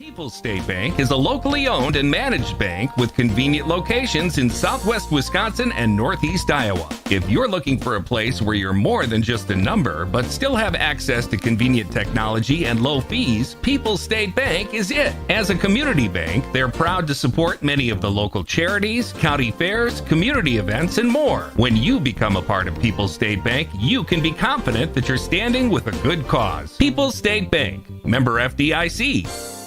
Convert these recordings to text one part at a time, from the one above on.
People's State Bank is a locally owned and managed bank with convenient locations in southwest Wisconsin and northeast Iowa. If you're looking for a place where you're more than just a number, but still have access to convenient technology and low fees, People's State Bank is it. As a community bank, they're proud to support many of the local charities, county fairs, community events, and more. When you become a part of People's State Bank, you can be confident that you're standing with a good cause. People's State Bank, member FDIC.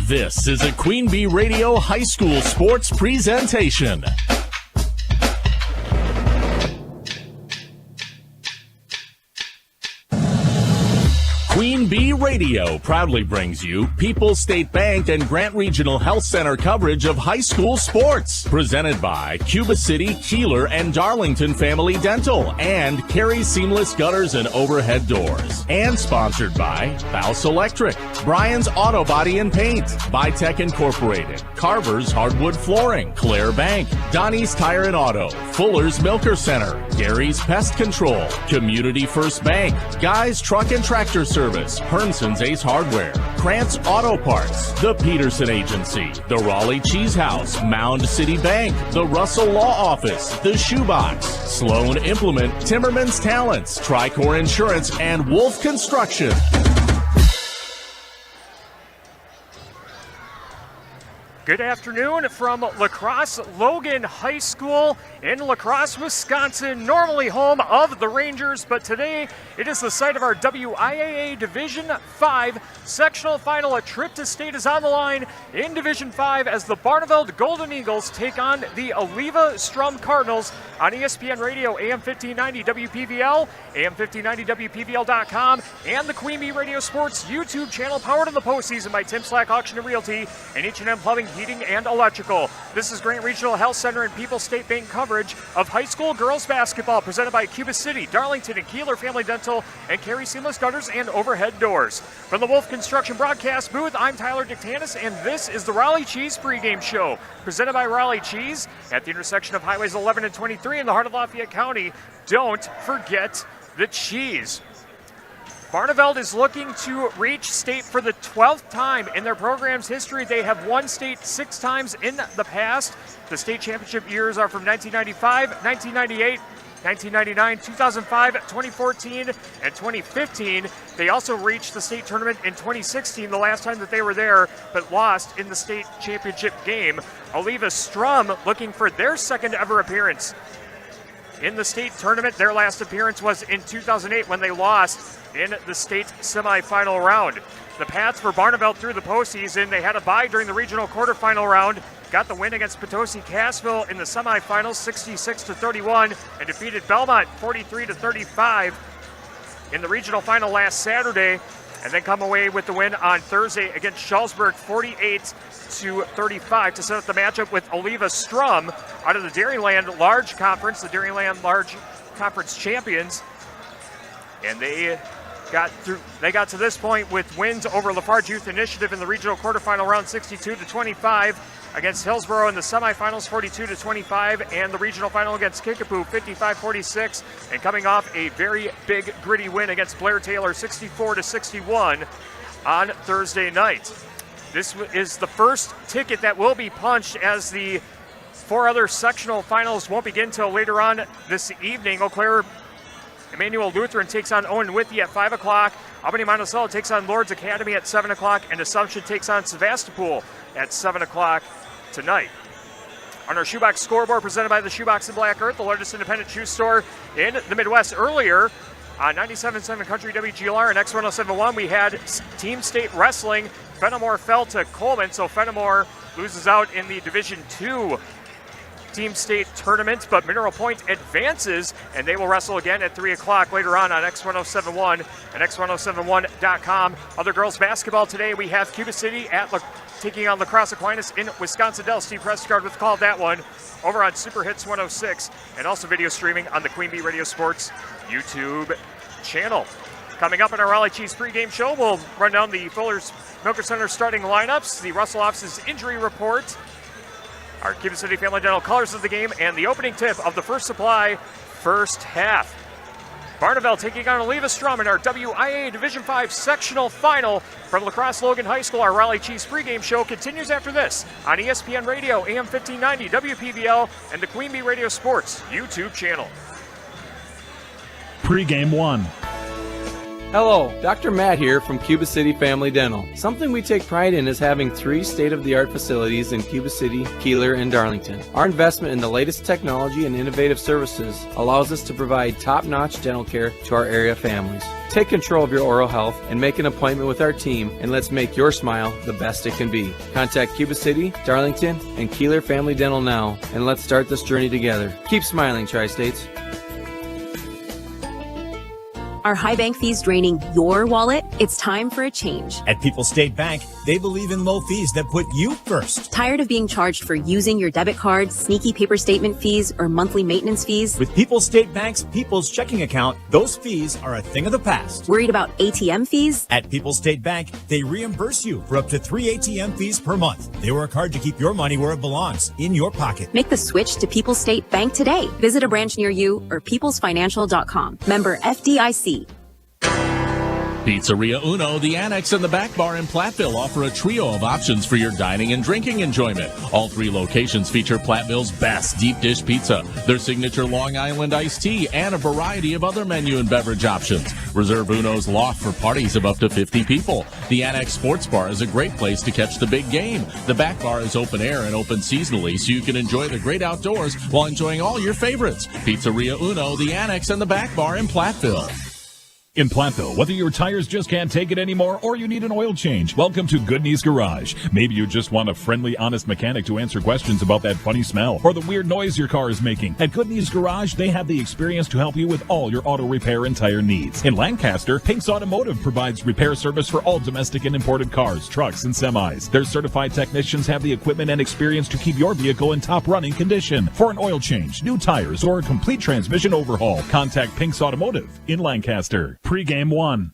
This is a Queen Bee Radio High School Sports presentation. Queen Bee Radio proudly brings you People's State Bank and Grant Regional Health Center coverage of high school sports. Presented by Cuba City, Kieler, and Darlington Family Dental and Carey Seamless Gutters and Overhead Doors. And sponsored by House Electric, Brian's Auto Body and Paint, Bytech Incorporated, Carver's Hardwood Flooring, Claire Bank, Donnie's Tire and Auto, Fuller's Milker Center, Gary's Pest Control, Community First Bank, Guy's Truck and Tractor Service, Hernson's Ace Hardware, Krantz Auto Parts, the Peterson Agency, the Raleigh Cheese House, Mound City Bank, the Russell Law Office, the Shoebox, Sloan Implement, Timmerman's Talents, Tricor Insurance, and Wolf Construction. Good afternoon from La Crosse Logan High School in La Crosse, Wisconsin, normally home of the Rangers, but today it is the site of our WIAA Division 5 sectional final. A trip to state is on the line in Division 5 as the Barneveld Golden Eagles take on the Eleva-Strum Cardinals on ESPN Radio, AM 1590 WPVL, AM 1590 WPVL.com, and the Queen Bee Radio Sports YouTube channel, powered in the postseason by Tim Slack Auction and Realty and H&M Plumbing, Heating, and Electrical. This is Grant Regional Health Center and People's State Bank coverage of high school girls basketball, presented by Cuba City, Darlington, and Kieler Family Dental, and Carey Seamless Gutters and Overhead Doors. From the Wolf Construction broadcast booth, I'm Tyler Dictanis, and this is the Raleigh Cheese pregame show, presented by Raleigh Cheese at the intersection of Highways 11 and 23 in the heart of Lafayette County. Don't forget the cheese. Barneveld is looking to reach state for the 12th time in their program's history. They have won state 6 times in the past. The state championship years are from 1995, 1998, 1999, 2005, 2014, and 2015. They also reached the state tournament in 2016, the last time that they were there, but lost in the state championship game. Eleva-Strum looking for their second ever appearance in the state tournament. Their last appearance was in 2008 when they lost in the state semifinal round. The paths for Barneveld through the postseason: they had a bye during the regional quarterfinal round, got the win against Potosi-Cassville in the semifinals 66-31, and defeated Belmont 43-35 in the regional final last Saturday, and then come away with the win on Thursday against Shullsburg 48-35 to set up the matchup with Eleva-Strum out of the Dairyland Large Conference, the Dairyland Large Conference champions. And they got to this point with wins over Lafarge Youth Initiative in the regional quarterfinal round 62-25, against Hillsborough in the semifinals 42-25, and the regional final against Kickapoo 55-46, and coming off a very big gritty win against Blair Taylor 64-61 on Thursday night. This is the first ticket that will be punched, as the 4 other sectional finals won't begin until later on this evening. Eau Claire Emmanuel Lutheran takes on Owen Withee at 5 o'clock. Albany Monticello takes on Lourdes Academy at 7 o'clock. And Assumption takes on Sevastopol at 7 o'clock tonight. On our Shoebox scoreboard, presented by the Shoebox in Black Earth, the largest independent shoe store in the Midwest. Earlier on 97.7 Country WGLR and X1071, we had Team State Wrestling. Fenimore fell to Coleman, so Fenimore loses out in the Division II Team State tournament, but Mineral Point advances, and they will wrestle again at 3 o'clock later on X1071 and X1071.com. Other girls basketball today, we have Cuba City at taking on Lacrosse Aquinas in Wisconsin Dells. Steve Prestegard with the call of that one over on Super Hits 106 and also video streaming on the Queen Bee Radio Sports YouTube channel. Coming up in our Raleigh Cheese pregame show, we'll run down the Fuller's Milker Center starting lineups, the Russell Office's injury report, our Cuba City Family Dental colors of the game, and the opening tip of the First Supply first half. Barneveld taking on Eleva-Strum in our WIA Division 5 sectional final from La Crosse Logan High School. Our Raleigh Cheese pregame show continues after this on ESPN Radio, AM 1590, WPVL, and the Queen Bee Radio Sports YouTube channel. Pregame 1. Hello, Dr. Matt here from Cuba City Family Dental. Something we take pride in is having 3 state-of-the-art facilities in Cuba City, Kieler, and Darlington. Our investment in the latest technology and innovative services allows us to provide top-notch dental care to our area families. Take control of your oral health and make an appointment with our team, and let's make your smile the best it can be. Contact Cuba City, Darlington, and Kieler Family Dental now, and let's start this journey together. Keep smiling, Tri-States. Are high bank fees draining your wallet? It's time for a change. At People's State Bank, they believe in low fees that put you first. Tired of being charged for using your debit card, sneaky paper statement fees, or monthly maintenance fees? With People's State Bank's People's Checking Account, those fees are a thing of the past. Worried about ATM fees? At People's State Bank, they reimburse you for up to 3 ATM fees per month. They work hard to keep your money where it belongs, in your pocket. Make the switch to People's State Bank today. Visit a branch near you or peoplesfinancial.com. Member FDIC. Pizzeria Uno, the Annex, and the Back Bar in Platteville offer a trio of options for your dining and drinking enjoyment. All 3 locations feature Platteville's best deep dish pizza, their signature Long Island iced tea, and a variety of other menu and beverage options. Reserve Uno's loft for parties of up to 50 people. The Annex Sports Bar is a great place to catch the big game. The Back Bar is open air and open seasonally, so you can enjoy the great outdoors while enjoying all your favorites. Pizzeria Uno, the Annex, and the Back Bar in Platteville. In Platteville, whether your tires just can't take it anymore or you need an oil change, welcome to Good Knees Garage. Maybe you just want a friendly, honest mechanic to answer questions about that funny smell or the weird noise your car is making. At Good Knees Garage, they have the experience to help you with all your auto repair and tire needs. In Lancaster, Pink's Automotive provides repair service for all domestic and imported cars, trucks, and semis. Their certified technicians have the equipment and experience to keep your vehicle in top running condition. For an oil change, new tires, or a complete transmission overhaul, contact Pink's Automotive in Lancaster. Pregame 1.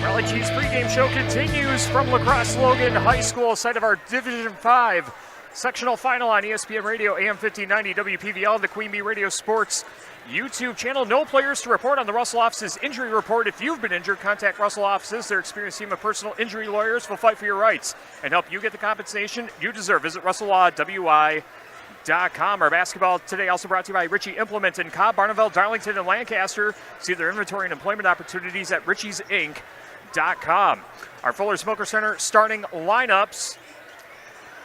Raleigh Cheese pregame show continues from La Crosse Logan High School, site of our Division 5 sectional final on ESPN Radio, AM 1590, WPVL, and the Queen Bee Radio Sports YouTube channel. No players to report on the Russell Office's injury report. If you've been injured, contact Russell Offices. Their experienced team of personal injury lawyers will fight for your rights and help you get the compensation you deserve. Visit RussellLawWI.com. Our basketball today also brought to you by Ritchie Implement in Cobb, Barneveld, Darlington, and Lancaster. See their inventory and employment opportunities at ritchiesinc.com. Our Fuller's Milker Center starting lineups.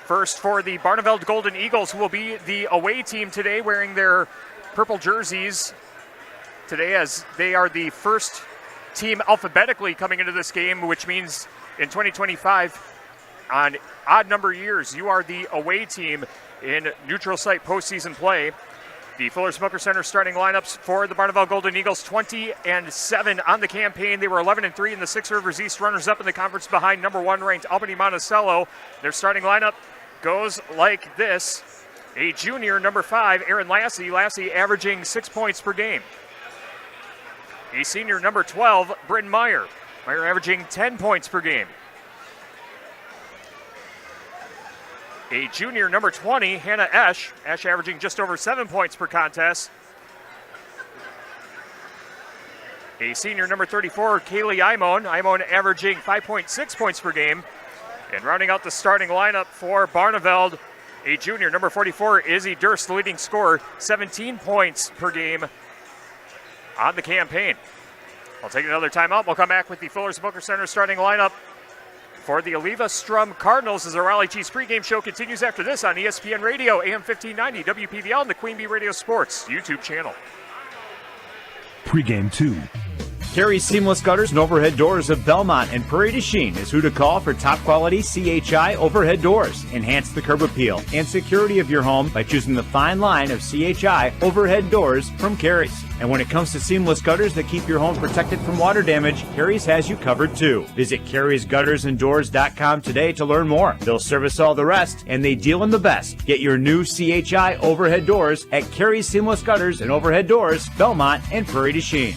First for the Barneveld Golden Eagles, who will be the away team today, wearing their purple jerseys today, as they are the first team alphabetically coming into this game, which means in 2025, on odd number years, you are the away team in neutral site postseason play. The Fuller's Milker Center starting lineups for the Barneveld Golden Eagles: 20-7 on the campaign. They were 11-3 in the Six Rivers East runners-up in the conference behind number 1 ranked Albany Monticello. Their starting lineup goes like this: a junior, number 5, Aaron Lassie averaging 6 points per game. A senior, number 12, Britton Meyer averaging 10 points per game. A junior, number 20, Hannah Esch averaging just over 7 points per contest. A senior, number 34, Kaylee Imon averaging 5.6 points per game. And rounding out the starting lineup for Barneveld, a junior, number 44, Izzy Durst, the leading scorer, 17 points per game on the campaign. I'll take another timeout. We'll come back with the Fuller's Milker Center starting lineup for the Eleva-Strum Cardinals as the Raleigh Cheese pregame show continues after this on ESPN Radio, AM 1590, WPVL, and the Queen Bee Radio Sports YouTube channel. Pregame 2. Carey Seamless Gutters and Overhead Doors of Belmont and Prairie du Chien is who to call for top quality CHI overhead doors. Enhance the curb appeal and security of your home by choosing the fine line of CHI overhead doors from Carey's. And when it comes to seamless gutters that keep your home protected from water damage, Carey's has you covered too. Visit Carey'sGuttersandDoors.com today to learn more. They'll service all the rest, and they deal in the best. Get your new CHI overhead doors at Carey's Seamless Gutters and Overhead Doors, Belmont and Prairie du Chien.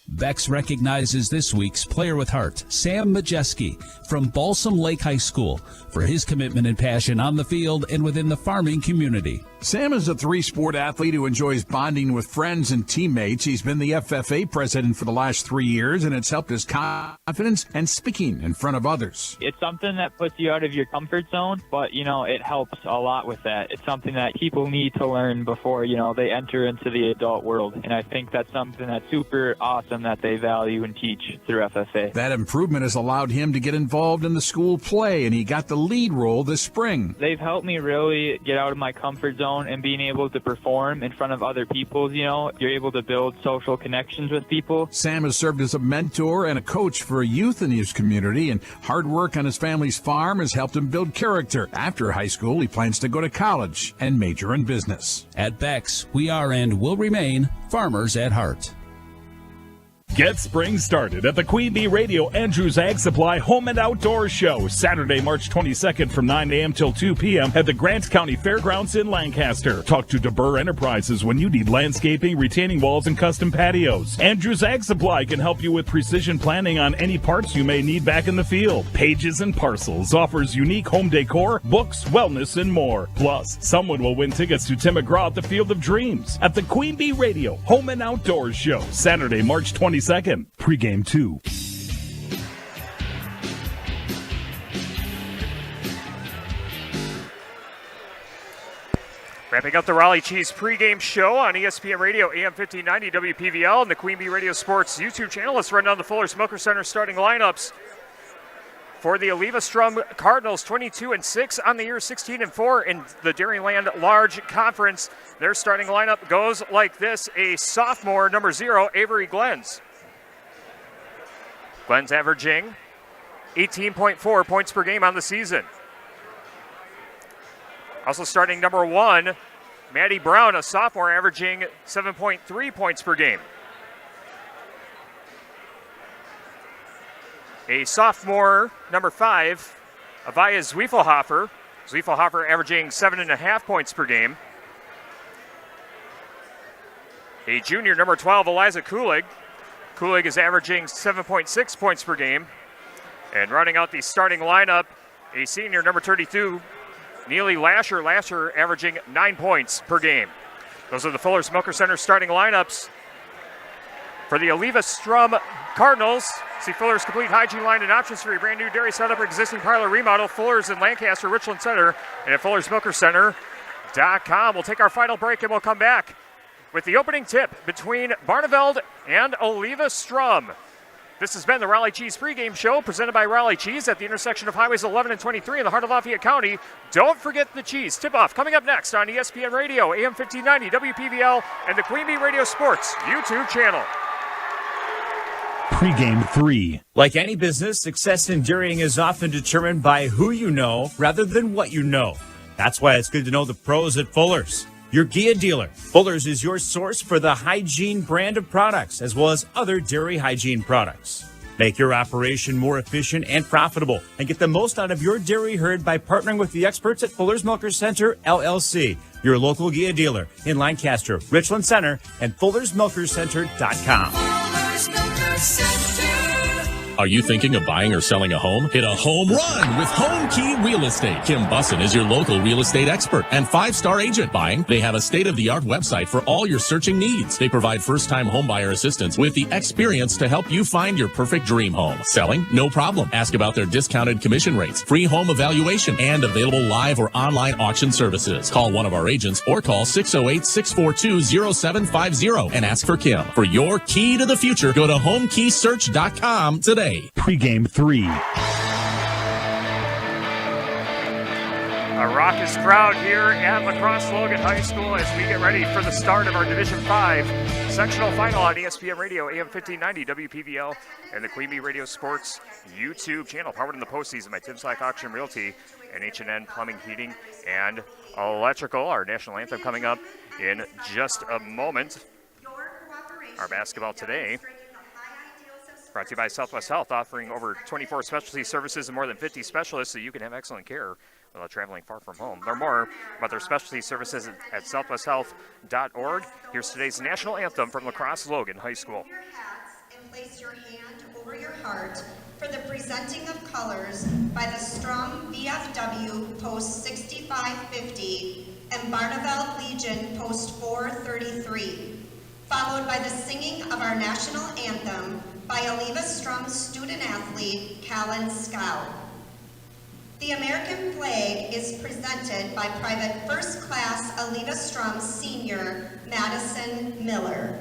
Bex recognizes this week's Player with Heart, Sam Majeski from Balsam Lake High School, for his commitment and passion on the field and within the farming community. Sam is a three-sport athlete who enjoys bonding with friends and teammates. He's been the FFA president for the last 3 years, and it's helped his confidence and speaking in front of others. It's something that puts you out of your comfort zone, but, it helps a lot with that. It's something that people need to learn before, they enter into the adult world, and I think that's something that's super awesome that they value and teach through FFA. That improvement has allowed him to get involved in the school play, and he got the lead role this spring. They've helped me really get out of my comfort zone and being able to perform in front of other people. You're able to build social connections with people. Sam has served as a mentor and a coach for youth in his community, and hard work on his family's farm has helped him build character. After high school, he plans to go to college and major in business. At Bex, we are and will remain farmers at heart. Get spring started at the Queen Bee Radio Andrews Ag Supply Home and Outdoor Show, Saturday, March 22nd from 9 a.m. till 2 p.m. at the Grant County Fairgrounds in Lancaster. Talk to DeBurr Enterprises when you need landscaping, retaining walls, and custom patios. Andrews Ag Supply can help you with precision planning on any parts you may need back in the field. Pages and Parcels offers unique home decor, books, wellness, and more. Plus, someone will win tickets to Tim McGraw at the Field of Dreams at the Queen Bee Radio Home and Outdoors Show, Saturday, March 22nd. Pregame 2. Wrapping up the Raleigh Cheese pregame show on ESPN Radio, AM 1590 WPVL, and the Queen Bee Radio Sports YouTube channel. Let's run down the Fuller Smoker Center starting lineups. For the Eleva-Strum Cardinals, 22-6 on the year, 16-4 in the Dairyland Large Conference. Their starting lineup goes like this. A sophomore, number 0, Avery Glens. Glenn's averaging 18.4 points per game on the season. Also starting number 1, Maddie Brown, a sophomore, averaging 7.3 points per game. A sophomore, number 5, Avaya Zwiefelhofer. Zwiefelhofer averaging 7.5 points per game. A junior, number 12, Eliza Kulig. Kulig is averaging 7.6 points per game. And running out the starting lineup, a senior, number 32, Neely Lasher. Lasher averaging 9 points per game. Those are the Fuller Smoker Center starting lineups. For the Eleva-Strum Cardinals, see Fuller's complete hygiene line and options for your brand new dairy setup or existing parlor remodel. Fuller's in Lancaster, Richland Center, and at FullerSmokerCenter.com. We'll take our final break and we'll come back with the opening tip between Barneveld and Eleva-Strum. This has been the Raleigh Cheese pregame show presented by Raleigh Cheese at the intersection of Highways 11 and 23 in the heart of Lafayette County. Don't forget the cheese. Tip-off coming up next on ESPN Radio, AM 1590, WPVL, and the Queen Bee Radio Sports YouTube channel. Pregame 3. Like any business, success in dairying is often determined by who you know rather than what you know. That's why it's good to know the pros at Fuller's, your Gia dealer. Fuller's is your source for the hygiene brand of products, as well as other dairy hygiene products. Make your operation more efficient and profitable, and get the most out of your dairy herd by partnering with the experts at Fuller's Milker Center, LLC, your local Gia dealer in Lancaster, Richland Center, and Fuller'sMilkerCenter.com. Are you thinking of buying or selling a home? Hit a home run with Home Key Real Estate. Kim Bussin is your local real estate expert and 5-star agent. Buying? They have a state-of-the-art website for all your searching needs. They provide first-time homebuyer assistance with the experience to help you find your perfect dream home. Selling? No problem. Ask about their discounted commission rates, free home evaluation, and available live or online auction services. Call one of our agents or call 608-642-0750 and ask for Kim. For your key to the future, go to HomeKeySearch.com today. Pregame 3. A raucous crowd here at La Crosse Logan High School as we get ready for the start of our Division 5 sectional final on ESPN Radio, AM 1590, WPVL, and the Queen Bee Radio Sports YouTube channel, powered in the postseason by Tim Slack Auction Realty and H&N Plumbing, Heating, and Electrical. Our national anthem coming up in just a moment. Our basketball today brought to you by Southwest Health, offering over 24 specialty services and more than 50 specialists so you can have excellent care without traveling far from home. Learn more about their specialty services at southwesthealth.org. Here's today's national anthem from La Crosse Logan High School. And place your hand over your heart for the presenting of colors by the Strum VFW Post 6550 and Barneveld Legion Post 433, followed by the singing of our national anthem by Eleva-Strum student-athlete Callan Scow. The American flag is presented by Private First Class Eleva-Strum Senior Madison Miller.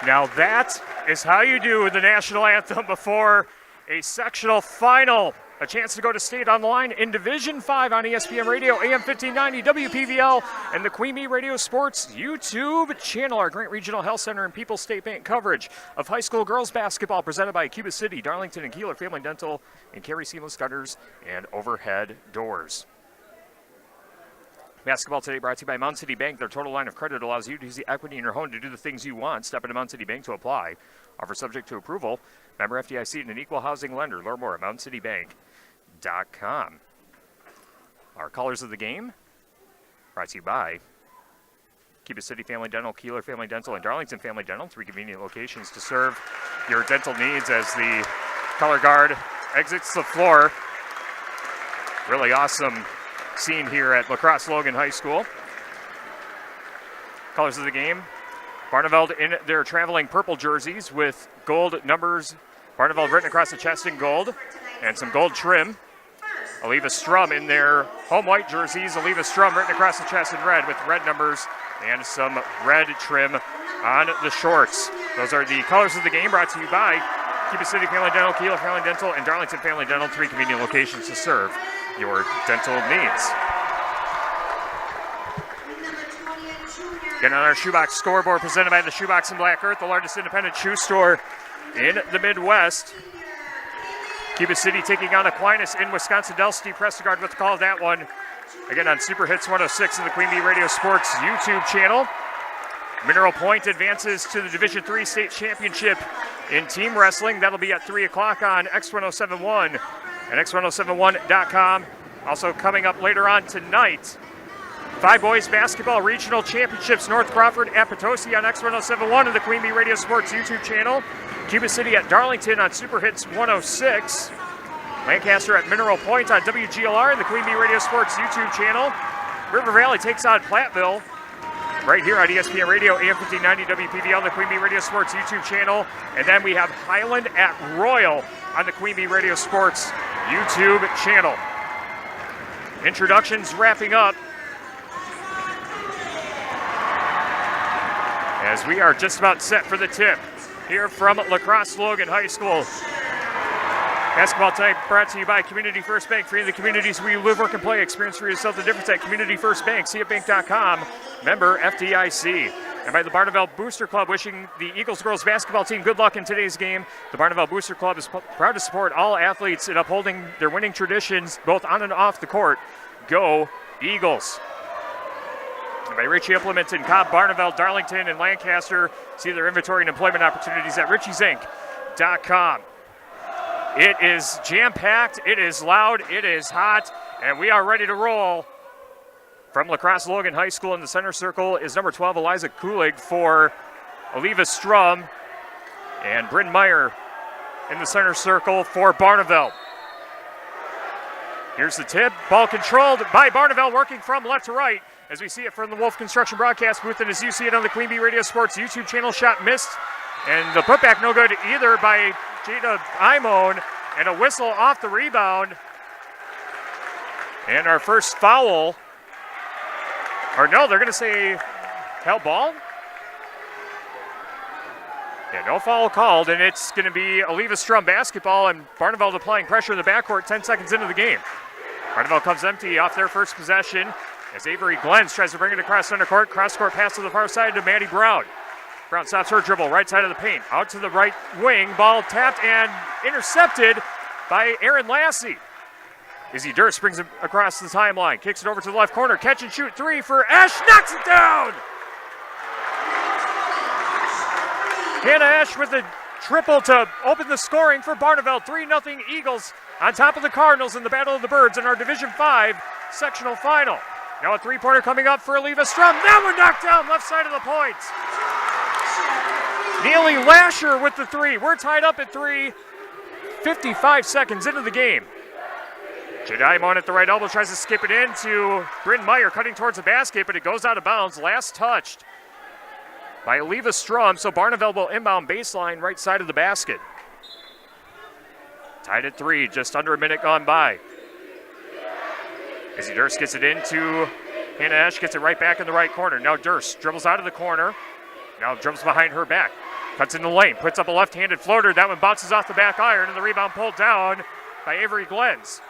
Now that is how you do the national anthem before a sectional final. A chance to go to state on the line in Division 5 on ESPN Radio, AM 1590, WPVL, and the Queen Bee Radio Sports YouTube channel. Our Grant Regional Health Center and People's State Bank coverage of high school girls basketball presented by Cuba City, Darlington, and Kieler Family Dental, and Carey Seamless Gutters and Overhead Doors. Basketball today brought to you by Mountain City Bank. Their total line of credit allows you to use the equity in your home to do the things you want. Step into Mountain City Bank to apply. Offer subject to approval. Member FDIC and an equal housing lender. Learn more at MountainCityBank.com. Our colors of the game brought to you by Cuba City Family Dental, Kieler Family Dental, and Darlington Family Dental. 3 convenient locations to serve your dental needs as the color guard exits the floor. Really awesome scene here at La Crosse Logan High School. Colors of the game. Barneveld in their traveling purple jerseys with gold numbers. Barneveld written across the chest in gold and some gold trim. Eleva-Strum in their home white jerseys. Eleva-Strum written across the chest in red with red numbers and some red trim on the shorts. Those are the colors of the game brought to you by Cuba City Family Dental, Kieler Family Dental, and Darlington Family Dental. 3 convenient locations to serve your dental needs. Again, on our Shoebox scoreboard presented by the Shoebox in Black Earth, the largest independent shoe store in the Midwest. Cuba City taking on Aquinas in Wisconsin. Del Steve Prestegard with the call of that one. Again, on Super Hits 106 and the Queen Bee Radio Sports YouTube channel. Mineral Point advances to the Division III State Championship in team wrestling. That'll be at 3 o'clock on X1071 and X1071.com. Also coming up later on tonight, 5 boys basketball regional championships, North Crawford at Potosi on X1071 and the Queen Bee Radio Sports YouTube channel. Cuba City at Darlington on Super Hits 106. Lancaster at Mineral Point on WGLR and the Queen Bee Radio Sports YouTube channel. River Valley takes on Platteville right here on ESPN Radio, AM 1590 WPVL on the Queen Bee Radio Sports YouTube channel. And then we have Highland at Royal on the Queen Bee Radio Sports YouTube channel. Introductions wrapping up as we are just about set for the tip here from La Crosse Logan High School. Basketball tonight brought to you by Community First Bank. Free in the communities where you live, work, and play. Experience for yourself the difference at Community First Bank. CFBank.com. Member FDIC. And by the Barneveld Booster Club, wishing the Eagles girls basketball team good luck in today's game. The Barneveld Booster Club is proud to support all athletes in upholding their winning traditions, both on and off the court. Go Eagles. And by Ritchie Implements in Cobb, Barneveld, Darlington, and Lancaster. See their inventory and employment opportunities at richiesinc.com. It is jam-packed, it is loud, it is hot, and we are ready to roll. From La Crosse Logan High School in the center circle is number 12, Eliza Kulig for Eleva-Strum, and Bryn Meyer in the center circle for Barneveld. Here's the tip, ball controlled by Barneveld, working from left to right as we see it from the Wolf Construction broadcast booth, and as you see it on the Queen Bee Radio Sports YouTube channel. Shot missed, and the putback no good either by Jada Imone, and a whistle off the rebound. And our first foul, or no, they're going to say held ball. Yeah, no foul called, and it's going to be Eleva-Strum basketball, and Barneveld applying pressure in the backcourt 10 seconds into the game. Barneveld comes empty off their first possession as Avery Glens tries to bring it across center court. Cross-court pass to the far side to Maddie Brown. Brown stops her dribble, right side of the paint. Out to the right wing, ball tapped and intercepted by Aaron Lassie. Izzy Durst brings it across the timeline, kicks it over to the left corner, catch and shoot three for Ash, knocks it down! Hannah Ash with a triple to open the scoring for Barneveld. 3-0 Eagles on top of the Cardinals in the Battle of the Birds in our Division 5 sectional final. Now a three-pointer coming up for Eleva-Strum. That one knocked down left side of the point. Neely Lasher with the three. We're tied up at 3, 55 seconds into the game. Jadaimon at the right elbow tries to skip it in to Bryn Meyer, cutting towards the basket, but it goes out of bounds. Last touched by Eleva-Strum, so Barneveld will inbound baseline right side of the basket. Tied at 3, just under a minute gone by. Izzy Durst gets it into Hannah Ash, gets it right back in the right corner. Now Durst dribbles out of the corner. Now dribbles behind her back. Cuts in the lane, puts up a left-handed floater. That one bounces off the back iron, and the rebound pulled down by Avery Glens.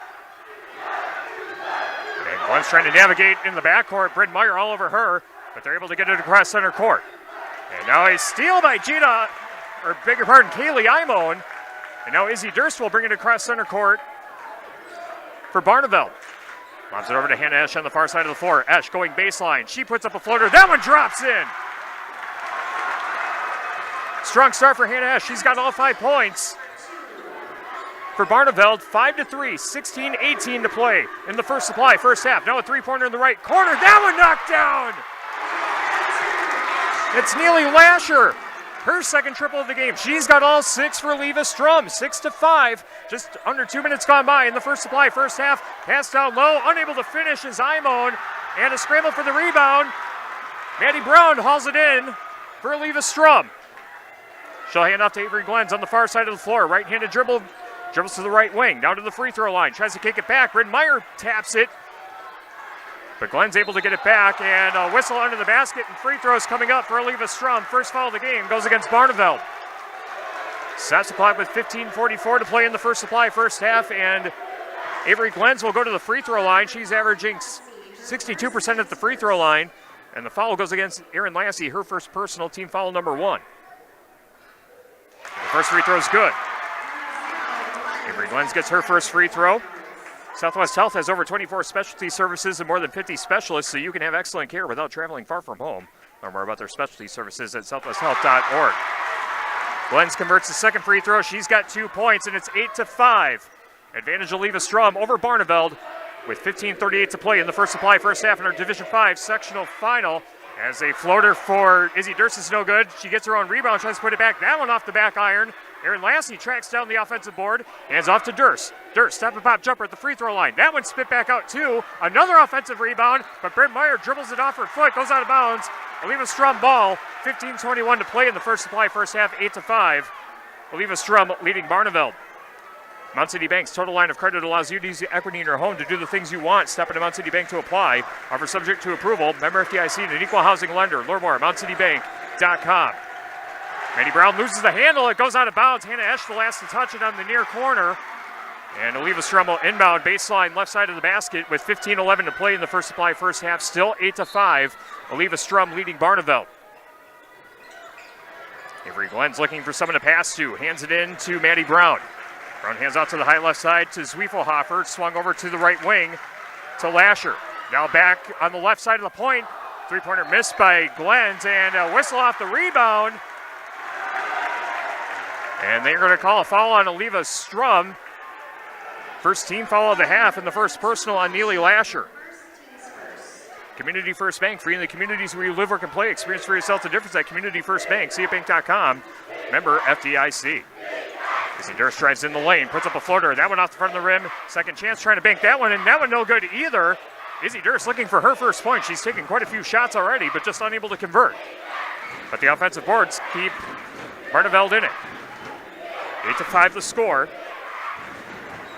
And Glens trying to navigate in the backcourt. Bryn Meyer all over her, but they're able to get it across center court. And now a steal by Kaylee Imone. And now Izzy Durst will bring it across center court for Barneveld. Lobs it over to Hannah Ash on the far side of the floor. Ash going baseline. She puts up a floater. That one drops in. Strong start for Hannah Ash. She's got all 5 points. For Barneveld, 5-3, 16-18 to play in the first supply, first half. Now a three-pointer in the right corner. That one knocked down. It's Neely Lasher. Her second triple of the game. She's got all 6 for Eleva-Strum. 6-5. Just under 2 minutes gone by in the first supply, first half. Pass down low. Unable to finish is Imone. And a scramble for the rebound. Maddie Brown hauls it in for Eleva-Strum. She'll hand off to Avery Glens on the far side of the floor. Right-handed dribble. Dribbles to the right wing. Down to the free throw line. Tries to kick it back. Bryn Meyer taps it. But Glenn's able to get it back, and a whistle under the basket, and free throws coming up for Eleva-Strum. First foul of the game goes against Barneveld. Stops the clock with 15:44 to play in the first supply, first half, and Avery Glens will go to the free throw line. She's averaging 62% at the free throw line. And the foul goes against Erin Lassie, her first personal, team foul number 1. The first free throw is good. Avery Glens gets her first free throw. Southwest Health has over 24 specialty services and more than 50 specialists, so you can have excellent care without traveling far from home. Learn more about their specialty services at southwesthealth.org. Glens converts the second free throw. She's got 2 points, and it's 8-5. Advantage Eleva-Strum over Barneveld with 15:38 to play in the first supply first half in our Division 5 sectional final. As a floater for Izzy Durst is no good. She gets her own rebound, tries to put it back. That one off the back iron. Erin Lassie tracks down the offensive board. Hands off to Durst. Durst, step and pop jumper at the free throw line. That one spit back out too. Another offensive rebound, but Brent Meyer dribbles it off her foot, goes out of bounds. Eleva-Strum ball. 15:21 to play in the first supply first half, 8-5. Eleva-Strum leading Barneveld. Mount City Bank's total line of credit allows you to use the equity in your home to do the things you want. Step into Mount City Bank to apply. Offer subject to approval. Member FDIC and an equal housing lender. Learn more at mountcitybank.com. Maddie Brown loses the handle. It goes out of bounds. Hannah Esch the last to touch it on the near corner. And Eleva-Strum will inbound baseline left side of the basket with 15:11 to play in the first supply first half. Still 8-5. Eleva-Strum leading Barneveld. Avery Glenn's looking for someone to pass to. Hands it in to Maddie Brown. Brown hands out to the high left side to Zwiefelhofer. Swung over to the right wing to Lasher. Now back on the left side of the point. Three-pointer missed by Glens and a whistle off the rebound. And they're going to call a foul on Eleva-Strum. First team foul of the half and the first personal on Neely Lasher. Community First Bank, free in the communities where you live, work, and play. Experience for yourself the difference at Community First Bank. CFBank.com. Member FDIC. Izzy Durst drives in the lane, puts up a floater. That one off the front of the rim. Second chance trying to bank that one, and that one no good either. Izzy Durst looking for her first point. She's taken quite a few shots already, but just unable to convert. But the offensive boards keep Barneveld in it. 8-5 the score.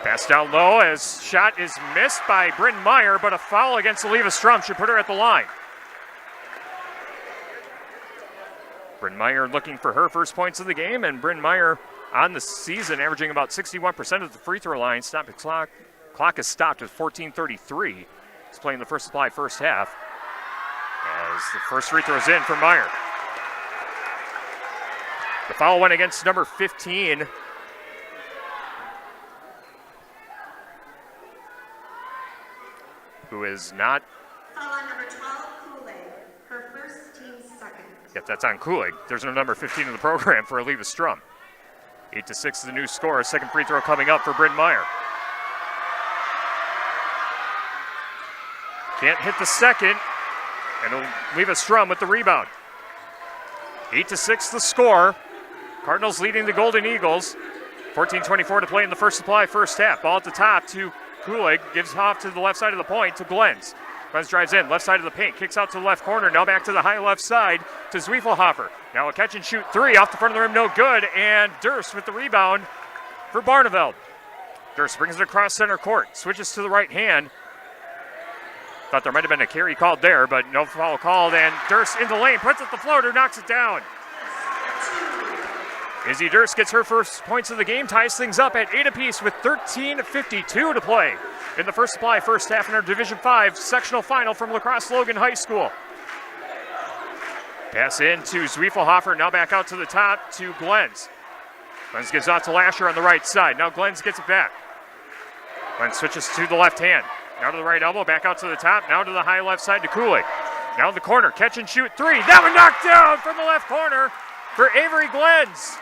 Pass down low as shot is missed by Bryn Meyer, but a foul against Eleva-Strum should put her at the line. Bryn Meyer looking for her first points of the game, and Bryn Meyer on the season averaging about 61% of the free throw line. Stop the clock. Clock is stopped at 14:33. He's playing the first supply first half as the first free throw is in for Meyer. The foul went against number 15. Who is not. Foul on number 12, Kool-Aid. Her first, team's second. Yep, that's on Kool-Aid. There's no number 15 in the program for Eleva-Strum. 8-6 is the new score. Second free throw coming up for Bryn Meyer. Can't hit the second. And Eleva-Strum with the rebound. 8-6 the score. Cardinals leading the Golden Eagles. 14:24 to play in the first supply first half. Ball at the top to Kool-Aid, gives off to the left side of the point to Glens. Glens drives in, left side of the paint, kicks out to the left corner, now back to the high left side to Zwiefelhofer. Now a catch and shoot three off the front of the rim, no good, and Durst with the rebound for Barneveld. Durst brings it across center court, switches to the right hand. Thought there might have been a carry called there, but no foul called, and Durst in the lane, puts up the floater, knocks it down. Izzy Durst gets her first points of the game, ties things up at 8 apiece with 13:52 to play in the first supply first half in our Division 5 sectional final from La Crosse Logan High School. Pass in to Zwiefelhofer, now back out to the top to Glens. Glens gives out to Lasher on the right side. Now Glens gets it back. Glens switches to the left hand. Now to the right elbow, back out to the top, now to the high left side to Kool-Aid. Now in the corner, catch and shoot three. That one knocked down from the left corner for Avery Glens.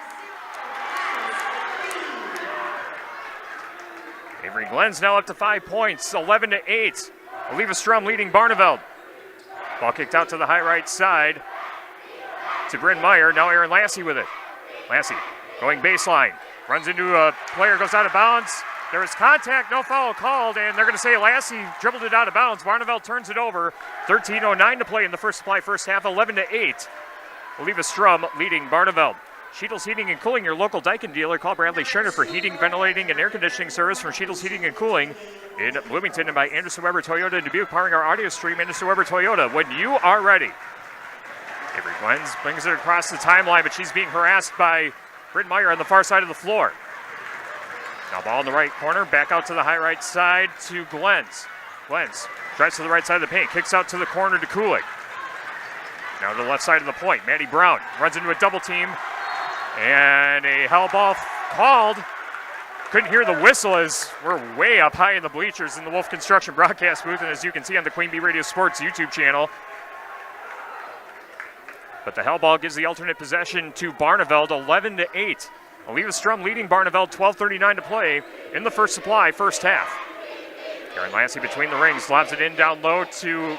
Avery Glens now up to 5 points, 11-8. Eleva-Strum leading Barneveld. Ball kicked out to the high right side to Bryn Meyer. Now Erin Lassie with it. Lassie going baseline. Runs into a player, goes out of bounds. There is contact, no foul called, and they're going to say Lassie dribbled it out of bounds. Barneveld turns it over. 13:09 to play in the first supply first half, 11-8. Eleva-Strum leading Barneveld. Sheetles Heating and Cooling, your local Daikin dealer. Call Bradley Scherner for heating, ventilating, and air conditioning service from Sheetles Heating and Cooling in Bloomington, and by Anderson Weber Toyota in Dubuque, powering our audio stream. Anderson Weber Toyota, when you are ready. Avery Glens brings it across the timeline, but she's being harassed by Bryn Meyer on the far side of the floor. Now ball in the right corner, back out to the high right side to Glens. Glens drives to the right side of the paint, kicks out to the corner to Kool-Aid. Now to the left side of the point, Maddie Brown runs into a double team, and a hell ball called. Couldn't hear the whistle as we're way up high in the bleachers in the Wolf Construction broadcast booth, and as you can see on the Queen Bee Radio Sports YouTube channel. But the hell ball gives the alternate possession to Barneveld, 11-8. Eleva-Strum leading Barneveld, 12:39 to play in the first supply, first half. Aaron Lassie between the rings, lobs it in down low to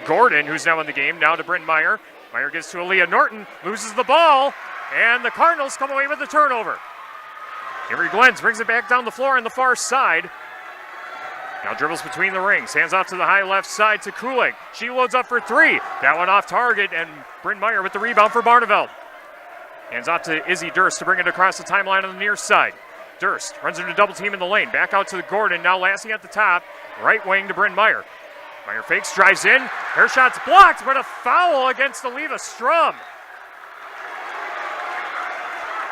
Gordon, who's now in the game, now to Bryn Meyer. Meyer gives to Aaliyah Norton, loses the ball, and the Cardinals come away with the turnover. Avery Glens brings it back down the floor on the far side. Now dribbles between the rings, hands off to the high left side to Kulig. She loads up for three. That one off target, and Bryn Meyer with the rebound for Barneveld. Hands off to Izzy Durst to bring it across the timeline on the near side. Durst runs into double team in the lane. Back out to Gordon. Now Lassie at the top. Right wing to Bryn Meyer. Meyer fakes, drives in. Her shot's blocked, but a foul against Eleva-Strum.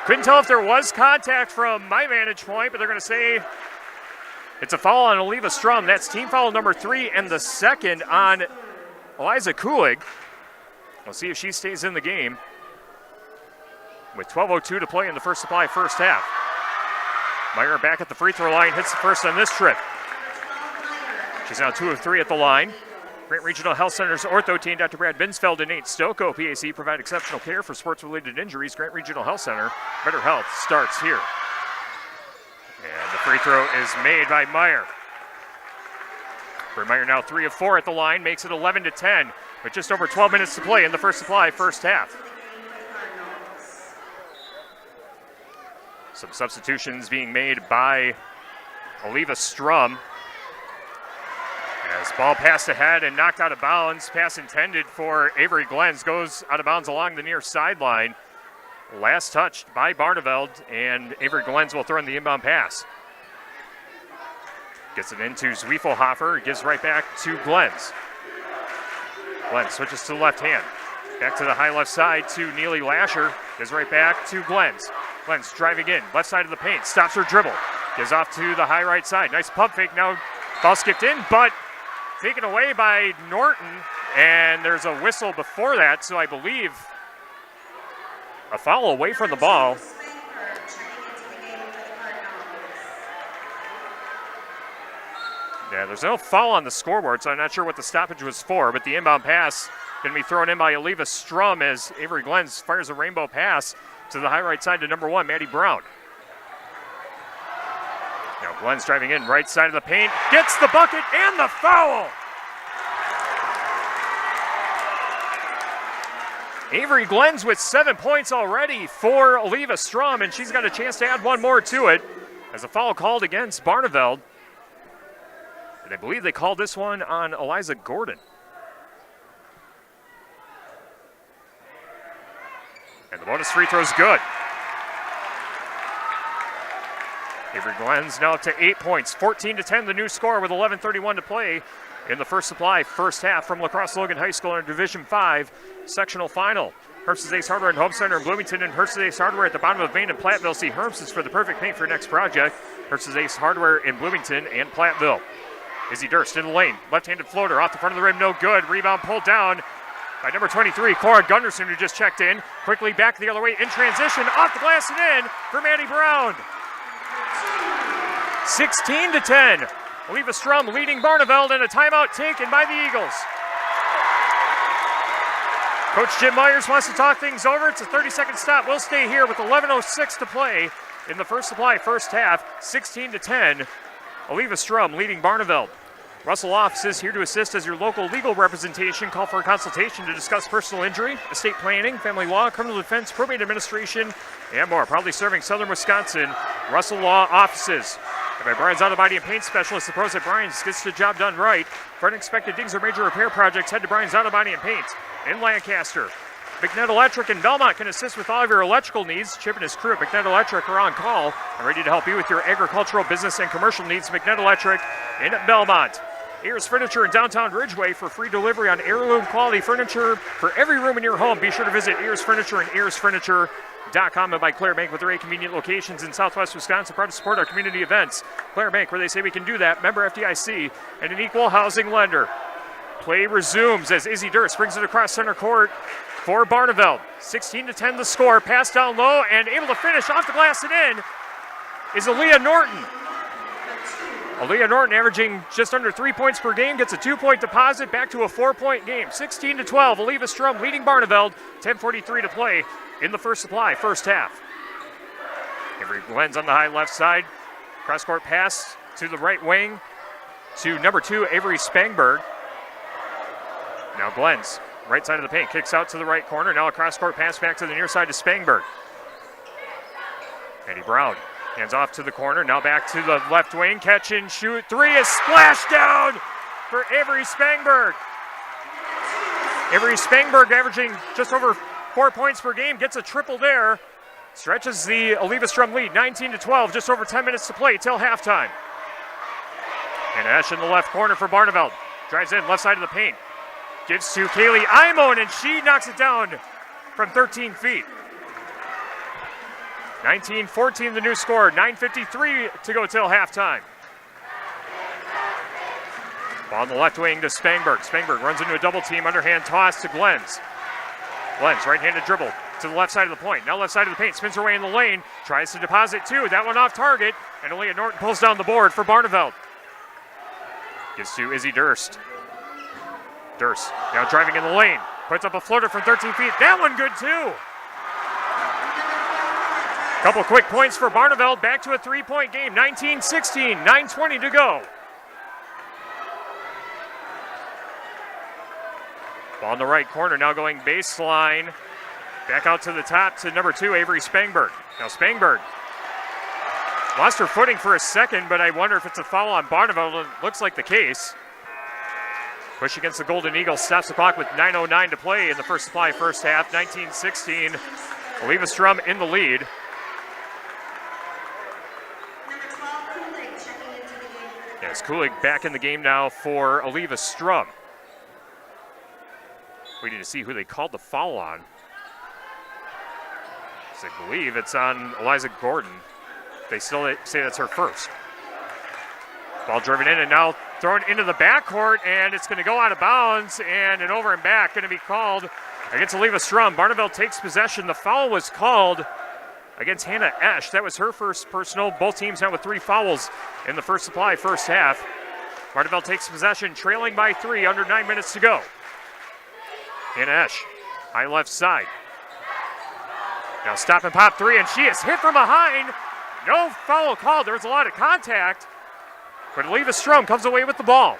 Couldn't tell if there was contact from my vantage point, but they're going to say it's a foul on Eleva-Strum. That's team foul number 3 and the second on Eliza Kulig. We'll see if she stays in the game. With 12:02 to play in the first supply, first half. Meyer back at the free throw line, hits the first on this trip. She's now 2 of 3 at the line. Grant Regional Health Center's ortho team, Dr. Brad Binsfeld and Nate Stocco, PAC, provide exceptional care for sports-related injuries. Grant Regional Health Center, better health starts here. And the free throw is made by Meyer. Meyer now 3 of 4 at the line, makes it 11-10, with just over 12 minutes to play in the first supply, first half. Some substitutions being made by Eleva-Strum. As ball passed ahead and knocked out of bounds. Pass intended for Avery Glens goes out of bounds along the near sideline. Last touched by Barneveld, and Avery Glens will throw in the inbound pass. Gets it into Zwiefelhofer, gives right back to Glens. Glens switches to the left hand. Back to the high left side to Neely Lasher. Gives right back to Glens. Glens driving in, left side of the paint, stops her dribble. Gives off to the high right side. Nice pump fake. Now ball skipped in, but taken away by Norton. And there's a whistle before that, so I believe a foul away from the ball. Yeah, there's no foul on the scoreboard, so I'm not sure what the stoppage was for, but the inbound pass going to be thrown in by Eleva-Strum as Avery Glens fires a rainbow pass to the high right side to number 1, Maddie Brown. Now Glens driving in, right side of the paint, gets the bucket and the foul! Avery Glens with 7 points already for Eleva-Strum, and she's got a chance to add one more to it as a foul called against Barneveld. And I believe they called this one on Eliza Gordon. And the bonus free throw is good. Avery Glens now up to 8 points, 14-10 the new score with 11:31 to play in the first supply, first half from La Crosse Logan High School in our Division 5 sectional final. Herbst's Ace Hardware and Home Center in Bloomington and Herbst's Ace Hardware at the bottom of Main and Platteville. See Herbst's for the perfect paint for your next project. Herbst's Ace Hardware in Bloomington and Platteville. Izzy Durst in the lane, left-handed floater off the front of the rim, no good. Rebound pulled down by number 23, Cora Gunderson, who just checked in. Quickly back the other way in transition, off the glass and in for Maddie Brown. 16-10. Eleva-Strum leading Barneveld, and a timeout taken by the Eagles. Coach Jim Myers wants to talk things over. It's a 30-second stop. We'll stay here with 11:06 to play in the first supply, first half. 16-10. Eleva-Strum leading Barneveld. Russell Offs is here to assist as your local legal representation. Call for a consultation to discuss personal injury, estate planning, family law, criminal defense, probate administration, and more. Proudly serving Southern Wisconsin, Russell Law Offices. And by Brian's Auto Body and Paint Specialist, the pros at Brian's gets the job done right. For unexpected dings or major repair projects, head to Brian's Auto Body and Paint in Lancaster. McNett Electric in Belmont can assist with all of your electrical needs. Chip and his crew at McNett Electric are on call and ready to help you with your agricultural, business, and commercial needs. McNett Electric in Belmont. Ayers Furniture in downtown Ridgeway for free delivery on heirloom quality furniture for every room in your home. Be sure to visit Ayers Furniture and AyersFurniture.com, and by Claire Bank with their 8 convenient locations in Southwest Wisconsin, proud to support our community events. Claire Bank, where they say we can do that. Member FDIC and an equal housing lender. Play resumes as Izzy Durst brings it across center court for Barneveld. 16-10 the score. Pass down low and able to finish off the glass and in is Aaliyah Norton. Aaliyah Norton averaging just under 3 points per game, gets a 2-point deposit, back to a 4-point game. 16-12, Eleva-Strum leading Barneveld. 10:43 to play in the first supply, first half. Avery Glenn's on the high left side. Cross-court pass to the right wing to number 2, Avery Spangberg. Now Glenn's right side of the paint, kicks out to the right corner. Now a cross-court pass back to the near side to Spangberg. Eddie Brown hands off to the corner, now back to the left wing, catch and shoot. 3 is splashed down for Avery Spangberg. Avery Spangberg averaging just over 4 points per game, gets a triple there. Stretches the Eleva-Strum lead, 19-12, just over 10 minutes to play till halftime. And Ash in the left corner for Barneveld. Drives in, left side of the paint. Gives to Kaylee Imon, and she knocks it down from 13 feet. 19-14 the new score, 9:53 to go till halftime. Ball on the left wing to Spangberg. Spangberg runs into a double team, underhand toss to Glenn's. Glenn's right-handed dribble to the left side of the point. Now left side of the paint, spins her way in the lane, tries to deposit two. That one off target, and Aaliyah Norton pulls down the board for Barneveld. Gives to Izzy Durst. Durst now driving in the lane, puts up a floater from 13 feet. That one good too. Couple quick points for Barneveld, back to a 3-point game, 19-16, 9:20 to go. Ball in the right corner, now going baseline. Back out to the top to number 2, Avery Spangberg. Now Spangberg lost her footing for a second, but I wonder if it's a foul on Barneveld. It looks like the case. Push against the Golden Eagles, stops the clock with 9:09 to play in the first supply, first half, 19-16. Eleva-Strum in the lead. Yes, Kulig back in the game now for Eleva-Strum. Waiting to see who they called the foul on. So I believe it's on Eliza Gordon. They still say that's her first. Ball driven in and now thrown into the backcourt, and it's going to go out of bounds, and an over and back going to be called against Eleva-Strum. Barneveld takes possession. The foul was called against Hannah Esch. That was her first personal. Both teams now with 3 fouls in the first supply, first half. Barneveld takes possession, trailing by 3, under 9 minutes to go. Hannah Esch, high left side. Now stop and pop 3, and she is hit from behind. No foul called. There was a lot of contact, but Eleva-Strum comes away with the ball.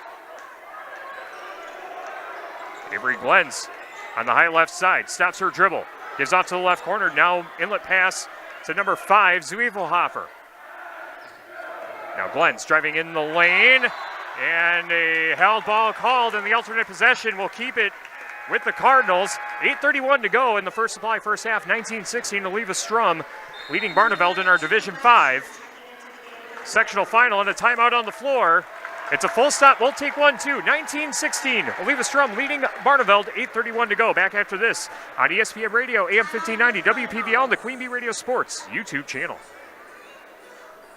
Avery Glenn's on the high left side, stops her dribble, gives off to the left corner. Now inlet pass to number 5, Zuivelhofer. Now Glenn's driving in the lane, and a held ball called, and the alternate possession will keep it with the Cardinals. 8:31 to go in the first supply, first half, 19-16. Eleva-Strum leading Barneveld in our Division 5 sectional final, and a timeout on the floor. It's a full stop. We'll take one, too. 19-16. Eleva-Strum leading Barneveld. 8:31 to go. Back after this on ESPN Radio, AM 1590, WPVL, and the Queen Bee Radio Sports YouTube channel.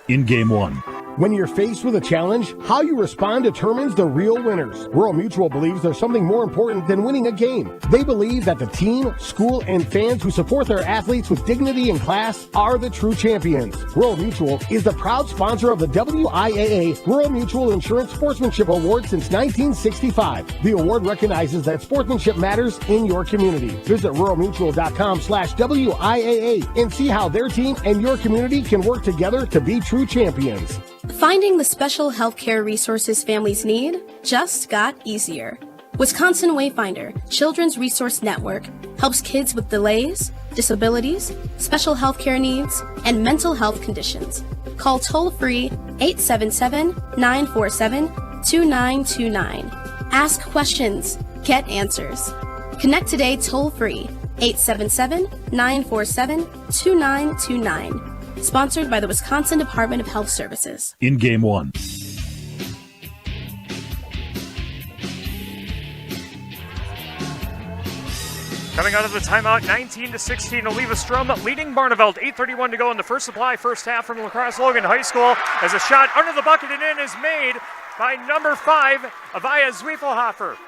In Game 1. When you're faced with a challenge, how you respond determines the real winners. Rural Mutual believes there's something more important than winning a game. They believe that the team, school, and fans who support their athletes with dignity and class are the true champions. Rural Mutual is the proud sponsor of the WIAA Rural Mutual Insurance Sportsmanship Award since 1965. The award recognizes that sportsmanship matters in your community. Visit ruralmutual.com/WIAA and see how their team and your community can work together to be true champions. Finding the special healthcare resources families need just got easier. Wisconsin Wayfinder Children's Resource Network helps kids with delays, disabilities, special healthcare needs, and mental health conditions. Call toll-free 877-947-2929. Ask questions, get answers. Connect today toll-free 877-947-2929. Sponsored by the Wisconsin Department of Health Services. In Game 1. Coming out of the timeout, 19-16, Eleva-Strum leading Barneveld. 8:31 to go in the first supply, first half from La Crosse Logan High School, as a shot under the bucket and in is made by number 5, Avaya Zuifelhofer.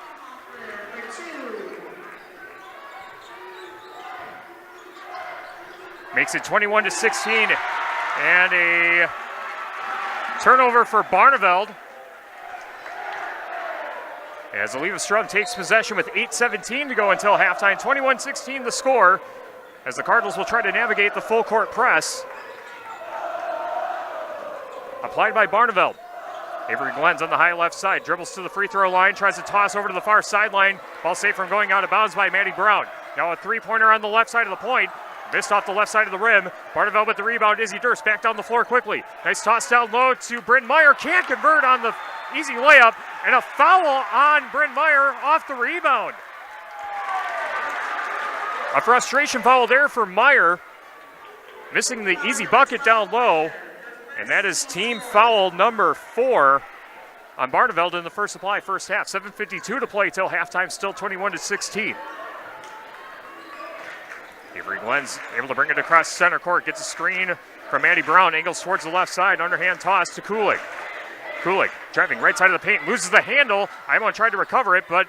makes it 21-16. And a turnover for Barneveld. As Eleva-Strum takes possession with 8:17 to go until halftime. 21-16 the score, as the Cardinals will try to navigate the full court press. Applied by Barneveld. Avery Glenn's on the high left side, dribbles to the free throw line, tries to toss over to the far sideline. Ball safe from going out of bounds by Maddie Brown. Now a three-pointer on the left side of the point. Missed off the left side of the rim. Barneveld with the rebound. Izzy Durst back down the floor quickly. Nice toss down low to Bryn Meyer. Can't convert on the easy layup. And a foul on Bryn Meyer off the rebound. A frustration foul there for Meyer. Missing the easy bucket down low. And that is team foul number 4 on Barneveld in the first supply, first half. 7:52 to play till halftime, still 21-16. Avery Glenn's able to bring it across center court, gets a screen from Maddie Brown, angles towards the left side, underhand toss to Kulig. Kulig driving right side of the paint, loses the handle. Imon tried to recover it, but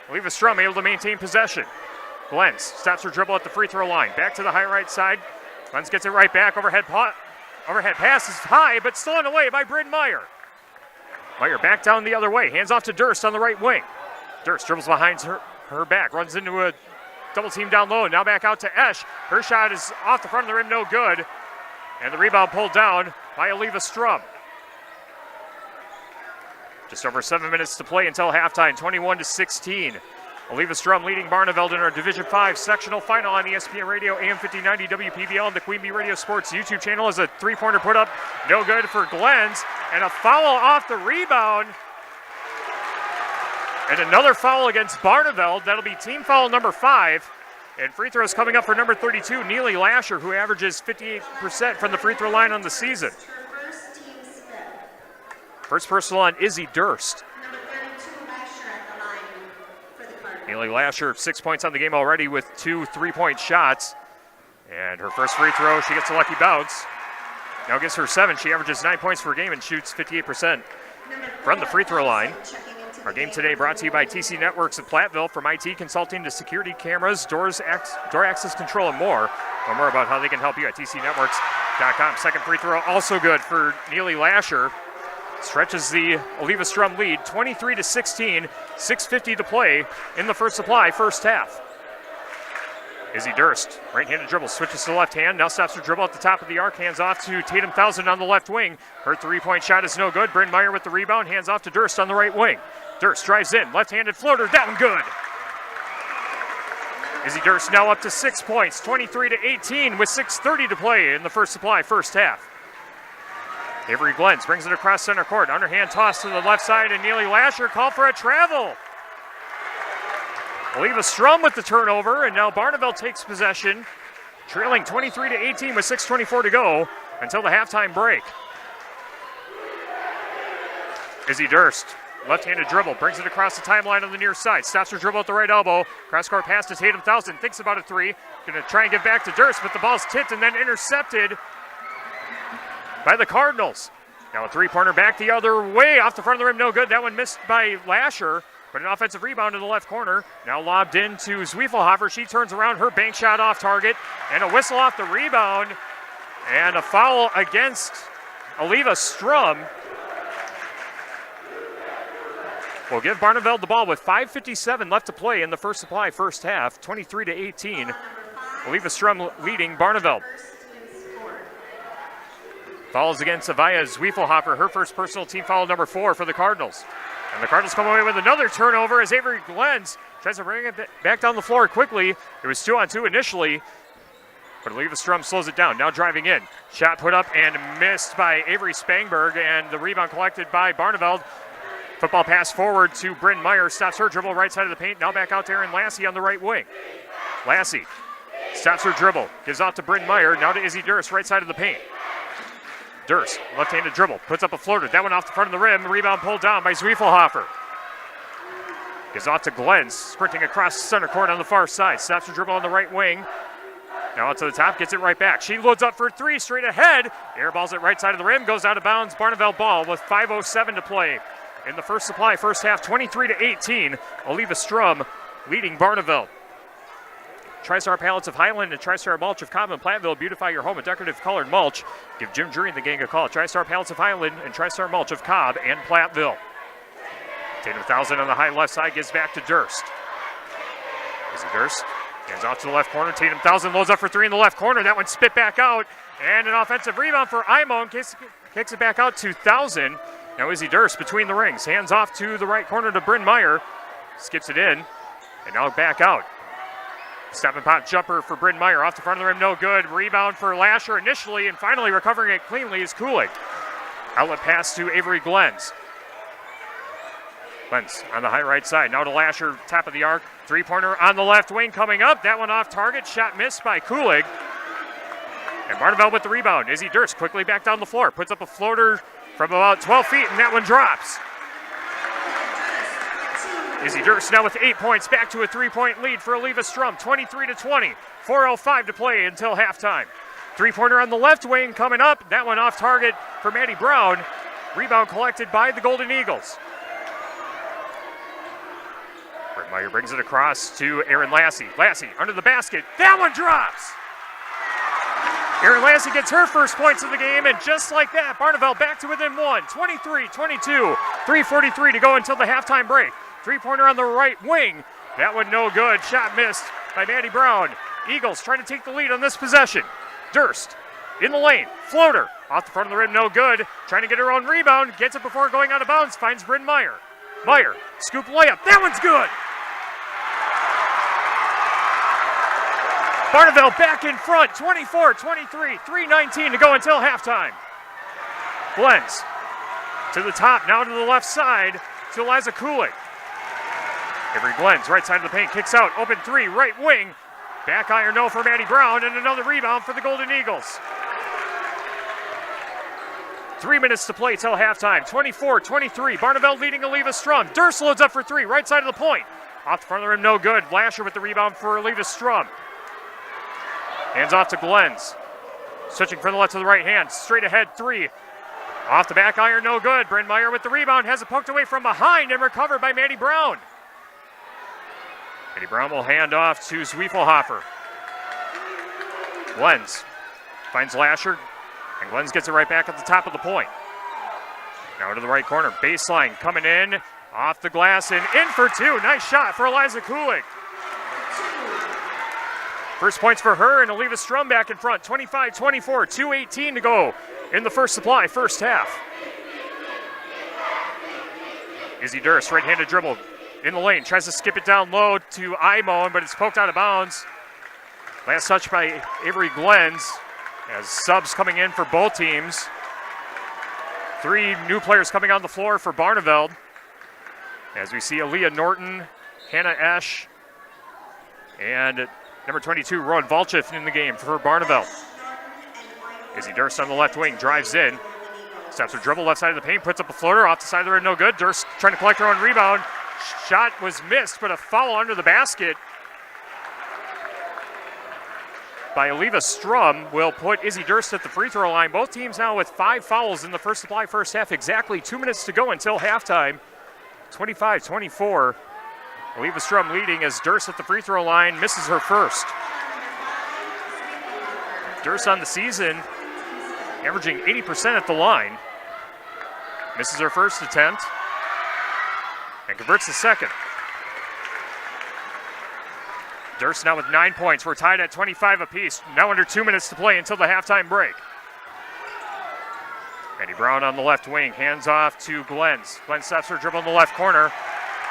Eleva-Strum able to maintain possession. Glenn's stops her dribble at the free throw line, back to the high right side. Glenn's gets it right back, overhead pass is high, but stolen away by Bryn Meyer. Meyer back down the other way, hands off to Durst on the right wing. Durst dribbles behind her back, runs into a double team down low, now back out to Esch. Her shot is off the front of the rim, no good. And the rebound pulled down by Eleva-Strum. Just over 7 minutes to play until halftime, 21-16. Eleva-Strum leading Barneveld in our Division 5 sectional final on ESPN Radio, AM 1590 WPBL, and the Queen Bee Radio Sports YouTube channel. As a three-pointer put up, no good for Glenn's, and a foul off the rebound. And another foul against Barneveld. That'll be team foul number 5. And free throws coming up for number 32, Neely Lasher, who averages 58% from the free throw line on the season. First personal on Izzy Durst. Neely Lasher, 6 points on the game already with 2 3-point shots. And her first free throw, she gets a lucky bounce. Now gets her 7. She averages 9 points per game and shoots 58% from the free throw line. Our game today brought to you by TC Networks of Platteville. From IT consulting to security cameras, door access control, and more. Learn more about how they can help you at tcnetworks.com. Second free throw also good for Neely Lasher. Stretches the Eleva-Strum lead, 23-16, 6:50 to play in the first supply, first half. Izzy Durst, right-handed dribble, switches to the left hand, now stops her dribble at the top of the arc, hands off to Tatum Thousand on the left wing. Her three-point shot is no good. Bryn Meyer with the rebound, hands off to Durst on the right wing. Durst drives in, left-handed floater, that one good. Izzy Durst now up to 6 points, 23-18 with 6:30 to play in the first supply, first half. Avery Glens brings it across center court. Underhand toss to the left side, and Neely Lasher called for a travel. Eleva-Strum with the turnover, and now Barneveld takes possession, trailing 23-18 with 6:24 to go until the halftime break. Izzy Durst, left-handed dribble, brings it across the timeline on the near side, stops her dribble at the right elbow, cross-court pass to Tatum Thousand, thinks about a three, gonna try and get back to Durst, but the ball's tipped and then intercepted by the Cardinals. Now a three-pointer back the other way, off the front of the rim, no good. That one missed by Lasher, but an offensive rebound in the left corner. Now lobbed into Zwiefelhofer. She turns around, her bank shot off target, and a whistle off the rebound, and a foul against Eleva-Strum. We'll give Barneveld the ball with 5:57 left to play in the first supply, first half, 23-18. Eleva-Strum leading Barneveld. Fouls against Avaya Zwiefelhofer, her first personal team foul number 4 for the Cardinals. And the Cardinals come away with another turnover as Avery Glens tries to bring it back down the floor quickly. It was 2-on-2 initially, but Eleva-Strum slows it down. Now driving in. Shot put up and missed by Avery Spangberg, and the rebound collected by Barneveld. Football pass forward to Bryn Meyer. Stops her dribble right side of the paint. Now back out there in Lassie on the right wing. Lassie stops her dribble. Gives off to Bryn Meyer. Now to Izzy Durst, right side of the paint. Durst, left-handed dribble, puts up a floater. That one off the front of the rim. Rebound pulled down by Zwiefelhofer. Gives off to Glens, sprinting across center court on the far side. Stops her dribble on the right wing. Now out to the top, gets it right back. She loads up for 3 straight ahead. Airballs it right side of the rim, goes out of bounds. Barneveld ball with 5:07 to play in the first supply, first half, 23-18. Eleva-Strum leading Barneveld. TriStar Pallets of Highland and TriStar Mulch of Cobb and Platteville beautify your home with decorative colored mulch. Give Jim Drury and the gang a call. TriStar Pallets of Highland and TriStar Mulch of Cobb and Platteville. Tatum 1000 on the high left side gives back to Durst. Izzy Durst hands off to the left corner. Tatum 1000 loads up for three in the left corner. That one spit back out. And an offensive rebound for Imon. Kicks it back out to 1000. Now Izzy Durst between the rings. Hands off to the right corner to Bryn Meyer. Skips it in. And now back out. Step and pop jumper for Bryn Meyer. Off the front of the rim, no good. Rebound for Lasher initially, and finally recovering it cleanly is Kulig. Outlet pass to Avery Glens. Glens on the high right side. Now to Lasher, top of the arc. Three-pointer on the left wing coming up. That one off target. Shot missed by Kulig. And Barneveld with the rebound. Izzy Durst quickly back down the floor. Puts up a floater from about 12 feet, and that one drops. Izzy Durst now with 8 points, back to a 3-point lead for Eleva-Strum, 23-20. 4:05 to play until halftime. Three-pointer on the left wing coming up. That one off target for Maddie Brown. Rebound collected by the Golden Eagles. Brett Meyer brings it across to Aaron Lassie. Lassie under the basket. That one drops. Aaron Lassie gets her first points of the game, and just like that, Barneveld back to within one. 23-22. 3:43 to go until the halftime break. Three-pointer on the right wing. That one no good. Shot missed by Maddie Brown. Eagles trying to take the lead on this possession. Durst in the lane. Floater off the front of the rim, no good. Trying to get her own rebound. Gets it before going out of bounds. Finds Bryn Meyer. Meyer, scoop layup. That one's good. Barneveld back in front. 24-23. 3:19 to go until halftime. Glens to the top. Now to the left side to Eliza Kulig. Avery Glens, right side of the paint, kicks out. Open three, right wing. Back iron no for Maddie Brown, and another rebound for the Golden Eagles. 3 minutes to play till halftime. 24-23. Barneveld leading Eleva-Strum. Durst loads up for three, right side of the point. Off the front of the rim, no good. Lasher with the rebound for Eleva-Strum. Hands off to Glens. Switching from the left to the right hand. Straight ahead three. Off the back iron, no good. Bryn Meyer with the rebound. Has it poked away from behind and recovered by Maddie Brown. Maddie Brown will hand off to Zwiefelhofer. Glens finds Lasher, and Glens gets it right back at the top of the point. Now to the right corner. Baseline coming in. Off the glass and in for two. Nice shot for Eliza Kulig. First points for her, and Eleva-Strum back in front. 25-24. 2:18 to go in the first supply, first half. Izzy Durst, right-handed dribble in the lane. Tries to skip it down low to Imon, but it's poked out of bounds. Last touch by Avery Glens as subs coming in for both teams. Three new players coming on the floor for Barneveld. As we see Aaliyah Norton, Hannah Esch, and number 22, Rowan Volchev in the game for Barneveld. Izzy Durst on the left wing, drives in. Steps her dribble left side of the paint, puts up a floater off the side of the rim, no good. Durst trying to collect her own rebound. Shot was missed, but a foul under the basket by Eleva-Strum will put Izzy Durst at the free throw line. Both teams now with 5 fouls in the first supply, first half. Exactly 2 minutes to go until halftime. 25-24. Eleva-Strum leading as Durst at the free throw line misses her first. Durst on the season averaging 80% at the line. Misses her first attempt and converts the second. Durst now with 9 points. We're tied at 25 apiece. Now under 2 minutes to play until the halftime break. Maddie Brown on the left wing, hands off to Glens. Glens stops her dribble in the left corner.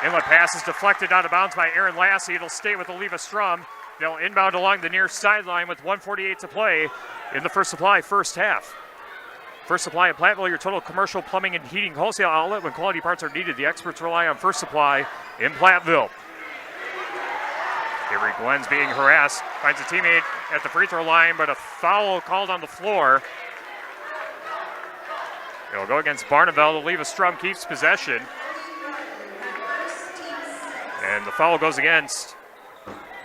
Inlet pass is deflected out of bounds by Aaron Lassie. It'll stay with Eleva-Strum. They'll inbound along the near sideline with 1:48 to play in the first supply, first half. First Supply at Platteville, your total commercial plumbing and heating wholesale outlet. When quality parts are needed, the experts rely on First Supply in Platteville. Avery Glens being harassed, finds a teammate at the free throw line, but a foul called on the floor. It'll go against Barneveld. Eleva-Strum keeps possession. And the foul goes against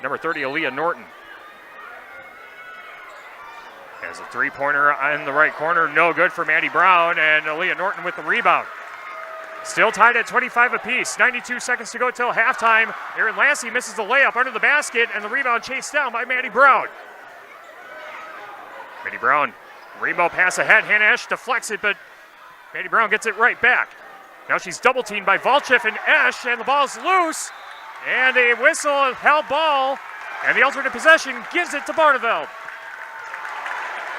number 30, Aaliyah Norton. As a three-pointer in the right corner, no good for Maddie Brown, and Aaliyah Norton with the rebound. Still tied at 25 apiece. 92 seconds to go till halftime. Aaron Lassie misses the layup under the basket, and the rebound chased down by Maddie Brown. Maddie Brown, rainbow pass ahead. Hannah Esch deflects it, but Maddie Brown gets it right back. Now she's double teamed by Volchev and Esch, and the ball's loose. And a whistle, held ball, and the alternate possession gives it to Barneveld.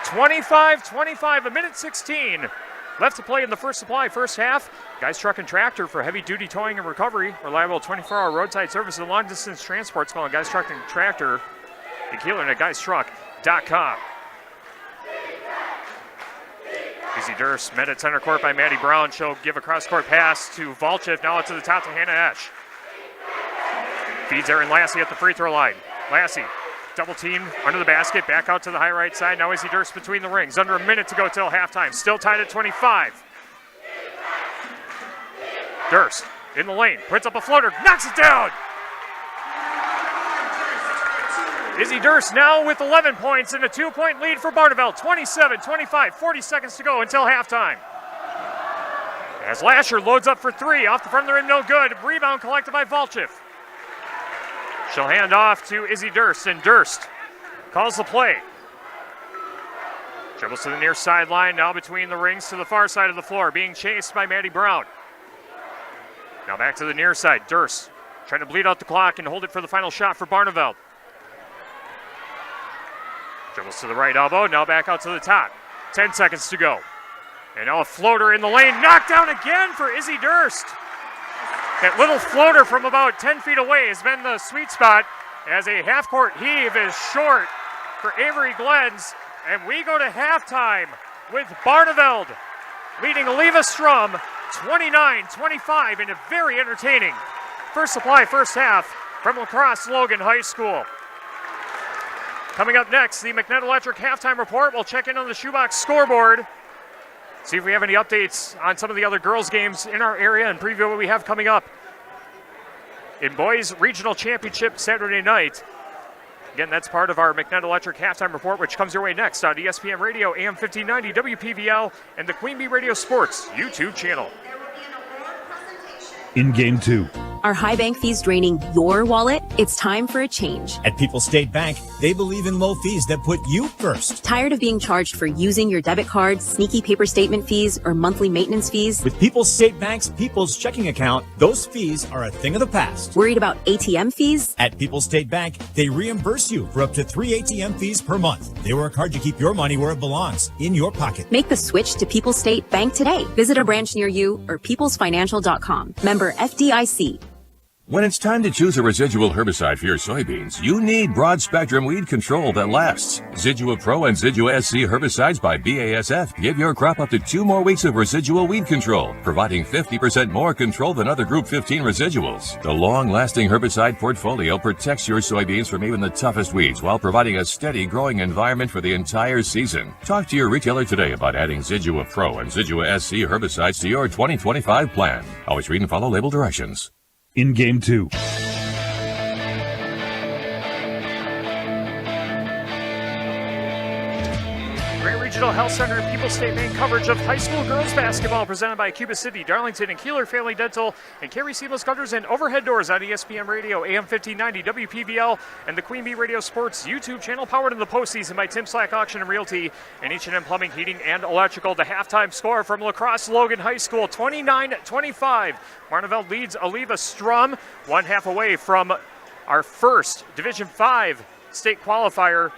25-25, a minute 16 left to play in the First Supply first half. Guys Truck and Tractor for heavy duty towing and recovery. Reliable 24-hour roadside service and long distance transports. Calling Guys Truck and Tractor in Kieler and at guystruck.com. Izzy Durst met at center court by Maddie Brown. She'll give a cross-court pass to Volchev. Now out to the top to Hannah Esch. Feeds Aaron Lassie at the free throw line. Lassie, double team under the basket, back out to the high right side. Now Izzy Durst between the rings. Under a minute to go till halftime. Still tied at 25. Durst in the lane, puts up a floater, knocks it down. Izzy Durst now with 11 points and a 2-point lead for Barneveld. 27-25, 40 seconds to go until halftime. As Lasher loads up for three, off the front of the rim, no good. Rebound collected by Volchev. She'll hand off to Izzy Durst, and Durst calls the play. Dribbles to the near sideline, now between the rings to the far side of the floor, being chased by Maddie Brown. Now back to the near side. Durst trying to bleed out the clock and hold it for the final shot for Barneveld. Dribbles to the right elbow, now back out to the top. 10 seconds to go. And now a floater in the lane, knocked down again for Izzy Durst. That little floater from about 10 feet away has been the sweet spot as a half-court heave is short for Avery Glens. And we go to halftime with Barneveld leading Eleva-Strum 29-25 in a very entertaining First Supply first half from La Crosse Logan High School. Coming up next, the McNett Electric halftime report. We'll check in on the shoebox scoreboard, see if we have any updates on some of the other girls' games in our area, and preview what we have coming up in boys' regional championship Saturday night. Again, that's part of our McNett Electric halftime report, which comes your way next on ESPN Radio, AM 1590, WPVL, and the Queen Bee Radio Sports YouTube channel. In Game 2. Are high bank fees draining your wallet? It's time for a change. At People's State Bank, they believe in low fees that put you first. Tired of being charged for using your debit card, sneaky paper statement fees, or monthly maintenance fees? With People's State Bank's People's Checking Account, those fees are a thing of the past. Worried about ATM fees? At People's State Bank, they reimburse you for up to 3 ATM fees per month. They work hard to keep your money where it belongs, in your pocket. Make the switch to People's State Bank today. Visit a branch near you or peoplesfinancial.com. Member FDIC. When it's time to choose a residual herbicide for your soybeans, you need broad-spectrum weed control that lasts. Zidua Pro and Zidua SC herbicides by BASF give your crop up to 2 more weeks of residual weed control, providing 50% more control than other Group 15 residuals. The long-lasting herbicide portfolio protects your soybeans from even the toughest weeds while providing a steady growing environment for the entire season. Talk to your retailer today about adding Zidua Pro and Zidua SC herbicides to your 2025 plan. Always read and follow label directions. In Game 2. Grand Regional Health Center and People's State Bank coverage of high school girls basketball presented by Cuba City, Darlington, and Kieler Family Dental, and Carey Seamless Gutters and Overhead Doors on ESPN Radio, AM 1590, WPVL, and the Queen Bee Radio Sports YouTube channel, powered in the postseason by Tim Slack Auction and Realty, and H&M Plumbing, Heating, and Electrical. The halftime score from La Crosse Logan High School, 29-25. Barneveld leads Eleva-Strum, 1 half away from our first Division 5 state qualifier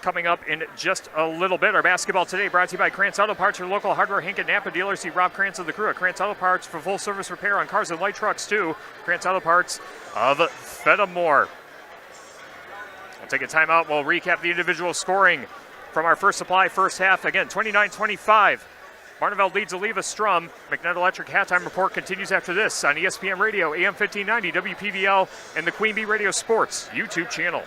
coming up in just a little bit. Our basketball today brought to you by Krantz Auto Parts, your local hardware Hank and Napa dealer. See Rob Krantz of the crew at Krantz Auto Parts for full service repair on cars and light trucks too. Krantz Auto Parts of Fedamore. We'll take a timeout. We'll recap the individual scoring from our First Supply first half. Again, 29-25. Barneveld leads Eleva-Strum. McNett Electric halftime report continues after this on ESPN Radio, AM 1590, WPVL, and the Queen Bee Radio Sports YouTube channel.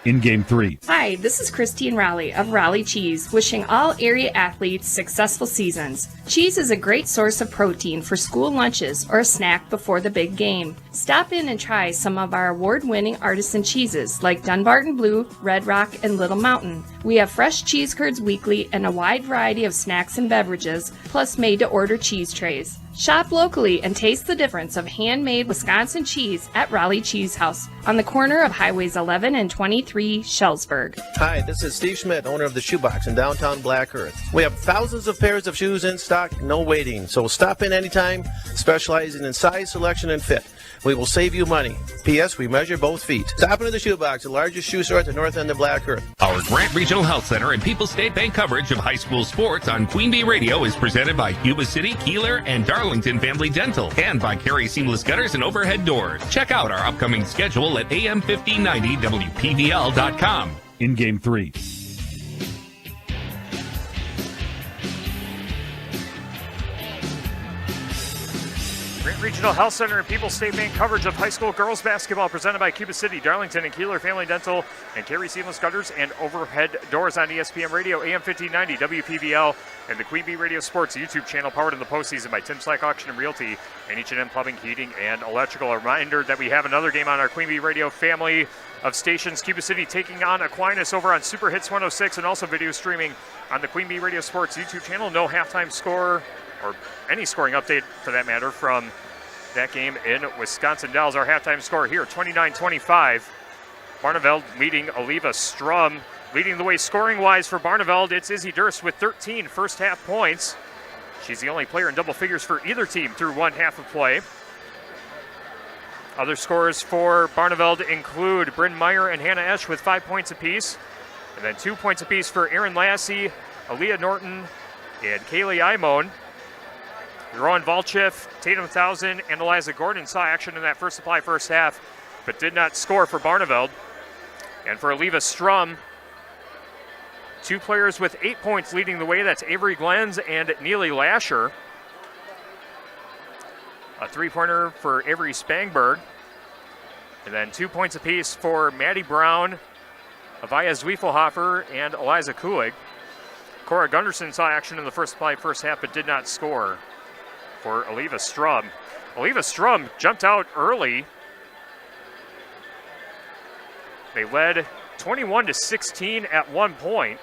In Game 3. Hi, this is Christine Raleigh of Raleigh Cheese, wishing all area athletes successful seasons. Cheese is a great source of protein for school lunches or a snack before the big game. Stop in and try some of our award-winning artisan cheeses like Dunbarton Blue, Red Rock, and Little Mountain. We have fresh cheese curds weekly and a wide variety of snacks and beverages, plus made-to-order cheese trays. Shop locally and taste the difference of handmade Wisconsin cheese at Raleigh Cheese House on the corner of Highways 11 and 23, Shellsburg. Hi, this is Steve Schmidt, owner of the Shoebox in downtown Black Earth. We have thousands of pairs of shoes in stock, no waiting. So stop in anytime, specializing in size, selection, and fit. We will save you money. P.S. We measure both feet. Stop into the Shoebox, the largest shoe store at the north end of Black Earth. Our Grant Regional Health Center and People's State Bank coverage of high school sports on Queen Bee Radio is presented by Cuba City, Kieler, and Darlington Family Dental, and by Carey Seamless Gutters and Overhead Doors. Check out our upcoming schedule at am1590wpvl.com. In Game 3. Grant Regional Health Center and People's State Bank coverage of high school girls basketball presented by Cuba City, Darlington, and Kieler Family Dental, and Carey Seamless Gutters and Overhead Doors on ESPN Radio, AM 1590, WPVL, and the Queen Bee Radio Sports YouTube channel, powered in the postseason by Tim Slack Auction and Realty, and H&M Plumbing, Heating, and Electrical. A reminder that we have another game on our Queen Bee Radio family of stations. Cuba City taking on Aquinas over on Super Hits 106, and also video streaming on the Queen Bee Radio Sports YouTube channel. No halftime score or any scoring update for that matter from that game in Wisconsin Dells. Our halftime score here, 29-25. Barneveld leading Eleva-Strum. Leading the way scoring-wise for Barneveld, it's Izzy Durst with 13 first-half points. She's the only player in double figures for either team through one half of play. Other scores for Barneveld include Bryn Meyer and Hannah Esch with 5 points apiece. And then 2 points apiece for Aaron Lassie, Aaliyah Norton, and Kaylee Imone. Rowan Volchev, Tatum Thousand, and Eliza Gordon saw action in that first supply first half, but did not score for Barneveld. And for Eleva-Strum, 2 players with 8 points leading the way. That's Avery Glens and Neely Lasher. A 3-pointer for Avery Spangberg. And then 2 points apiece for Maddie Brown, Avaya Zwiefelhofer, and Eliza Kulig. Cora Gunderson saw action in the first supply first half, but did not score for Eleva-Strum. Eleva-Strum jumped out early. They led 21-16 at one point.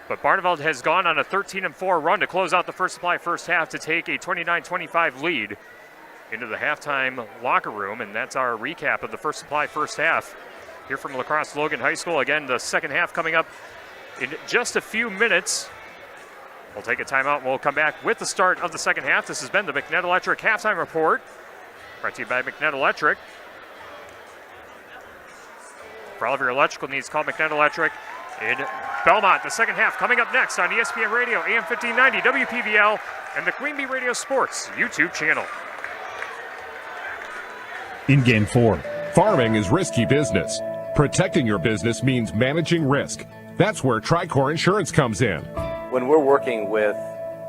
But Barneveld has gone on a 13-4 run to close out the first supply first half to take a 29-25 lead into the halftime locker room. And that's our recap of the first supply first half here from La Crosse Logan High School. Again, the second half coming up in just a few minutes. We'll take a timeout and we'll come back with the start of the second half. This has been the McNett Electric Halftime Report, brought to you by McNett Electric. For all of your electrical needs, call McNett Electric in Belmont. The second half coming up next on ESPN Radio, AM 1590, WPVL, and the Queen Bee Radio Sports YouTube channel. In Game 4, farming is risky business. Protecting your business means managing risk. That's where Tricor Insurance comes in. When we're working with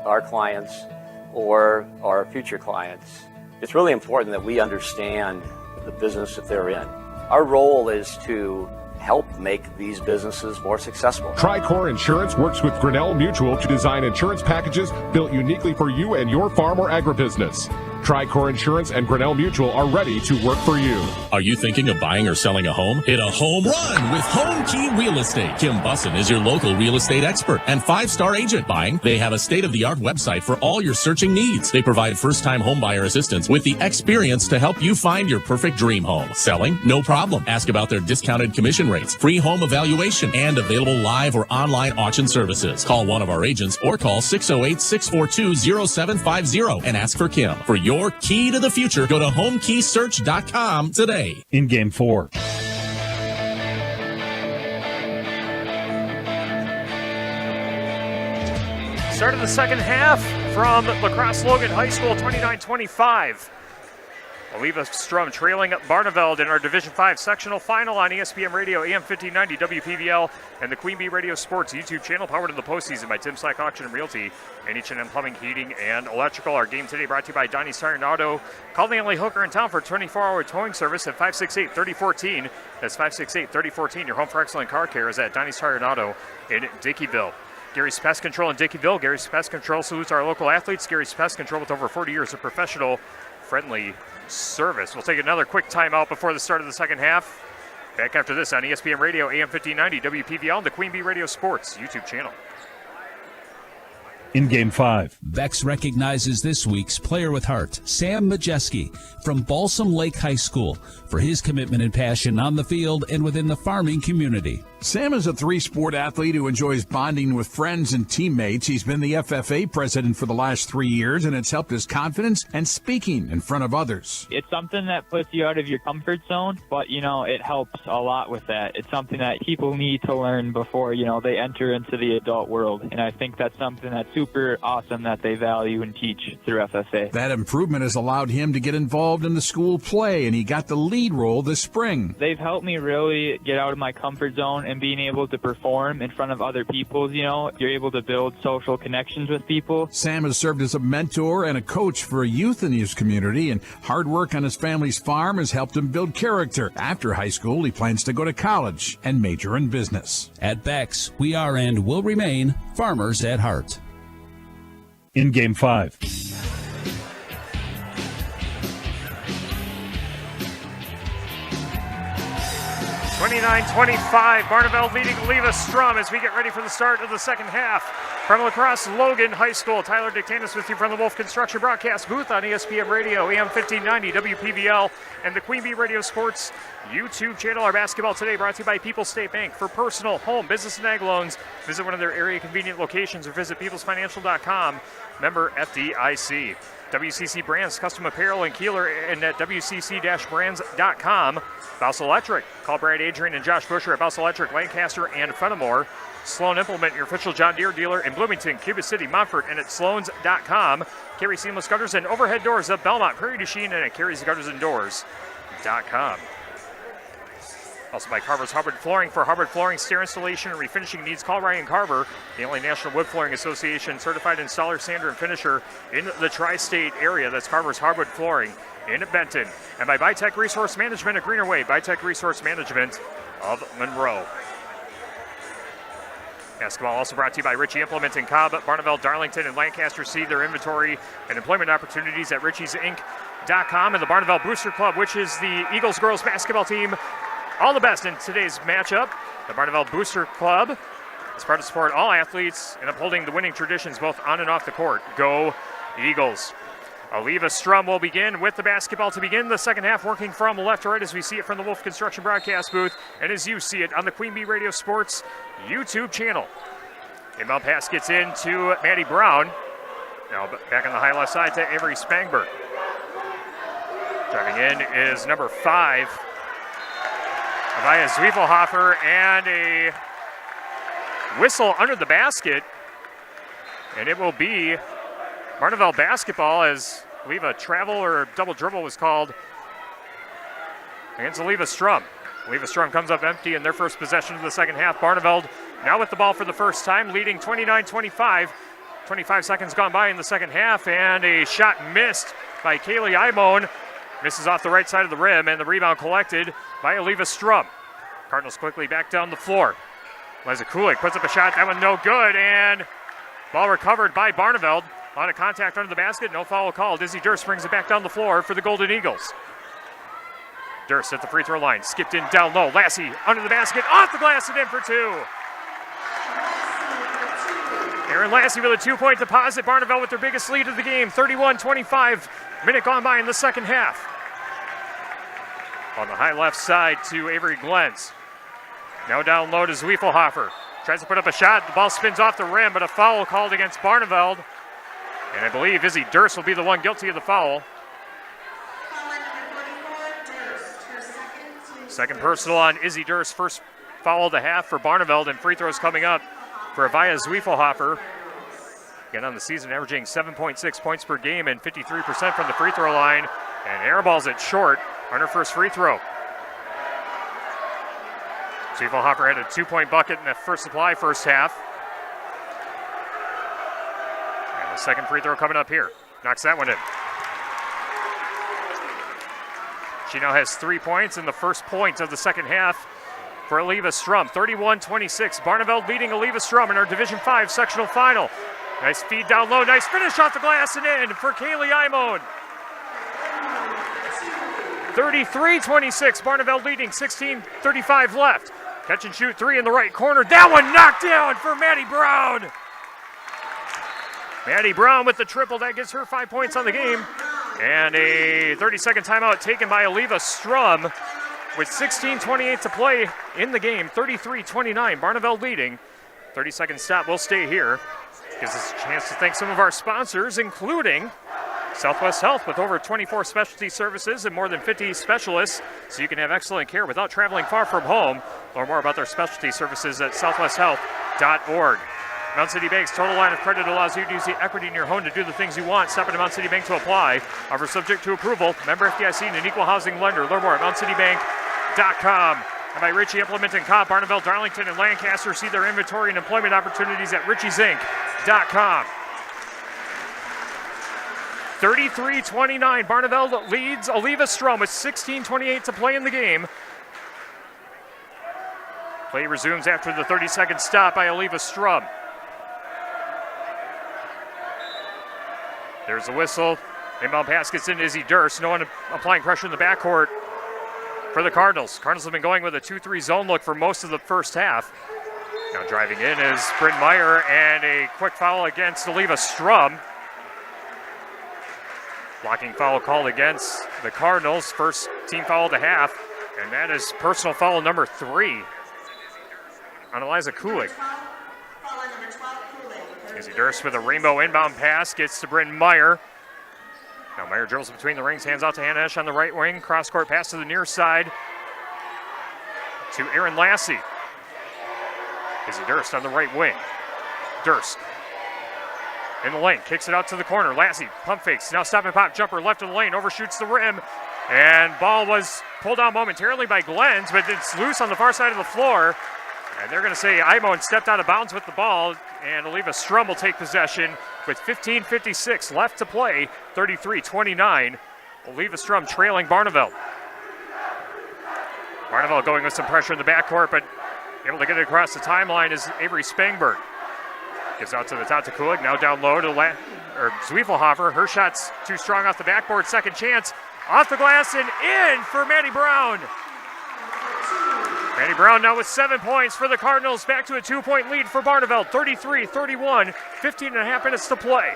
our clients or our future clients, it's really important that we understand the business that they're in. Our role is to help make these businesses more successful. Tricor Insurance works with Grinnell Mutual to design insurance packages built uniquely for you and your farm or agribusiness. Tricor Insurance and Grinnell Mutual are ready to work for you. Are you thinking of buying or selling a home? Hit a home run with Home Key Real Estate. Kim Bussin is your local real estate expert and 5-star agent buying. They have a state-of-the-art website for all your searching needs. They provide first-time home buyer assistance with the experience to help you find your perfect dream home. Selling? No problem. Ask about their discounted commission rates, free home evaluation, and available live or online auction services. Call one of our agents or call 608-642-0750 and ask for Kim. For your key to the future, go to homekeysearch.com today. In Game 4. Start of the second half from La Crosse Logan High School, 29-25. Eleva-Strum trailing Barneveld in our Division 5 sectional final on ESPN Radio, AM 1590, WPVL, and the Queen Bee Radio Sports YouTube channel, powered in the postseason by Tim Slack Auction and Realty and H&M Plumbing, Heating, and Electrical. Our game today brought to you by Donnie's Tire and Auto. Call the only hooker in town for 24-hour towing service at 568-3014. That's 568-3014. Your home for excellent car care is at Donnie's Tire and Auto in Dickeyville. Gary's Pest Control in Dickeyville. Gary's Pest Control salutes our local athletes. Gary's Pest Control with over 40 years of professional, friendly service. We'll take another quick timeout before the start of the second half. Back after this on ESPN Radio, AM 1590, WPVL, and the Queen Bee Radio Sports YouTube channel. In Game 5, Bex recognizes this week's player with heart, Sam Majeski from Balsam Lake High School, for his commitment and passion on the field and within the farming community. Sam is a three-sport athlete who enjoys bonding with friends and teammates. He's been the FFA president for the last 3 years, and it's helped his confidence and speaking in front of others. It's something that puts you out of your comfort zone, but, it helps a lot with that. It's something that people need to learn before, they enter into the adult world, and I think that's something that's super awesome that they value and teach through FFA. That improvement has allowed him to get involved in the school play, and he got the lead role this spring. They've helped me really get out of my comfort zone and being able to perform in front of other people. You're able to build social connections with people. Sam has served as a mentor and a coach for youth in his community, and hard work on his family's farm has helped him build character. After high school, he plans to go to college and major in business. At Bex, we are and will remain farmers at heart. In Game 5, 29-25, Barneveld leading Eleva-Strum as we get ready for the start of the second half. From La Crosse Logan High School, Tyler Dictanis with you from the Wolf Construction broadcast booth on ESPN Radio, AM 1590, WPVL, and the Queen Bee Radio Sports YouTube channel. Our basketball today brought to you by People's State Bank. For personal, home, business, and ag loans, visit one of their area convenient locations or visit peoplesfinancial.com. Member FDIC. WCC Brands, custom apparel in Kieler and at WCC-brands.com. Bouse Electric. Call Brad Adrian and Josh Busher at Bouse Electric, Lancaster, and Fenimore. Sloan Implement, your official John Deere dealer in Bloomington, Cuba City, Montfort, and at sloans.com. Carey Seamless Gutters and Overhead Doors of Belmont, Prairie du Chien, and at carey'sguttersanddoors.com. Also by Carver's Hardwood Flooring. For hardwood flooring, stair installation, and refinishing needs, call Ryan Carver, the only National Wood Flooring Association certified installer, sander, and finisher in the tri-state area. That's Carver's Hardwood Flooring in Benton. And by Bytech Resource Management of Greener Way, Bytech Resource Management of Monroe. Basketball also brought to you by Ritchie Implement in Cobb, Barneveld, Darlington, and Lancaster. See their inventory and employment opportunities at richiesinc.com. And the Barneveld Booster Club, which is the Eagles girls basketball team. All the best in today's matchup. The Barneveld Booster Club is proud to support all athletes and upholding the winning traditions both on and off the court. Go Eagles. Eleva-Strum will begin with the basketball to begin the second half, working from left to right as we see it from the Wolf Construction broadcast booth and as you see it on the Queen Bee Radio Sports YouTube channel. Inbound pass gets in to Maddie Brown. Now back on the high left side to Avery Spangberg. Driving in is number 5, Avaya Zwiefelhofer, and a whistle under the basket. And it will be Barneveld basketball as I believe a travel or double dribble was called against Eleva-Strum. Eleva-Strum comes up empty in their first possession of the second half. Barneveld now with the ball for the first time, leading 29-25. 25 seconds gone by in the second half, and a shot missed by Kaylee Imone. Misses off the right side of the rim, and the rebound collected by Eleva-Strum. Cardinals quickly back down the floor. Liza Kulik puts up a shot, that one no good, and ball recovered by Barneveld. A lot of contact under the basket, no foul called. Izzy Durst brings it back down the floor for the Golden Eagles. Durst at the free throw line, skipped in down low. Lassie under the basket, off the glass and in for 2. Aaron Lassie with a 2-point deposit. Barneveld with their biggest lead of the game, 31-25. Minute gone by in the second half. On the high left side to Avery Glens. Now down low to Zwiefelhofer. Tries to put up a shot. The ball spins off the rim, but a foul called against Barneveld. And I believe Izzy Durst will be the one guilty of the foul. Second personal on Izzy Durst. First foul of the half for Barneveld, and free throws coming up for Avaya Zwiefelhofer. Again on the season, averaging 7.6 points per game and 53% from the free throw line. And airballs it short on her first free throw. Zwiefelhofer had a 2-point bucket in the first half. And the second free throw coming up here. Knocks that one in. She now has 3 points in the first point of the second half for Eleva-Strum. 31-26. Barneveld leading Eleva-Strum in our Division 5 sectional final. Nice feed down low. Nice finish off the glass and in for Kaylee Imone. 33-26. Barneveld leading. 16:35 left. Catch and shoot three in the right corner. That one knocked down for Maddie Brown. Maddie Brown with the triple. That gives her 5 points on the game. And a 30-second timeout taken by Eleva-Strum with 16:28 to play in the game. 33-29. Barneveld leading. 30-second stop will stay here. Gives us a chance to thank some of our sponsors, including Southwest Health, with over 24 specialty services and more than 50 specialists, so you can have excellent care without traveling far from home. Learn more about their specialty services at southwesthealth.org. Mount City Bank's total line of credit allows you to use the equity in your home to do the things you want. Stop into Mount City Bank to apply. Offer subject to approval. Member FDIC and an equal housing lender. Learn more at mountcitybank.com. And by Ritchie Implement and Comp, Barneveld, Darlington, and Lancaster see their inventory and employment opportunities at ritchiesinc.com. 33-29, Barneveld leads Eleva-Strum with 16:28 to play in the game. Play resumes after the 30-second stop by Eleva-Strum. There's the whistle. Inbound pass gets into Izzy Durst. No one applying pressure in the backcourt for the Cardinals. Cardinals have been going with a 2-3 zone look for most of the first half. Now driving in is Bryn Meyer, and a quick foul against Eleva-Strum. Blocking foul called against the Cardinals. First team foul of the half, and that is personal foul number 3 on Eliza Kulig. Izzy Durst with a rainbow inbound pass gets to Bryn Meyer. Now Meyer dribbles between the rings, hands out to Hannah Esch on the right wing. Cross-court pass to the near side to Aaron Lassie. Izzy Durst on the right wing. Durst in the lane, kicks it out to the corner. Lassie, pump fakes, now stop and pop jumper left of the lane, overshoots the rim, and ball was pulled out momentarily by Glens, but it's loose on the far side of the floor, and they're going to say Imone stepped out of bounds with the ball, and Eleva-Strum will take possession with 15:56 left to play. 33-29, Eleva-Strum trailing Barneveld. Barneveld going with some pressure in the backcourt, but able to get it across the timeline is Avery Spangberg. Gives out to the top to Kulig, now down low to Zwiefelhofer. Her shot's too strong off the backboard. Second chance, off the glass and in for Maddie Brown. Maddie Brown now with 7 points for the Cardinals. Back to a 2-point lead for Barneveld. 33-31, 15.5 minutes to play.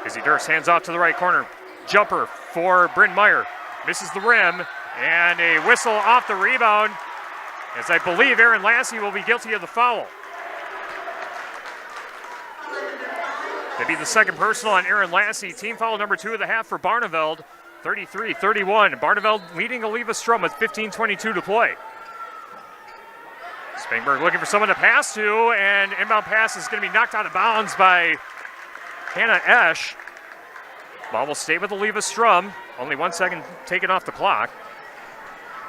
Izzy Durst hands off to the right corner. Jumper for Bryn Meyer. Misses the rim, and a whistle off the rebound, as I believe Aaron Lassie will be guilty of the foul. That'd be the second personal on Aaron Lassie. Team foul number 2 of the half for Barneveld. 33-31. Barneveld leading Eleva-Strum with 15:22 to play. Spangberg looking for someone to pass to, and inbound pass is going to be knocked out of bounds by Hannah Esch. Ball will stay with Eleva-Strum. Only 1 second taken off the clock.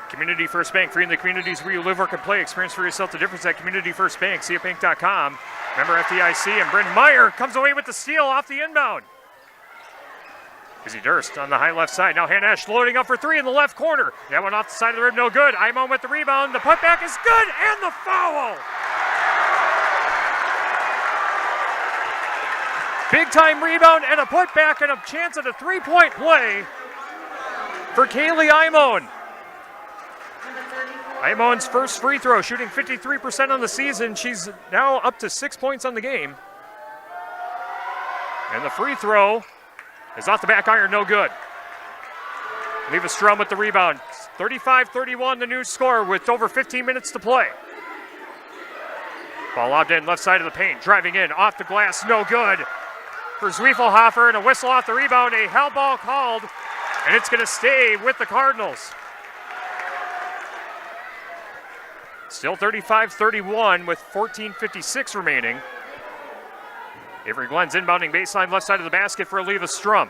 Community First Bank, free in the communities where you live, work, and play. Experience for yourself the difference at Community First Bank. CFBank.com. Member FDIC, and Bryn Meyer comes away with the steal off the inbound. Izzy Durst on the high left side. Now Hannah Esch loading up for 3 in the left corner. That one off the side of the rim, no good. Imone with the rebound. The putback is good, and the foul. Big time rebound and a putback and a chance at a 3-point play for Kaylee Imone. Imone's first free throw, shooting 53% on the season. She's now up to 6 points on the game. And the free throw is off the back iron, no good. Eleva-Strum with the rebound. 35-31, the new score with over 15 minutes to play. Ball lobbed in left side of the paint, driving in, off the glass, no good for Zwiefelhofer, and a whistle off the rebound, a hell ball called, and it's going to stay with the Cardinals. Still 35-31 with 14:56 remaining. Avery Glenn's inbounding baseline left side of the basket for Eleva-Strum.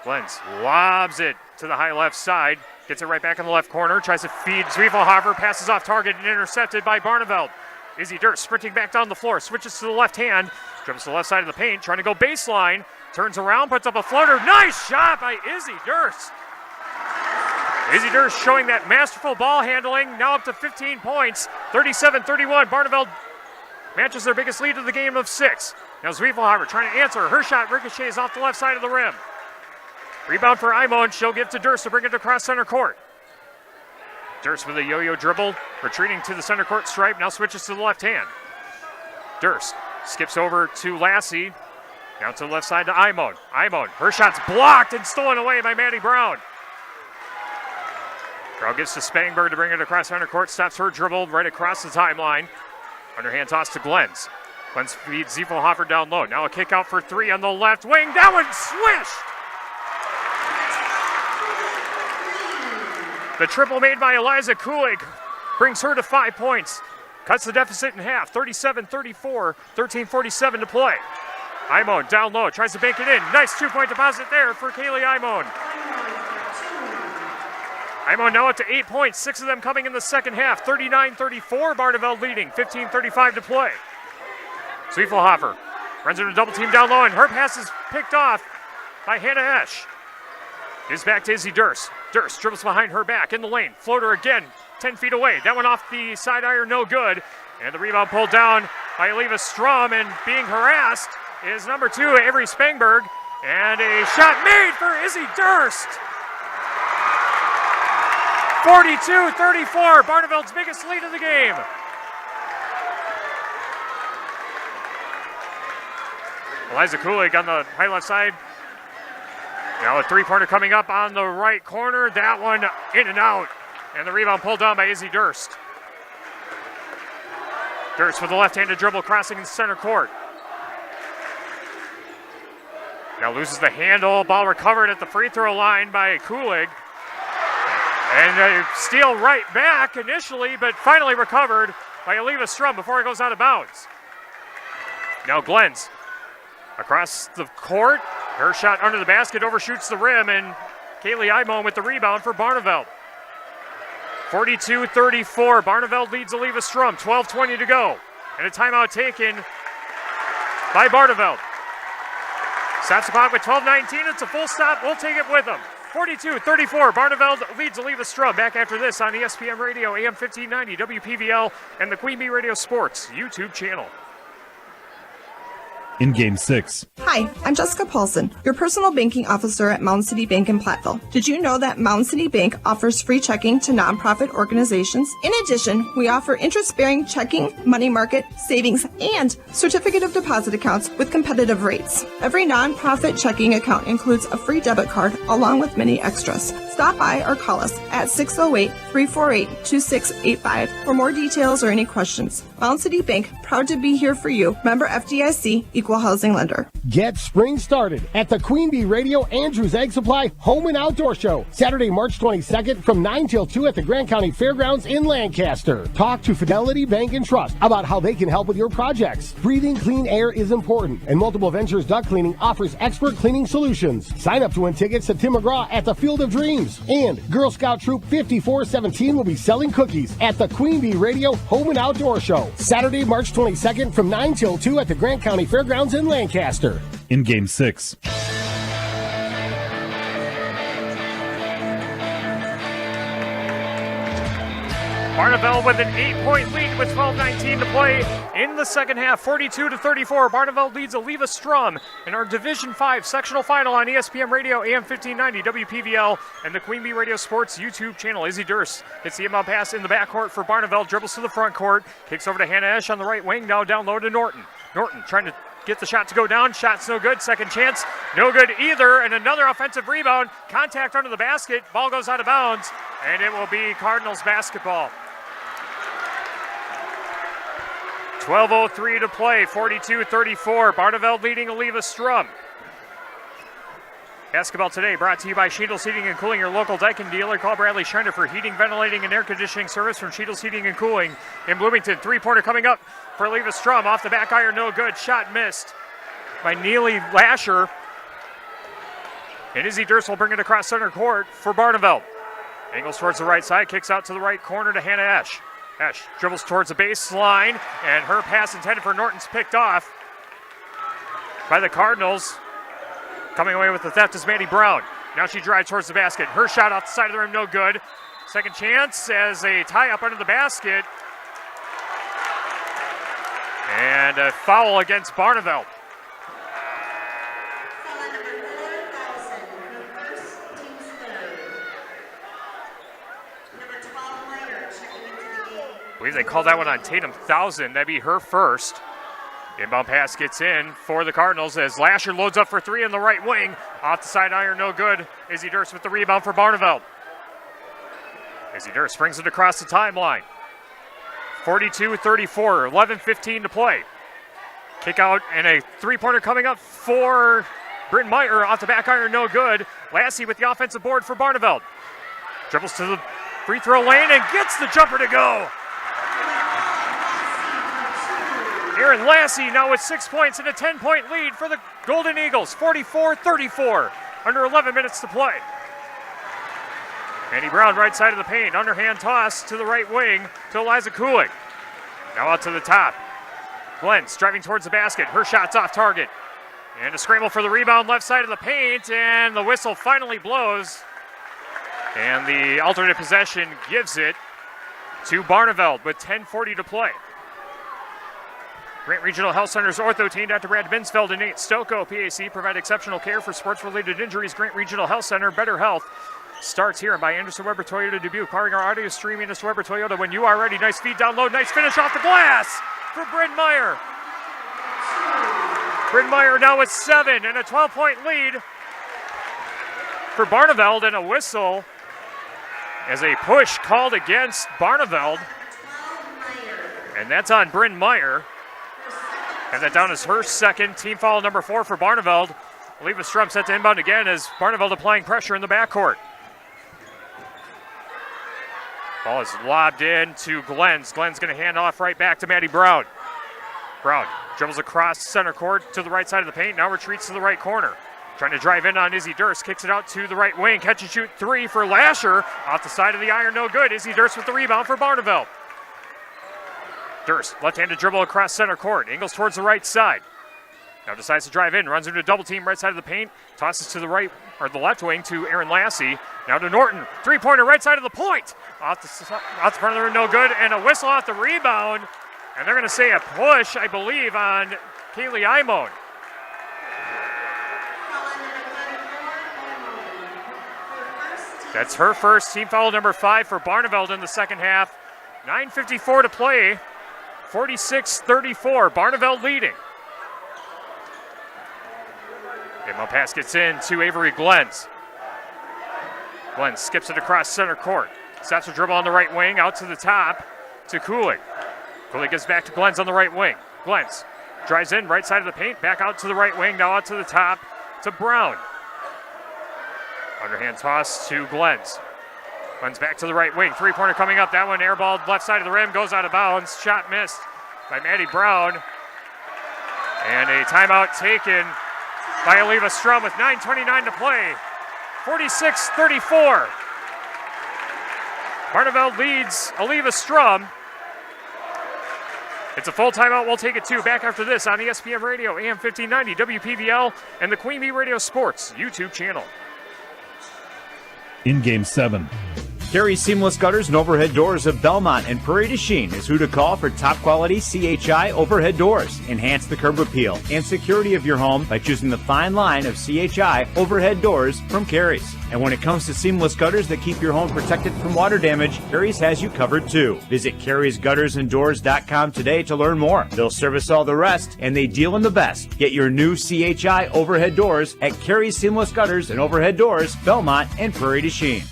Glenn's lobs it to the high left side. Gets it right back in the left corner. Tries to feed Zwiefelhofer. Passes off target and intercepted by Barneveld. Izzy Durst sprinting back down the floor. Switches to the left hand. Dribbles to the left side of the paint. Trying to go baseline. Turns around. Puts up a floater. Nice shot by Izzy Durst. Izzy Durst showing that masterful ball handling. Now up to 15 points. 37-31. Barneveld matches their biggest lead of the game of 6. Now Zwiefelhofer trying to answer. Her shot ricochets off the left side of the rim. Rebound for Imon. She'll give to Durst to bring it across center court. Durst with a yo-yo dribble. Retreating to the center court stripe. Now switches to the left hand. Durst skips over to Lassie. Now to the left side to Imon. Imon. Her shot's blocked and stolen away by Maddie Brown. Brown gets to Spangberg to bring it across center court. Stops her dribble right across the timeline. Underhand toss to Glens. Glens feeds Zwiefelhofer down low. Now a kick out for 3 on the left wing. That one swished! The triple made by Eliza Kulig brings her to 5 points. Cuts the deficit in half, 37-34, 13:47 to play. Imon down low, tries to bank it in. Nice 2-point deposit there for Kaylee Imon. Imon now up to 8 points, 6 of them coming in the second half. 39-34, Barneveld leading, 15:35 to play. Zwiefelhofer runs into a double team down low, and her pass is picked off by Hannah Esch. Is back to Izzy Durst. Durst dribbles behind her back in the lane. Floater again, 10 feet away. That one off the side iron, no good. And the rebound pulled down by Eleva-Strum, and being harassed is number 2, Avery Spangberg. And a shot made for Izzy Durst. 42-34, Barneveld's biggest lead of the game. Eliza Kulig on the high left side. Now a 3-pointer coming up on the right corner. That one in and out. And the rebound pulled down by Izzy Durst. Durst with the left-handed dribble crossing in center court. Now loses the handle. Ball recovered at the free throw line by Kulig. And a steal right back initially, but finally recovered by Eleva-Strum before it goes out of bounds. Now Glens across the court. Her shot under the basket overshoots the rim, and Kaylee Imon with the rebound for Barneveld. 42-34. Barneveld leads Eleva-Strum. 12:20 to go. And a timeout taken by Barneveld. Stops the clock with 12:19. It's a full stop. We'll take it with them. 42-34. Barneveld leads Eleva-Strum. Back after this on ESPN Radio, AM 1590, WPVL, and the Queen Bee Radio Sports YouTube channel. In Game 6. Hi, I'm Jessica Paulson, your personal banking officer at Mountain City Bank in Platteville. Did you know that Mountain City Bank offers free checking to nonprofit organizations? In addition, we offer interest-bearing checking, money market, savings, and certificate of deposit accounts with competitive rates. Every nonprofit checking account includes a free debit card along with many extras. Stop by or call us at 608-348-2685 for more details or any questions. Mountain City Bank, proud to be here for you. Member FDIC, Equal Housing Lender. Get spring started at the Queen Bee Radio Andrews Egg Supply Home and Outdoor Show, Saturday, March 22nd from 9 till 2 at the Grant County Fairgrounds in Lancaster. Talk to Fidelity Bank and Trust about how they can help with your projects. Breathing clean air is important, and Multiple Ventures Duct Cleaning offers expert cleaning solutions. Sign up to win tickets to Tim McGraw at the Field of Dreams. And Girl Scout Troop 5417 will be selling cookies at the Queen Bee Radio Home and Outdoor Show, Saturday, March 22nd from 9 till 2 at the Grant County Fairgrounds in Lancaster. In Game 6. Barneveld with an 8-point lead with 12:19 to play in the second half. 42-34. Barneveld leads Eleva-Strum in our Division 5 sectional final on ESPN Radio, AM 1590, WPVL, and the Queen Bee Radio Sports YouTube channel. Izzy Durst hits the inbound pass in the backcourt for Barneveld, dribbles to the front court, kicks over to Hannah Esch on the right wing, now down low to Norton. Norton trying to get the shot to go down. Shot's no good. Second chance, no good either. And another offensive rebound. Contact under the basket. Ball goes out of bounds, and it will be Cardinals basketball. 12:03 to play. 42-34. Barneveld leading Eleva-Strum. Basketball today brought to you by Sheetles Heating and Cooling, your local Daikin dealer. Call Bradley Schreiner for heating, ventilating, and air conditioning service from Sheetles Heating and Cooling in Bloomington. Three-pointer coming up for Eleva-Strum. Off the back iron, no good. Shot missed by Neely Lasher. And Izzy Durst will bring it across center court for Barneveld. Angles towards the right side, kicks out to the right corner to Hannah Esch. Esch dribbles towards the baseline, and her pass intended for Norton's picked off by the Cardinals. Coming away with the theft is Maddie Brown. Now she drives towards the basket. Her shot off the side of the rim, no good. Second chance as a tie-up under the basket. And a foul against Barneveld. I believe they called that one on Tatum Thousand. That'd be her first. Inbound pass gets in for the Cardinals as Lasher loads up for three in the right wing. Off the side iron, no good. Izzy Durst with the rebound for Barneveld. Izzy Durst brings it across the timeline. 42-34, 11:15 to play. Kick out and a three-pointer coming up for Bryn Meyer. Off the back iron, no good. Lassie with the offensive board for Barneveld. Dribbles to the free throw lane and gets the jumper to go. Aaron Lassie now with 6 points and a 10-point lead for the Golden Eagles. 44-34, under 11 minutes to play. Annie Brown, right side of the paint. Underhand toss to the right wing to Eliza Kulik. Now out to the top. Glentz driving towards the basket. Her shot's off target. And a scramble for the rebound left side of the paint. And the whistle finally blows. And the alternate possession gives it to Barneveld with 10:40 to play. Grant Regional Health Center's ortho team, Dr. Brad Binsfeld and Nate Stocco, PAC, provide exceptional care for sports-related injuries. Grant Regional Health Center, better health starts here by Anderson Weber Toyota Dubuque. Powering our audio stream, Anderson Weber Toyota. When you are ready, nice feed down low, nice finish off the glass for Bryn Meyer. Bryn Meyer now with 7 and a 12-point lead for Barneveld, and a whistle as a push called against Barneveld. And that's on Bryn Meyer. And that down is her second. Team foul number 4 for Barneveld. Eleva-Strum set to inbound again as Barneveld applying pressure in the backcourt. Ball is lobbed in to Glenn's. Glenn's going to hand off right back to Maddie Brown. Brown dribbles across center court to the right side of the paint. Now retreats to the right corner. Trying to drive in on Izzy Durst. Kicks it out to the right wing. Catch and shoot three for Lasher. Off the side of the iron, no good. Izzy Durst with the rebound for Barneveld. Durst, left-handed dribble across center court. Angles towards the right side. Now decides to drive in. Runs into a double team right side of the paint. Tosses to the right, or the left wing to Aaron Lassie. Now to Norton. Three-pointer right side of the point. Off the front of the rim, no good. And a whistle off the rebound. And they're going to say a push, I believe, on Kaylee Imone. That's her first. Team foul number 5 for Barneveld in the second half. 9:54 to play. 46-34. Barneveld leading. Inbound pass gets in to Avery Glentz. Glentz skips it across center court. Snaps a dribble on the right wing, out to the top to Kulik. Kulik gets back to Glentz on the right wing. Glentz drives in, right side of the paint, back out to the right wing, now out to the top to Brown. Underhand toss to Glentz. Glentz back to the right wing. Three-pointer coming up. That one airballed left side of the rim, goes out of bounds. Shot missed by Maddie Brown. And a timeout taken by Eleva-Strum with 9:29 to play. 46-34. Barneveld leads Eleva-Strum. It's a full timeout. We'll take it too. Back after this on ESPN Radio, AM 1590, WPVL, and the Queen Bee Radio Sports YouTube channel. In Game 7. Carey's Seamless Gutters and Overhead Doors of Belmont and Prairie du Chien is who to call for top quality CHI overhead doors. Enhance the curb appeal and security of your home by choosing the fine line of CHI overhead doors from Carey's. And when it comes to seamless gutters that keep your home protected from water damage, Carey's has you covered too. Visit Carey'sGuttersandDoors.com today to learn more. They'll service all the rest, and they deal in the best. Get your new CHI overhead doors at Carey's Seamless Gutters and Overhead Doors, Belmont and Prairie du Chien.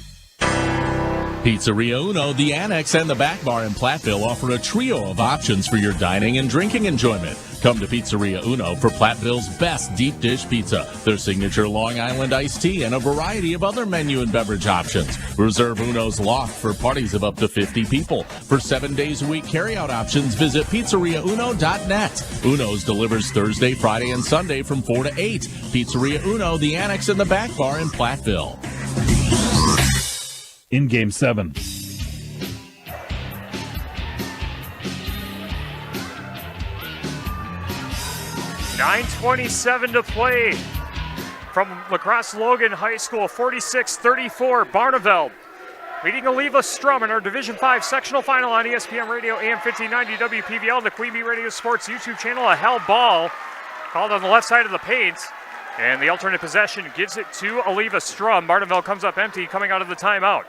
Pizzeria Uno, the Annex, and the Back Bar in Platteville offer a trio of options for your dining and drinking enjoyment. Come to Pizzeria Uno for Platteville's best deep dish pizza, their signature Long Island iced tea, and a variety of other menu and beverage options. Reserve Uno's loft for parties of up to 50 people. For 7 days a week carryout options, visit pizzeriauno.net. Uno's delivers Thursday, Friday, and Sunday from 4 to 8. Pizzeria Uno, the Annex and the Back Bar in Platteville. In Game 7. .9:27 to play from La Crosse Logan High School, 46-34, Barneveld leading Eleva-Strum in our Division 5 sectional final on ESPN Radio AM 1590 WPVL, the Queen Bee Radio Sports YouTube channel. A held ball called on the left side of the paint, and the alternate possession gives it to Eleva-Strum. Barneveld comes up empty coming out of the timeout.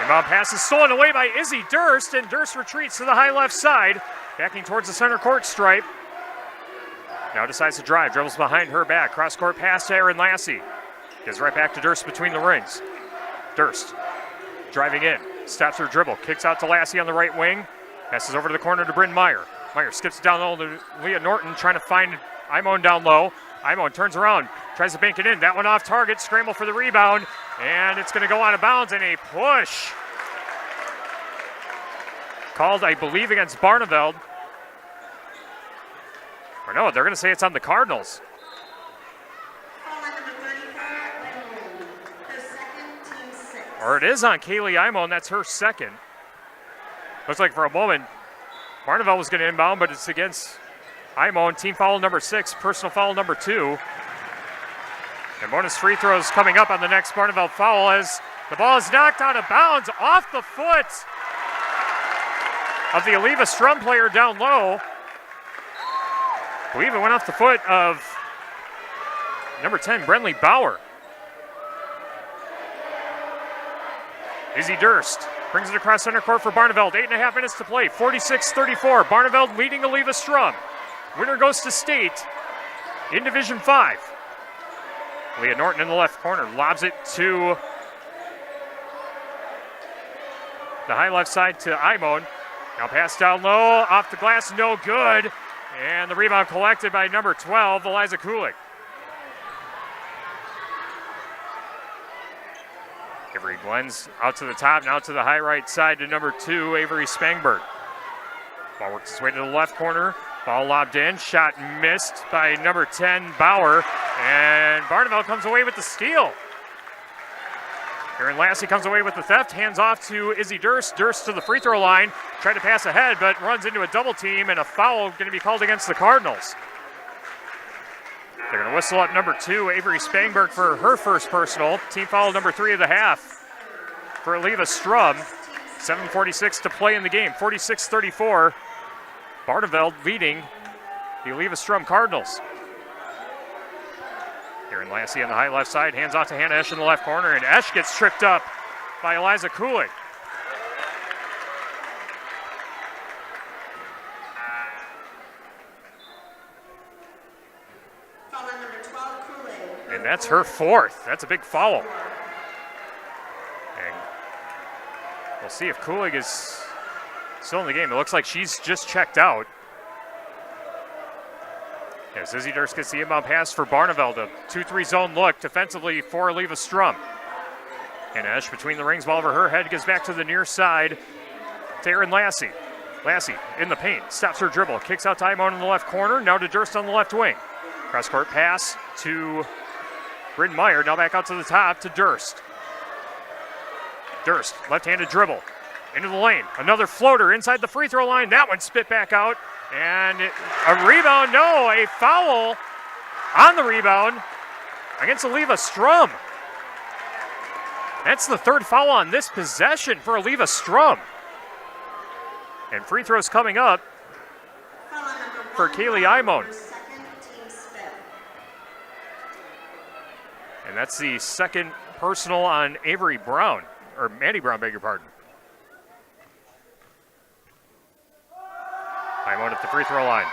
Inbound pass is stolen away by Izzy Durst, and Durst retreats to the high left side, backing towards the center court stripe. Now decides to drive, dribbles behind her back. Cross-court pass to Aaron Lassie. Gives right back to Durst between the rings. Durst driving in, stops her dribble, kicks out to Lassie on the right wing, passes over to the corner to Bryn Meyer. Meyer skips it down low to Leah Norton, trying to find Imone down low. Imone turns around, tries to bank it in. That one off target, scramble for the rebound, and it's going to go out of bounds, and a push called, I believe, against Barneveld. Or no, they're going to say it's on the Cardinals. Or it is on Kaylee Imone, that's her second. Looks like for a moment Barneveld was going to inbound, but it's against Imone. Team foul number 6, personal foul number 2. And bonus free throws coming up on the next Barneveld foul as the ball is knocked out of bounds off the foot of the Eleva-Strum player down low. I believe it went off the foot of number 10, Brenley Bauer. Izzy Durst brings it across center court for Barneveld. 8.5 minutes to play, 46-34. Barneveld leading Eleva-Strum. Winner goes to state in Division 5. Leah Norton in the left corner lobs it to the high left side to Imone. Now pass down low, off the glass, no good. And the rebound collected by number 12, Eliza Kulik. Avery Glenn's out to the top, now to the high right side to number 2, Avery Spangberg. Ball works its way to the left corner. Ball lobbed in, shot missed by number 10, Bauer. And Barneveld comes away with the steal. Aaron Lassie comes away with the theft, hands off to Izzy Durst. Durst to the free throw line, tried to pass ahead, but runs into a double team, and a foul going to be called against the Cardinals. They're going to whistle up number 2, Avery Spangberg, for her first personal. Team foul number 3 of the half for Eleva-Strum. 7:46 to play in the game, 46-34. Barneveld leading the Eleva-Strum Cardinals. Aaron Lassie on the high left side, hands off to Hannah Esch in the left corner, and Esch gets tripped up by Eliza Kulik. And that's her 4th. That's a big foul. And we'll see if Kulik is still in the game. It looks like she's just checked out. As Izzy Durst gets the inbound pass for Barneveld. A 2-3 zone look defensively for Eleva-Strum. And Esch between the rings, ball over her head, gets back to the near side to Aaron Lassie. Lassie in the paint, stops her dribble, kicks out to Imone in the left corner, now to Durst on the left wing. Cross-court pass to Bryn Meyer, now back out to the top to Durst. Durst, left-handed dribble, into the lane. Another floater inside the free throw line. That one spit back out. And a rebound, no, a foul on the rebound against Eleva-Strum. That's the 3rd foul on this possession for Eleva-Strum. And free throws coming up for Kaylee Imone. And that's the second personal on Avery Brown, or Maddie Brown, beg your pardon. Imone at the free throw line.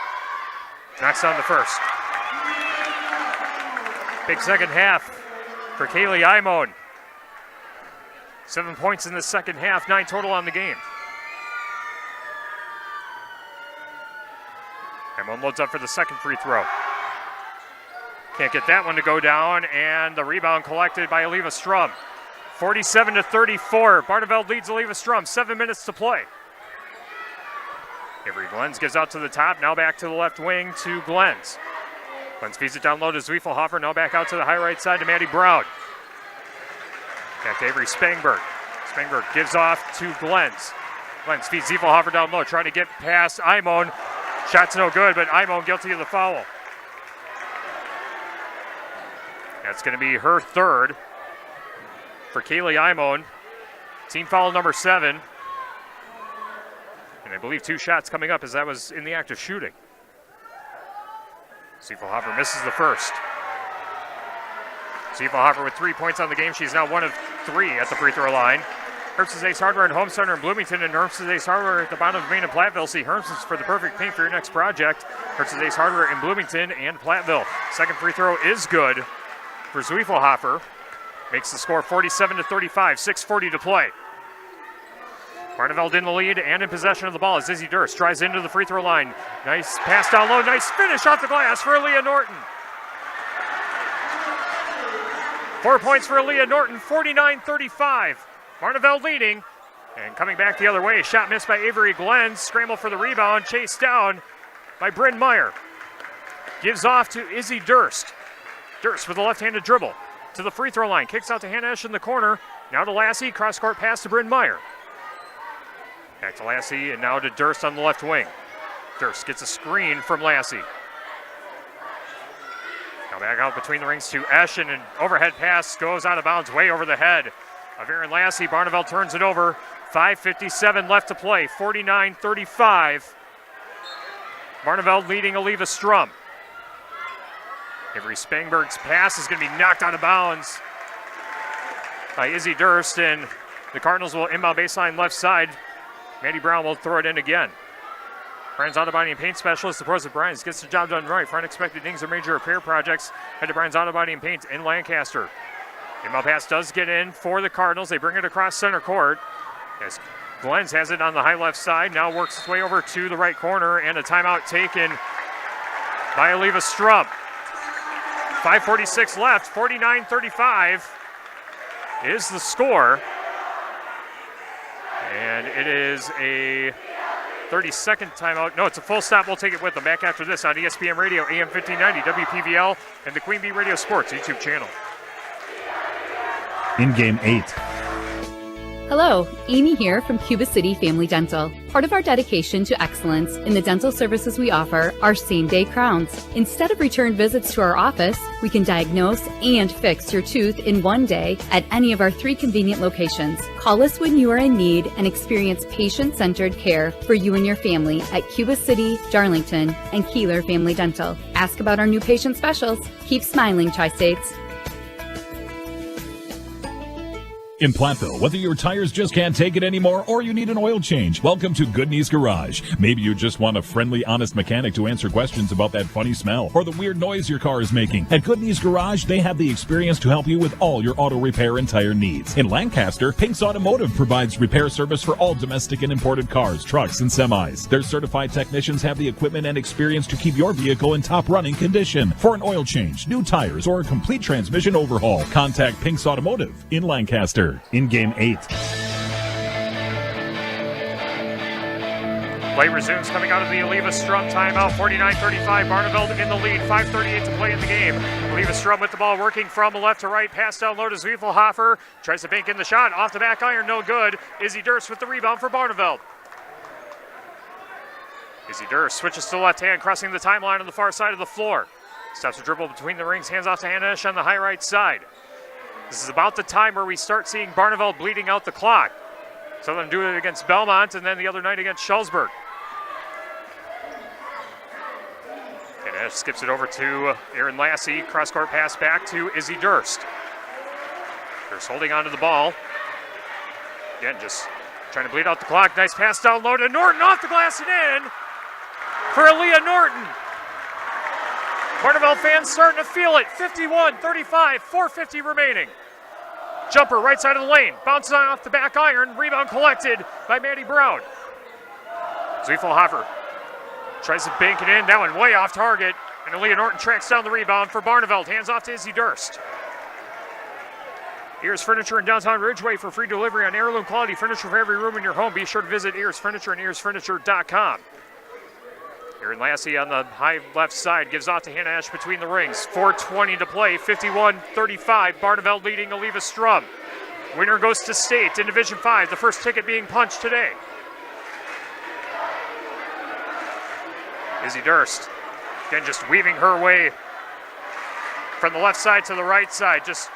Knocks down the first. Big second half for Kaylee Imone. 7 points in the second half, 9 total on the game. Aimon loads up for the second free throw. Can't get that one to go down, and the rebound collected by Eleva-Strum. 47-34. Barneveld leads Eleva-Strum. 7 minutes to play. Avery Glens gives out to the top. Now back to the left wing to Glens. Glens feeds it down low to Zwiefelhofer. Now back out to the high right side to Maddie Brown. Back to Avery Spangberg. Spangberg gives off to Glens. Glens feeds Zwiefelhofer down low, trying to get past Aimon. Shot's no good, but Aimon guilty of the foul. That's going to be her third for Kaylee Aimon. Team foul number 7. And I believe 2 shots coming up as that was in the act of shooting. Zwiefelhofer misses the first. Zwiefelhofer with 3 points on the game. She's now 1 of 3 at the free throw line. Herbst's Ace Hardware and Home Center in Bloomington, and Herbst's Ace Hardware at the bottom of Main and Platteville. See Herbst's for the perfect paint for your next project. Herbst's Ace Hardware in Bloomington and Platteville. Second free throw is good for Zwiefelhofer. Makes the score 47-35, 6:40 to play. Barneveld in the lead and in possession of the ball as Izzy Durst drives into the free throw line. Nice pass down low, nice finish off the glass for Aaliyah Norton. 4 points for Aaliyah Norton, 49-35. Barneveld leading, and coming back the other way, shot missed by Avery Glens. Scramble for the rebound, chased down by Bryn Meyer. Gives off to Izzy Durst. Durst with a left-handed dribble to the free throw line. Kicks out to Hannah Esch in the corner. Now to Lassie, cross-court pass to Bryn Meyer. Back to Lassie, and now to Durst on the left wing. Durst gets a screen from Lassie. Now back out between the rings to Esch, and an overhead pass goes out of bounds way over the head of Aaron Lassie. Barneveld turns it over. 5:57 left to play, 49-35. Barneveld leading Eleva-Strum. Avery Spangberg's pass is going to be knocked out of bounds by Izzy Durst, and the Cardinals will inbound baseline left side. Maddie Brown will throw it in again. Brian's Auto Body and Paint Specialist, the pros of Brian's, gets the job done right for unexpected dings or major repair projects. Head to Brian's Auto Body and Paint in Lancaster. Inbound pass does get in for the Cardinals. They bring it across center court as Glens has it on the high left side. Now works its way over to the right corner, and a timeout taken by Eleva-Strum. 5:46 left, 49-35 is the score. And it is a 30-second timeout. No, it's a full stop. We'll take it with them. Back after this on ESPN Radio, AM 1590, WPVL, and the Queen Bee Radio Sports YouTube channel. In game 8. Hello, Amy here from Cuba City Family Dental. Part of our dedication to excellence in the dental services we offer are same-day crowns. Instead of return visits to our office, we can diagnose and fix your tooth in one day at any of our 3 convenient locations. Call us when you are in need and experience patient-centered care for you and your family at Cuba City, Darlington, and Kieler Family Dental. Ask about our new patient specials. Keep smiling, Tri-States. In Platteville, whether your tires just can't take it anymore or you need an oil change, welcome to Goodney's Garage. Maybe you just want a friendly, honest mechanic to answer questions about that funny smell or the weird noise your car is making. At Goodney's Garage, they have the experience to help you with all your auto repair and tire needs. In Lancaster, Pink's Automotive provides repair service for all domestic and imported cars, trucks, and semis. Their certified technicians have the equipment and experience to keep your vehicle in top running condition. For an oil change, new tires, or a complete transmission overhaul, contact Pink's Automotive in Lancaster. In game 8. Play resumes coming out of the Eleva-Strum timeout. 49-35, Barneveld in the lead. 5:38 to play in the game. Eleva-Strum with the ball working from left to right. Pass down low to Zwiefelhofer. Tries to bank in the shot. Off the back iron, no good. Izzy Durst with the rebound for Barneveld. Izzy Durst switches to the left hand, crossing the timeline on the far side of the floor. Stops a dribble between the rings, hands off to Hannah Esch on the high right side. This is about the time where we start seeing Barneveld bleeding out the clock. Some of them do it against Belmont and then the other night against Schellsburg. And Esch skips it over to Aaron Lassie. Cross-court pass back to Izzy Durst. Durst holding onto the ball. Again, just trying to bleed out the clock. Nice pass down low to Norton, off the glass and in for Aaliyah Norton. Barneveld fans starting to feel it. 51-35, 4:50 remaining. Jumper right side of the lane. Bounces on off the back iron. Rebound collected by Maddie Brown. Zwiefelhofer Tries to bank it in. That one way off target. And Aaliyah Norton tracks down the rebound for Barneveld. Hands off to Izzy Durst. Ayers Furniture in downtown Ridgeway for free delivery on heirloom quality furniture for every room in your home. Be sure to visit Ayers Furniture and AyersFurniture.com. Aaron Lassie on the high left side gives off to Hannah Ash between the rings. 4:20 to play, 51-35. Barneveld leading Eleva-Strum. Winner goes to state in Division 5, the first ticket being punched today. Izzy Durst, again, just weaving her way from the left side to the right side, just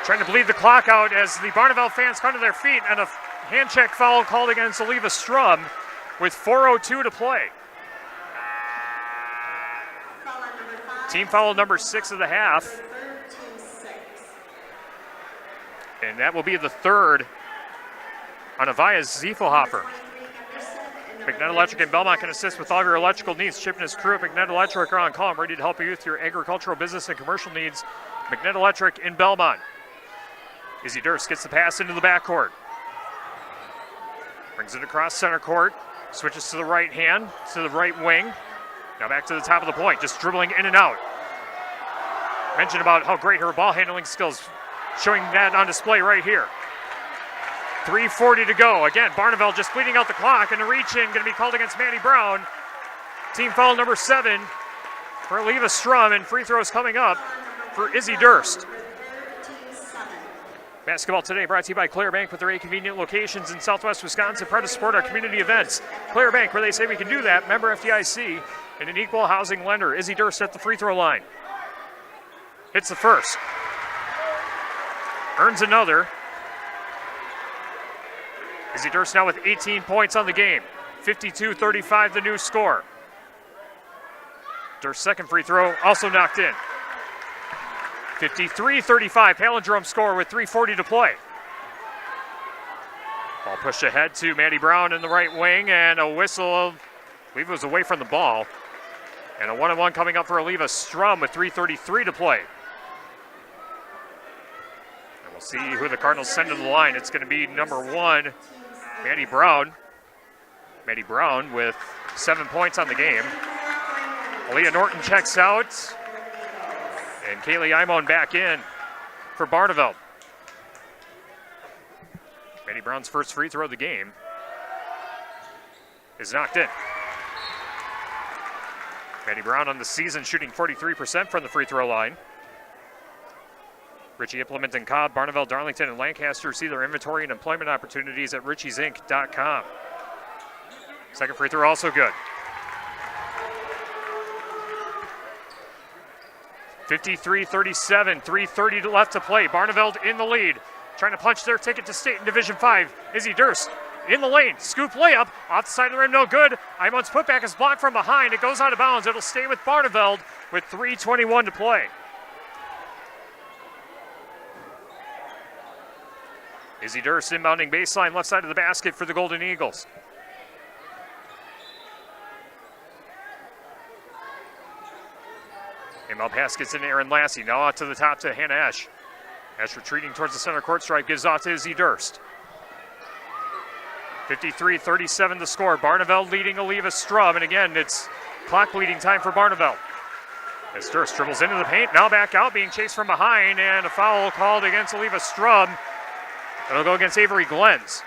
trying to bleed the clock out as the Barneveld fans come to their feet, and a hand check foul called against Eleva-Strum with 4:02 to play. Team foul number 6 of the half. And that will be the third on Avaya Ziefelhofer. McNett Electric in Belmont can assist with all of your electrical needs. Chip and his crew at McNett Electric are on call and ready to help you with your agricultural, business, and commercial needs. McNett Electric in Belmont. Izzy Durst gets the pass into the backcourt. Brings it across center court. Switches to the right hand, to the right wing. Now back to the top of the point, just dribbling in and out. Mentioned about how great her ball handling skills, showing that on display right here. 3:40 to go. Again, Barneveld just bleeding out the clock, and the reach-in going to be called against Maddie Brown. Team foul number 7 for Eleva-Strum, and free throws coming up for Izzy Durst. Basketball today brought to you by Claire Bank with their 8 convenient locations in Southwest Wisconsin, proud to support our community events. Claire Bank, where they say we can do that, member FDIC, and an equal housing lender. Izzy Durst at the free throw line. Hits the first. Earns another. Izzy Durst now with 18 points on the game. 52-35 the new score. Durst's second free throw also knocked in. 53-35 palindrome score with 3:40 to play. Ball pushed ahead to Maddie Brown in the right wing, and a whistle, I believe it was away from the ball. And a 1-on-1 coming up for Eleva-Strum with 3:33 to play. And we'll see who the Cardinals send to the line. It's going to be number 1, Maddie Brown. Maddie Brown with 7 points on the game. Aaliyah Norton checks out. And Kaylee Imon back in for Barneveld. Maddie Brown's first free throw of the game is knocked in. Maddie Brown on the season shooting 43% from the free throw line. Ritchie Implement in Cobb, Barneveld, Darlington, and Lancaster. See their inventory and employment opportunities at richiesinc.com. Second free throw also good. 53-37, 3:30 left to play. Barneveld in the lead, trying to punch their ticket to state in Division 5. Izzy Durst in the lane, scoop layup, off the side of the rim, no good. Imon's putback is blocked from behind. It goes out of bounds. It'll stay with Barneveld with 3:21 to play. Izzy Durst inbounding baseline, left side of the basket for the Golden Eagles. Inbound pass gets into Aaron Lassie. Now out to the top to Hannah Ash. Ash retreating towards the center court stripe, gives off to Izzy Durst. 53-37 the score. Barneveld leading Eleva-Strum, and again, it's clock bleeding time for Barneveld. As Durst dribbles into the paint, now back out, being chased from behind, and a foul called against Eleva-Strum. It'll go against Avery Glens.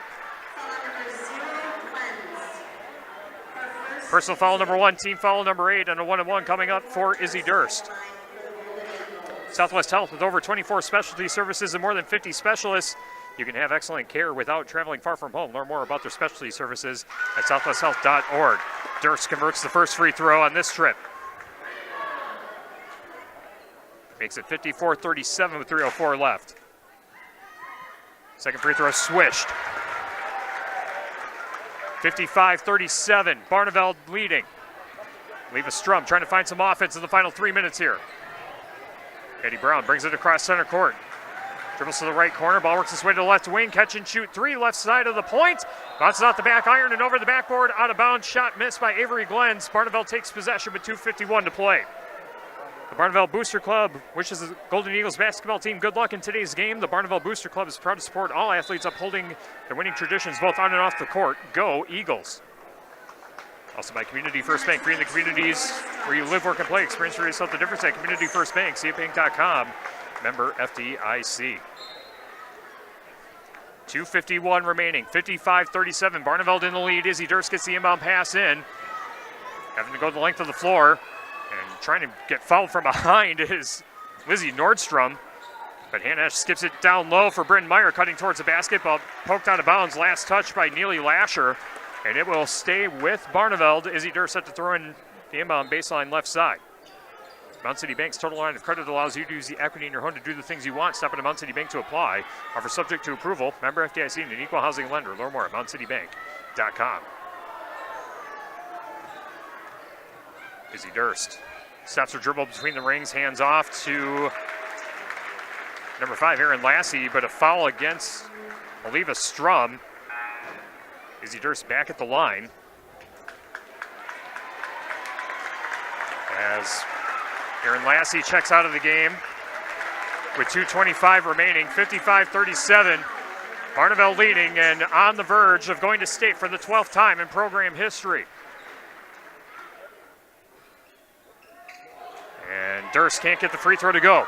Personal foul number 1, team foul number 8, and a 1-on-1 coming up for Izzy Durst. Southwest Health, with over 24 specialty services and more than 50 specialists, you can have excellent care without traveling far from home. Learn more about their specialty services at southwesthealth.org. Durst converts the first free throw on this trip. Makes it 54-37 with 3:04 left. Second free throw swished. 55-37, Barneveld leading. Eleva-Strum trying to find some offense in the final 3 minutes here. Maddie Brown brings it across center court. Dribbles to the right corner, ball works its way to the left wing, catch and shoot 3, left side of the point. Bounces out the back iron and over the backboard, out of bounds, shot missed by Avery Glens. Barneveld takes possession with 2:51 to play. The Barneveld Booster Club wishes the Golden Eagles basketball team good luck in today's game. The Barneveld Booster Club is proud to support all athletes upholding their winning traditions both on and off the court. Go Eagles. Also by Community First Bank, creating the communities where you live, work, and play. Experience for yourself the difference at Community First Bank. CFBank.com. Member FDIC. 2:51 remaining. 55-37. Barneveld in the lead. Izzy Durst gets the inbound pass in. Having to go the length of the floor. And trying to get fouled from behind is Lizzie Nordstrom. But Hannah skips it down low for Bryn Meyer, cutting towards the basketball. Poked out of bounds. Last touch by Neely Lasher. And it will stay with Barneveld. Izzy Durst set to throw in the inbound baseline left side. Mount City Bank's total line of credit allows you to use the equity in your home to do the things you want. Stop at a Mount City Bank to apply. Offer subject to approval. Member FDIC and an equal housing lender. Learn more at mountcitybank.com. Izzy Durst stops her dribble between the rings, hands off to number 5, Aaron Lassie, but a foul against Eleva-Strum. Izzy Durst back at the line. As Aaron Lassie checks out of the game with 2:25 remaining, 55-37. Barneveld leading and on the verge of going to state for the 12th time in program history. And Durst can't get the free throw to go.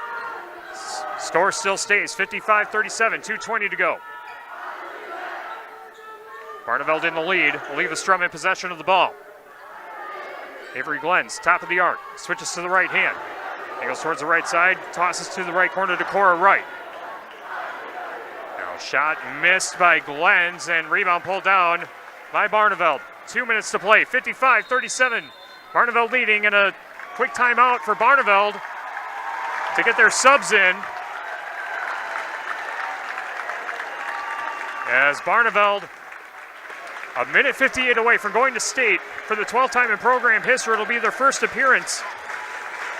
Score still stays 55-37, 2:20 to go. Barneveld in the lead. Eleva-Strum in possession of the ball. Avery Glenn's top of the arc. Switches to the right hand. He goes towards the right side. Tosses to the right corner to Cora Wright. Now shot missed by Glenn's and rebound pulled down by Barneveld. 2 minutes to play. 55-37. Barneveld leading and a quick timeout for Barneveld to get their subs in. As Barneveld, a minute 58 away from going to state for the 12th time in program history. It'll be their first appearance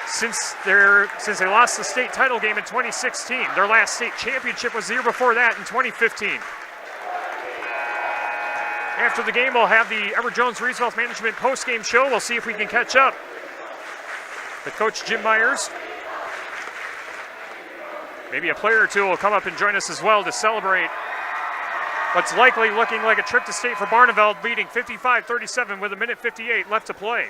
since they lost the state title game in 2016. Their last state championship was the year before that in 2015. After the game, we'll have the Edward Jones Reese Wealth Management post-game show. We'll see if we can catch up with Coach Jim Myers. Maybe a player or two will come up and join us as well to celebrate what's likely looking like a trip to state for Barneveld, leading 55-37 with a minute 58 left to play.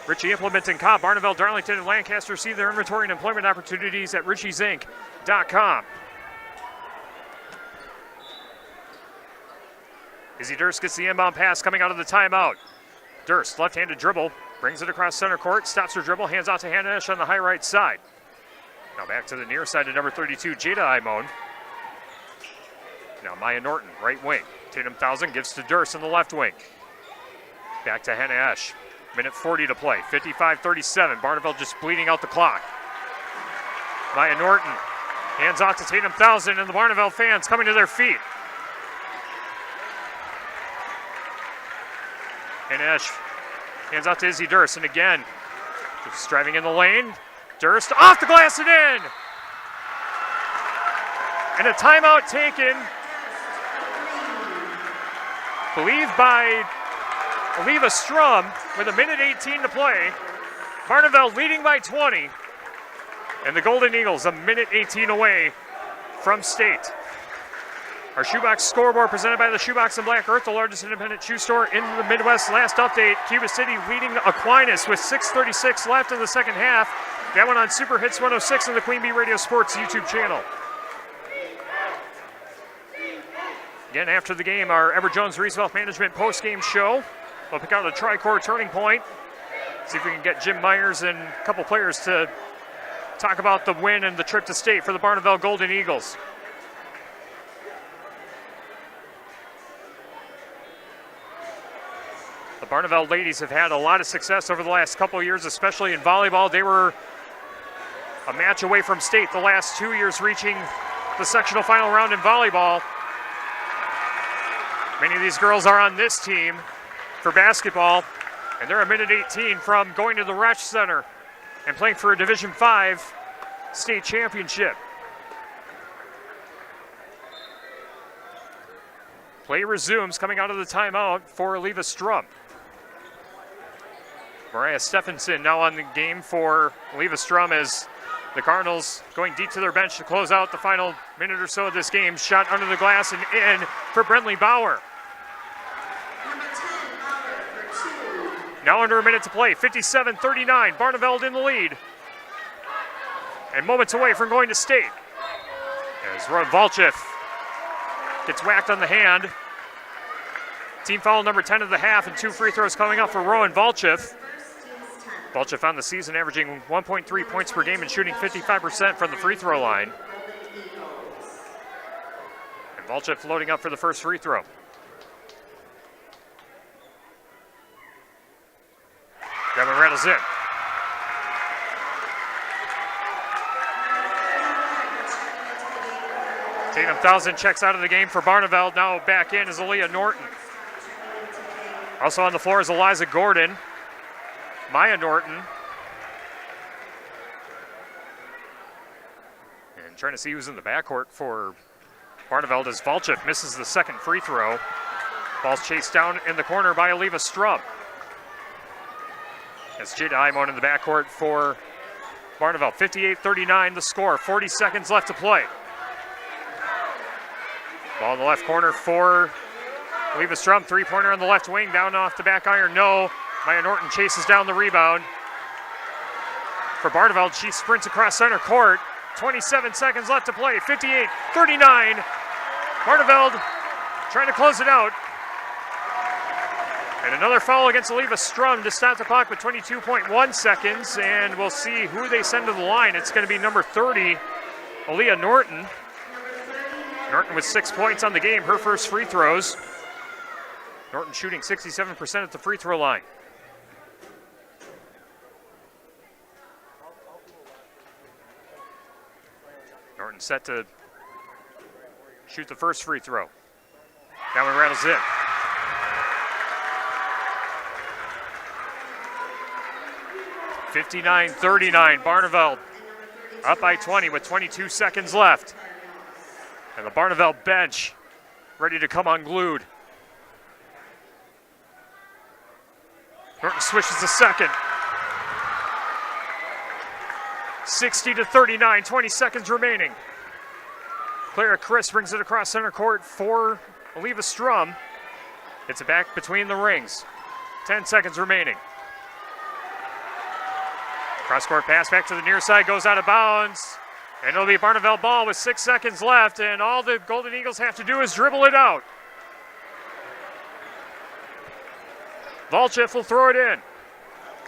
Ritchie Implement and Cobb, Barneveld, Darlington, and Lancaster. See their inventory and employment opportunities at richiesinc.com. Izzy Durst gets the inbound pass coming out of the timeout. Durst, left-handed dribble, brings it across center court, stops her dribble, hands out to Hannah Esch on the high right side. Now back to the near side of number 32, Jada Imone. Now Maya Norton, right wing. Tatum Thousand gives to Durst in the left wing. Back to Hannah Esch. Minute 40 to play. 55-37. Barneveld just bleeding out the clock. Maya Norton hands off to Tatum Thousand, and the Barneveld fans coming to their feet. Hannah Esch hands out to Izzy Durst, and again, just driving in the lane. Durst off the glass and in! And a timeout taken, believed by Eleva-Strum with a minute 18 to play. Barneveld leading by 20. And the Golden Eagles a minute 18 away from state. Our Shoebox scoreboard presented by the Shoebox in Black Earth, the largest independent shoe store in the Midwest. Last update, Cuba City leading Aquinas with 6:36 left in the second half. That one on Super Hits 106 and the Queen Bee Radio Sports YouTube channel. Again, after the game, our Edward Jones Reese Wealth Management post-game show. We'll pick out a tri-core turning point. See if we can get Jim Myers and a couple players to talk about the win and the trip to state for the Barneveld Golden Eagles. The Barneveld ladies have had a lot of success over the last couple of years, especially in volleyball. They were a match away from state the last 2 years, reaching the sectional final round in volleyball. Many of these girls are on this team for basketball, and they're a minute 18 from going to the Resch Center and playing for a Division V state championship. Play resumes coming out of the timeout for Eleva-Strum. Mariah Stephenson now on the game for Eleva-Strum as the Cardinals going deep to their bench to close out the final minute or so of this game. Shot under the glass and in for Brentley Bauer. Now under a minute to play, 57-39, Barneveld in the lead. And moments away from going to state. As Rowan Valchif gets whacked on the hand. Team foul number 10 of the half, and 2 free throws coming up for Rowan Valchif. Valchif on the season averaging 1.3 points per game and shooting 55% from the free throw line. And Valchif loading up for the first free throw. Devin rattles in. Tatum Thousand checks out of the game for Barneveld. Now back in is Aaliyah Norton. Also on the floor is Eliza Gordon. Maya Norton. And trying to see who's in the backcourt for Barneveld as Valchif misses the second free throw. Ball's chased down in the corner by Eleva-Strum. As Jada Imon in the backcourt for Barneveld. 58-39 the score. 40 seconds left to play. Ball in the left corner for Eleva-Strum. Three-pointer on the left wing. Down off the back iron. No. Maya Norton chases down the rebound. For Barneveld, she sprints across center court. 27 seconds left to play. 58-39. Barneveld trying to close it out. And another foul against Eleva-Strum to stop the clock with 22.1 seconds. And we'll see who they send to the line. It's going to be number 30, Aaliyah Norton. Norton with 6 points on the game, her first free throws. Norton shooting 67% at the free throw line. Norton set to shoot the first free throw. That one rattles in. (59-39) Barneveld up by 20 with 22 seconds left. And the Barneveld bench ready to come unglued. Norton swishes the second. 60-39, 20 seconds remaining. Clara Chris brings it across center court for Eleva-Strum. Gets it back between the rings. 10 seconds remaining. Cross-court pass back to the near side, goes out of bounds. And it'll be a Barneveld ball with 6 seconds left, and all the Golden Eagles have to do is dribble it out. Valchif will throw it in.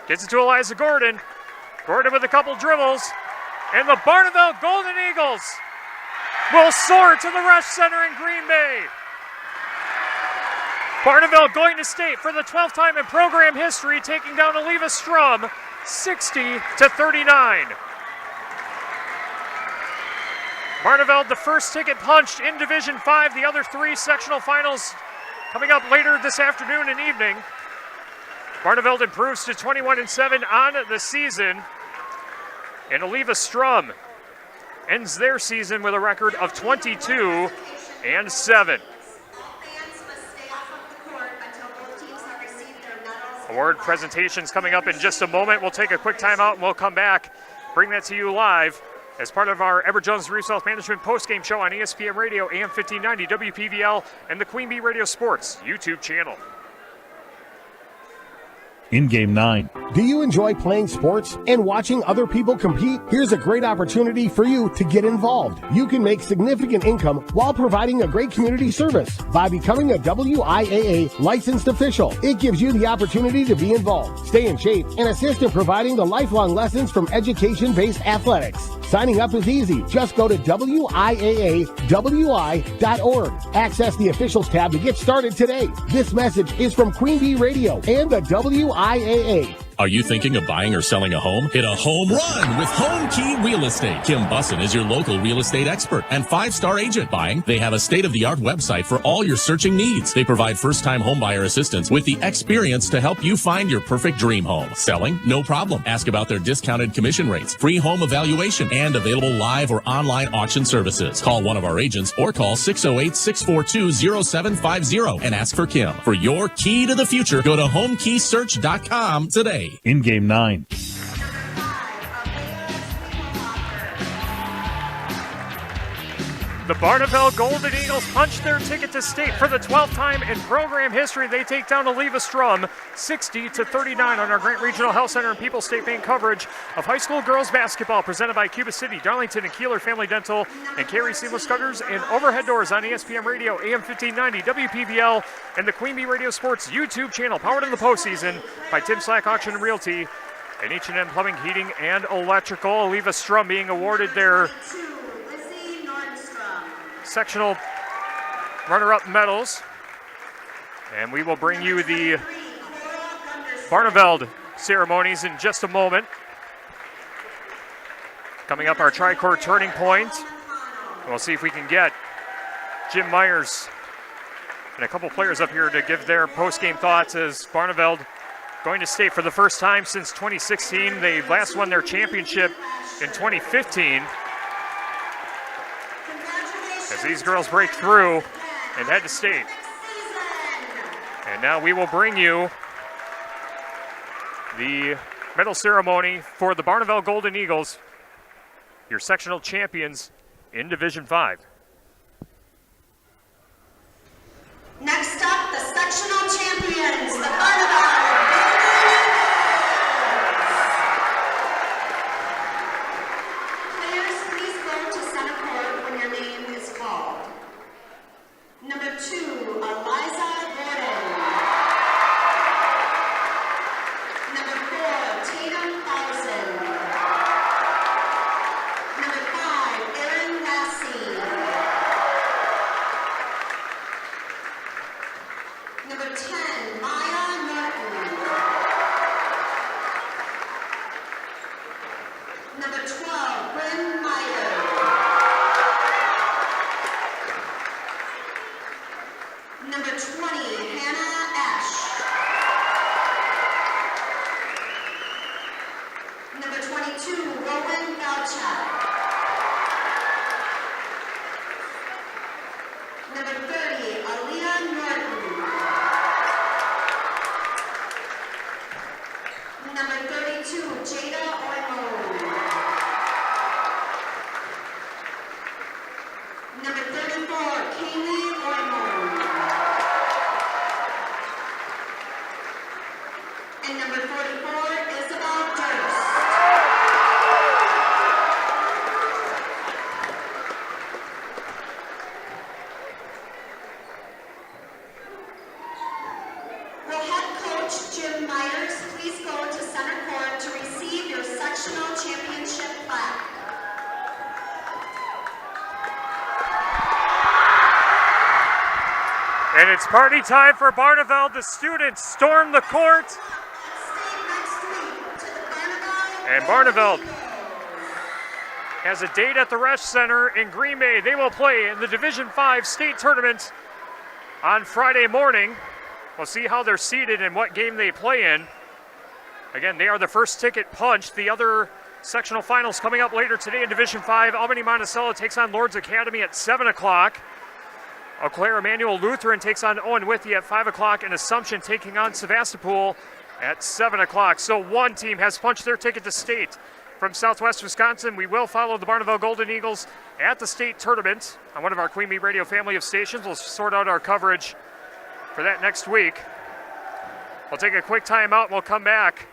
Gets it to Eliza Gordon. Gordon with a couple dribbles. And the Barneveld Golden Eagles will soar to the Rush Center in Green Bay. Barneveld going to state for the 12th time in program history, taking down Eleva-Strum 60-39. Barneveld, the first ticket punched in Division 5. The other 3 sectional finals coming up later this afternoon and evening. Barneveld improves to 21-7 on the season. And Eleva-Strum ends their season with a record of 22-7. Award presentations coming up in just a moment. We'll take a quick timeout and we'll come back, bring that to you live as part of our Ever Jones Reef Self Management postgame show on ESPN Radio, AM 1590, WPVL, and the Queen Bee Radio Sports YouTube channel. In Game 9. Do you enjoy playing sports and watching other people compete? Here's a great opportunity for you to get involved. You can make significant income while providing a great community service by becoming a WIAA licensed official. It gives you the opportunity to be involved, stay in shape, and assist in providing the lifelong lessons from education-based athletics. Signing up is easy. Just go to WIAAWI.org. Access the Officials tab to get started today. This message is from Queen Bee Radio and the WIAA. Are you thinking of buying or selling a home? Hit a home run with Home Key Real Estate. Kim Bussin is your local real estate expert and 5-star agent. Buying? They have a state-of-the-art website for all your searching needs. They provide first-time homebuyer assistance with the experience to help you find your perfect dream home. Selling? No problem. Ask about their discounted commission rates, free home evaluation, and available live or online auction services. Call one of our agents or call 608-642-0750 and ask for Kim. For your key to the future, go to homekeysearch.com today. In Game 9. The Barneveld Golden Eagles punch their ticket to state for the 12th time in program history. They take down Eleva-Strum 60-39 on our Grant Regional Health Center and People's State Bank coverage of high school girls basketball presented by Cuba City, Darlington, and Kieler Family Dental, and Carey Seamless Gutters and Overhead Doors on ESPN Radio, AM 1590, WPVL, and the Queen Bee Radio Sports YouTube channel, powered in the postseason by Tim Slack Auction and Realty, and H&M Plumbing, Heating, and Electrical. Eleva-Strum being awarded their sectional runner-up medals. And we will bring you the Barneveld ceremonies in just a moment. Coming up, our tri-court turning point. We'll see if we can get Jim Myers and a couple players up here to give their post-game thoughts as Barneveld going to state for the first time since 2016. They last won their championship in 2015. As these girls break through and head to state. And now we will bring you the medal ceremony for the Barneveld Golden Eagles, your sectional champions in Division 5. Next up, the sectional champions, the Barneveld. Players, please go to center court when your name is called. Number 2, Eliza Gordon. Number 4, Tatum Carson. Number 5, Erin Lassie. Number 10, Maya Norton. Number 12, Bryn Meyer. Number 20, Hannah Ash. Number 22, Logan Bouchak. Number 30, Aaliyah Norton. Number 32, Jada Oimo. Number 34, Kaylee Oimo. And number 44, Isabel Durst. Will head coach Jim Myers please go to center court to receive your sectional championship plaque? And it's party time for Barneveld. The students storm the court. And Barneveld has a date at the Resch Center in Green Bay. They will play in the Division 5 state tournament on Friday morning. We'll see how they're seeded and what game they play in. Again, they are the first ticket punched. The other sectional finals coming up later today in Division 5. Albany Monticello takes on Lord's Academy at 7 o'clock. Eau Claire Emmanuel Lutheran takes on Owen Withee at 5 o'clock, and Assumption taking on Sevastopol at 7 o'clock. So one team has punched their ticket to state from Southwest Wisconsin. We will follow the Barneveld Golden Eagles at the state tournament on one of our Queen Bee Radio family of stations. We'll sort out our coverage for that next week. We'll take a quick timeout and we'll come back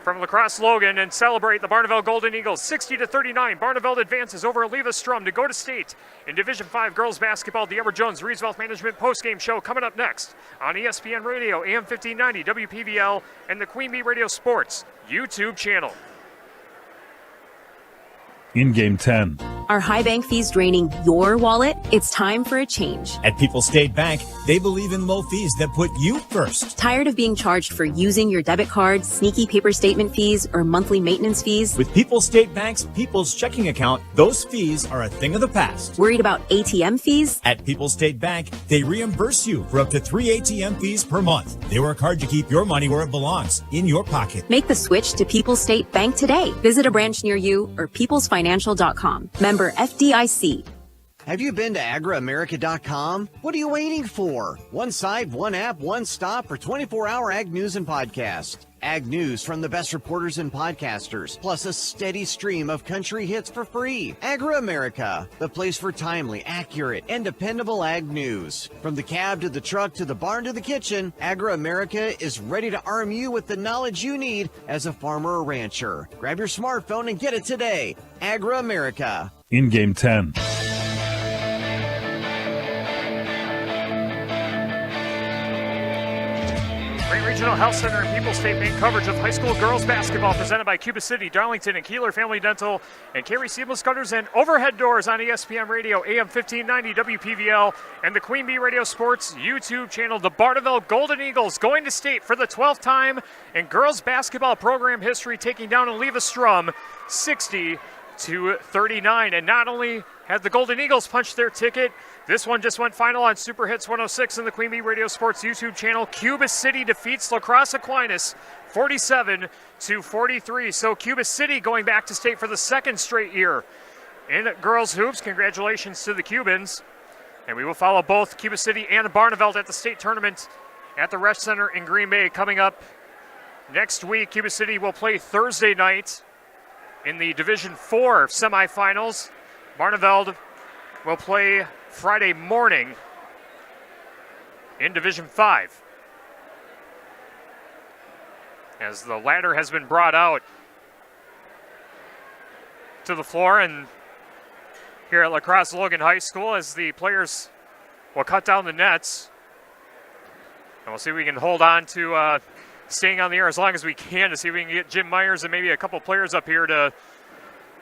from La Crosse Logan and celebrate the Barneveld Golden Eagles. 60-39, Barneveld advances over Eleva-Strum to go to state in Division 5 girls basketball. The Edward Jones Reeves Wealth Management postgame show coming up next on ESPN Radio, AM 1590, WPVL, and the Queen Bee Radio Sports YouTube channel. In Game 10. Are high bank fees draining your wallet? It's time for a change. At People's State Bank, they believe in low fees that put you first. Tired of being charged for using your debit card, sneaky paper statement fees, or monthly maintenance fees? With People's State Bank's People's Checking Account, those fees are a thing of the past. Worried about ATM fees? At People's State Bank, they reimburse you for up to 3 ATM fees per month. They work hard to keep your money where it belongs, in your pocket. Make the switch to People's State Bank today. Visit a branch near you or peoplesfinancial.com. Member FDIC. Have you been to agriamerica.com? What are you waiting for? One site, one app, one stop for 24-hour ag news and podcast. Ag news from the best reporters and podcasters, plus a steady stream of country hits for free. Agri-America, the place for timely, accurate, and dependable ag news. From the cab to the truck to the barn to the kitchen, Agri-America is ready to arm you with the knowledge you need as a farmer or rancher. Grab your smartphone and get it today. Agri-America. In Game 10. Regional Health Center and People's State Bank coverage of high school girls basketball presented by Cuba City, Darlington, and Kieler Family Dental, and Carey Seamless Gutters and Overhead Doors on ESPN Radio, AM 1590 WPVL, and the Queen Bee Radio Sports YouTube channel. The Barneveld Golden Eagles going to state for the 12th time in girls basketball program history, taking down Eleva-Strum 60-39. And not only had the Golden Eagles punched their ticket, this one just went final on Super Hits 106 in the Queen Bee Radio Sports YouTube channel. Cuba City defeats La Crosse Aquinas 47-43. So Cuba City going back to state for the second straight year in girls hoops. Congratulations to the Cubans. And we will follow both Cuba City and Barneveld at the state tournament at the Resch Center in Green Bay coming up next week. Cuba City will play Thursday night in the Division IV semifinals. Barneveld will play Friday morning in Division 5. As the ladder has been brought out to the floor, and here at La Crosse Logan High School as the players will cut down the nets. And we'll see if we can hold on to staying on the air as long as we can to see if we can get Jim Myers and maybe a couple players up here to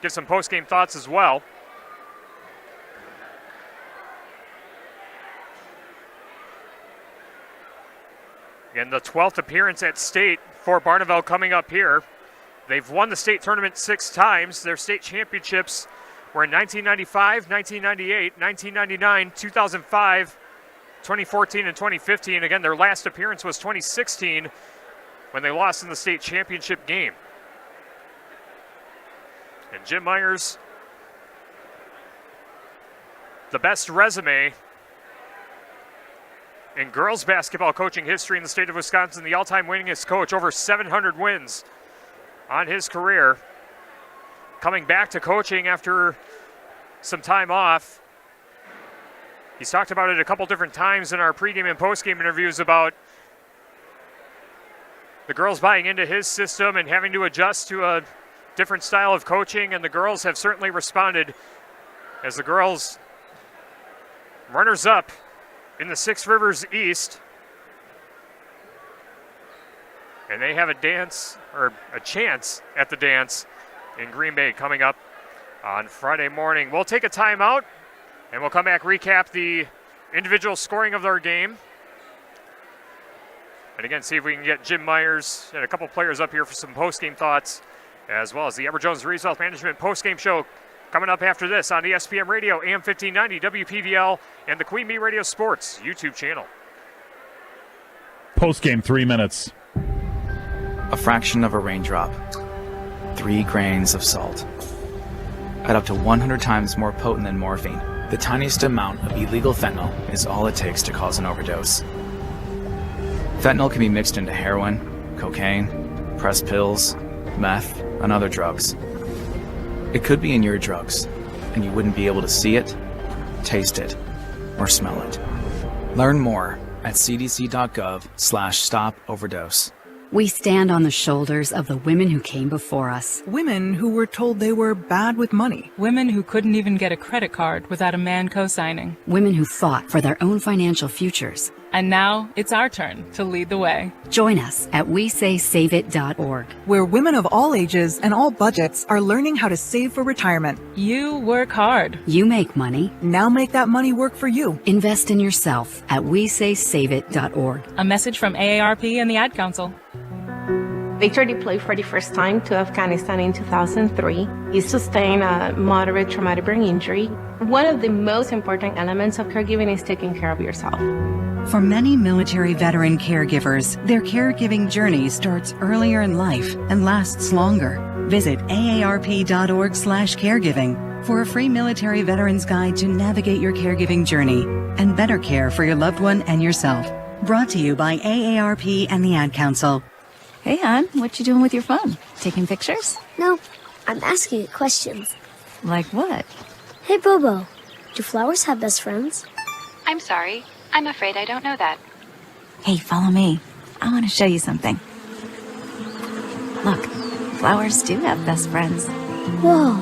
give some post-game thoughts as well. Again, the 12th appearance at state for Barneveld coming up here. They've won the state tournament 6 times. Their state championships were in 1995, 1998, 1999, 2005, 2014, and 2015. Again, their last appearance was 2016 when they lost in the state championship game. And Jim Myers, the best resume in girls basketball coaching history in the state of Wisconsin, the all-time winningest coach, over 700 wins on his career. Coming back to coaching after some time off. He's talked about it a couple different times in our pregame and postgame interviews about the girls buying into his system and having to adjust to a different style of coaching, and the girls have certainly responded as the girls runners-up in the Six Rivers East. And they have a dance, or a chance at the dance in Green Bay coming up on Friday morning. We'll take a timeout, and we'll come back, recap the individual scoring of their game. And again, see if we can get Jim Myers and a couple players up here for some post-game thoughts, as well as the Edward Jones Reeves Wealth Management post-game show coming up after this on ESPN Radio, AM 1590, WPVL, and the Queen Bee Radio Sports YouTube channel. Post-game 3 minutes. A fraction of a raindrop. 3 grains of salt. At up to 100 times more potent than morphine, the tiniest amount of illegal fentanyl is all it takes to cause an overdose. Fentanyl can be mixed into heroin, cocaine, pressed pills, meth, and other drugs. It could be in your drugs, and you wouldn't be able to see it, taste it, or smell it. Learn more at cdc.gov/stop-overdose. We stand on the shoulders of the women who came before us. Women who were told they were bad with money. Women who couldn't even get a credit card without a man co-signing. Women who fought for their own financial futures. And now it's our turn to lead the way. Join us at WeSaySaveIt.org, where women of all ages and all budgets are learning how to save for retirement. You work hard. You make money. Now make that money work for you. Invest in yourself at WeSaySaveIt.org. A message from AARP and the Ad Council. Victor deployed for the first time to Afghanistan in 2003. He sustained a moderate traumatic brain injury. One of the most important elements of caregiving is taking care of yourself. For many military veteran caregivers, their caregiving journey starts earlier in life and lasts longer. Visit aarp.org/caregiving for a free military veterans guide to navigate your caregiving journey and better care for your loved one and yourself. Brought to you by AARP and the Ad Council. Hey, hon, what you doing with your phone? Taking pictures? No, I'm asking it questions. Like what? Hey, Bobo, do flowers have best friends? I'm sorry. I'm afraid I don't know that. Hey, follow me. I want to show you something. Look, flowers do have best friends. Whoa.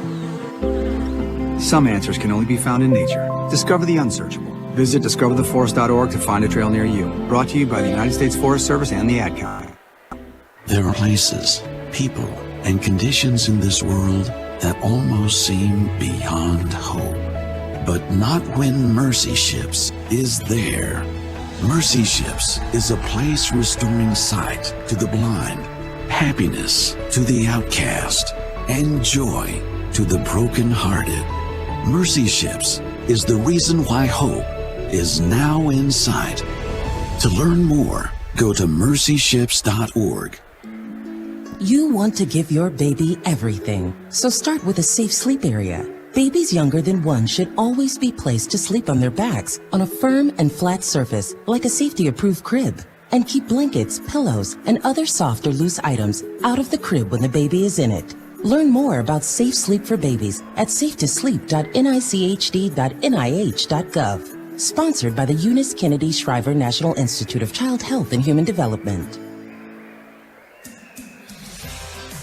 Some answers can only be found in nature. Discover the unsearchable. Visit discovertheforest.org to find a trail near you. Brought to you by the United States Forest Service and the Ad Council. There are places, people, and conditions in this world that almost seem beyond hope. But not when Mercy Ships is there. Mercy Ships is a place restoring sight to the blind, happiness to the outcast, and joy to the brokenhearted. Mercy Ships is the reason why hope is now in sight. To learn more, go to mercyships.org. You want to give your baby everything, so start with a safe sleep area. Babies younger than 1 should always be placed to sleep on their backs on a firm and flat surface like a safety-approved crib. And keep blankets, pillows, and other soft or loose items out of the crib when the baby is in it. Learn more about safe sleep for babies at safetoSleep.nichd.nih.gov. Sponsored by the Eunice Kennedy Shriver National Institute of Child Health and Human Development.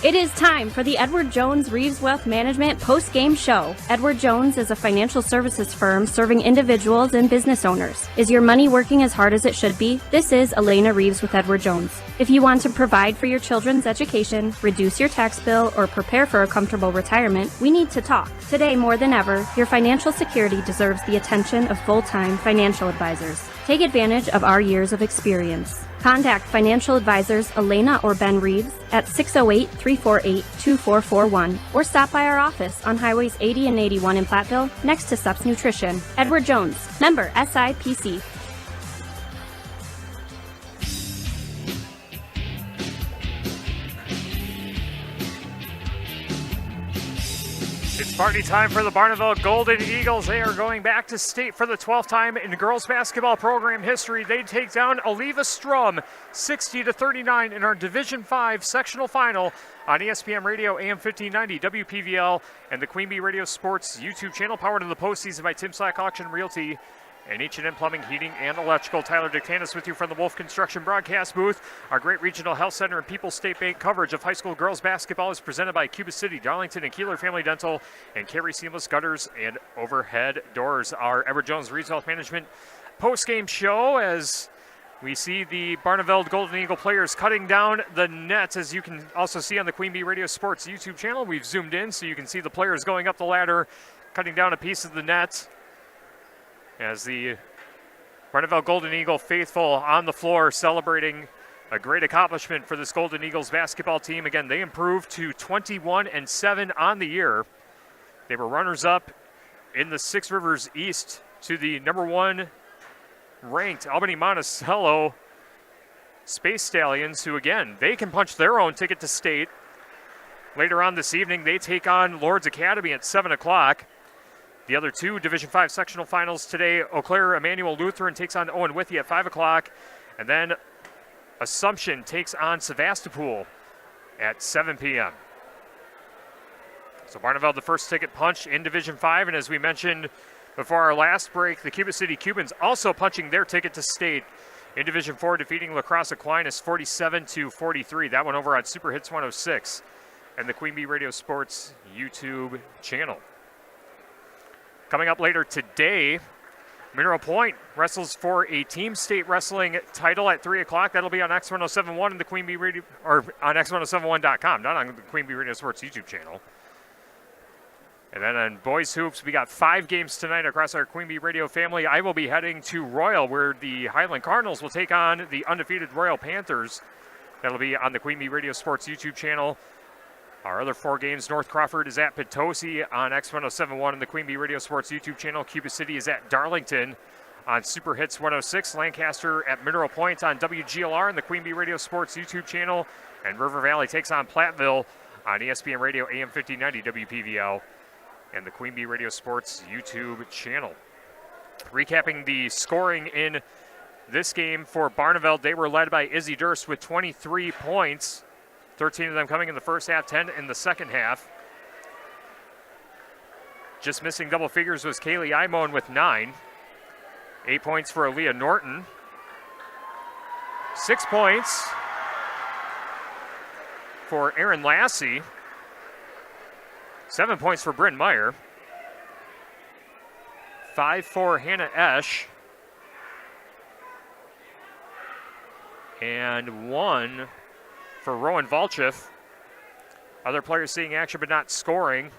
It is time for the Edward Jones Reeves Wealth Management post-game show. Edward Jones is a financial services firm serving individuals and business owners. Is your money working as hard as it should be? This is Elena Reeves with Edward Jones. If you want to provide for your children's education, reduce your tax bill, or prepare for a comfortable retirement, we need to talk. Today, more than ever, your financial security deserves the attention of full-time financial advisors. Take advantage of our years of experience. Contact financial advisors Elena or Ben Reeves at 608-348-2441 or stop by our office on Highways 80 and 81 in Platteville next to Sups Nutrition. Edward Jones, member SIPC. It's party time for the Barneveld Golden Eagles. They are going back to state for the 12th time in girls basketball program history. They take down Eleva-Strum 60-39 in our Division 5 sectional final on ESPN Radio AM 1590, WPVL, and the Queen Bee Radio Sports YouTube channel, powered in the postseason by Tim Slack Auction Realty and H&M Plumbing, Heating, and Electrical. Tyler Dictanis with you from the Wolf Construction broadcast booth. Our great regional health center and People's State Bank coverage of high school girls basketball is presented by Cuba City, Darlington, and Kieler Family Dental, and Carey Seamless Gutters and Overhead Doors. Our Edward Jones Reeves Wealth Management post-game show as we see the Barneveld Golden Eagle players cutting down the nets, as you can also see on the Queen Bee Radio Sports YouTube channel. We've zoomed in so you can see the players going up the ladder, cutting down a piece of the net, as the Barneveld Golden Eagle faithful on the floor celebrating a great accomplishment for this Golden Eagles basketball team. Again, they improved to 21-7 on the year. They were runners-up in the Six Rivers East to the number 1 ranked Albany Monticello Space Stallions, who again, they can punch their own ticket to state. Later on this evening, they take on Lourdes Academy at 7 o'clock. The other 2 Division 5 sectional finals today, Eau Claire Emmanuel Lutheran takes on Owen Withee at 5 o'clock. And then Assumption takes on Sevastopol at 7 p.m. So Barneveld, the first ticket punch in Division 5. And as we mentioned before our last break, the Cuba City Cubans also punching their ticket to state in Division 4, defeating La Crosse Aquinas 47-43. That one over on Super Hits 106 and the Queen Bee Radio Sports YouTube channel. Coming up later today, Mineral Point wrestles for a team state wrestling title at 3 o'clock. That'll be on X1071 and the Queen Bee Radio, or on X1071.com, not on the Queen Bee Radio Sports YouTube channel. And then on boys hoops, we got 5 games tonight across our Queen Bee Radio family. I will be heading to Royal, where the Highland Cardinals will take on the undefeated Royal Panthers. That'll be on the Queen Bee Radio Sports YouTube channel. Our other 4 games, North Crawford is at Potosi on X1071 and the Queen Bee Radio Sports YouTube channel. Cuba City is at Darlington on Super Hits 106. Lancaster at Mineral Point on WGLR and the Queen Bee Radio Sports YouTube channel. And River Valley takes on Platteville on ESPN Radio AM 1590 WPVL and the Queen Bee Radio Sports YouTube channel. Recapping the scoring in this game for Barneveld, they were led by Izzy Durst with 23 points. 13 of them coming in the first half, 10 in the second half. Just missing double figures was Kaylee Imon with 9. 8 points for Aaliyah Norton. 6 points for Aaron Lassie. 7 points for Bryn Meyer. 5 for Hannah Esch. And 1 for Rowan Volchev. Other players seeing action but not scoring.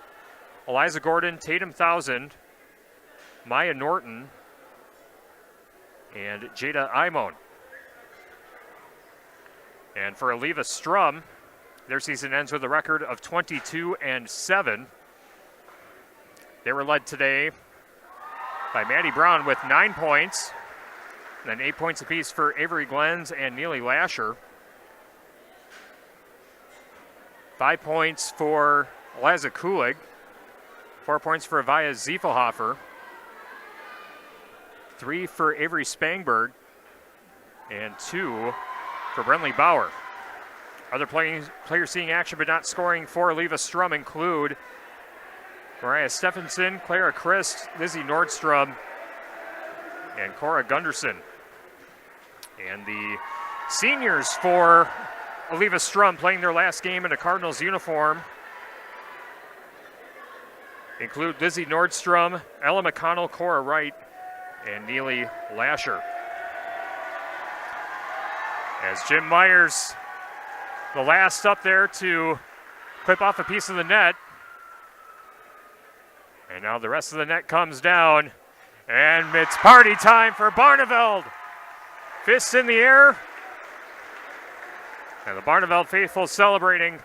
Eliza Gordon, Tatum Thousand, Maya Norton, and Jada Imon. And for Eleva-Strum, their season ends with a record of 22-7. They were led today by Maddie Brown with 9 points, and then 8 points apiece for Avery Glens and Neely Lasher. 5 points for Eliza Kulig. 4 points for Avaya Ziefelhofer. 3 for Avery Spangberg. And 2 for Brentley Bauer. Other players seeing action but not scoring for Eleva-Strum include Mariah Stephenson, Clara Christ, Lizzie Nordstrom, and Cora Gunderson. And the seniors for Eleva-Strum playing their last game in a Cardinals uniform include Lizzie Nordstrom, Ella McConnell, Cora Wright, and Neely Lasher. As Jim Myers, the last up there to clip off a piece of the net. And now the rest of the net comes down, and it's party time for Barneveld. Fists in the air, and the Barneveld faithful celebrating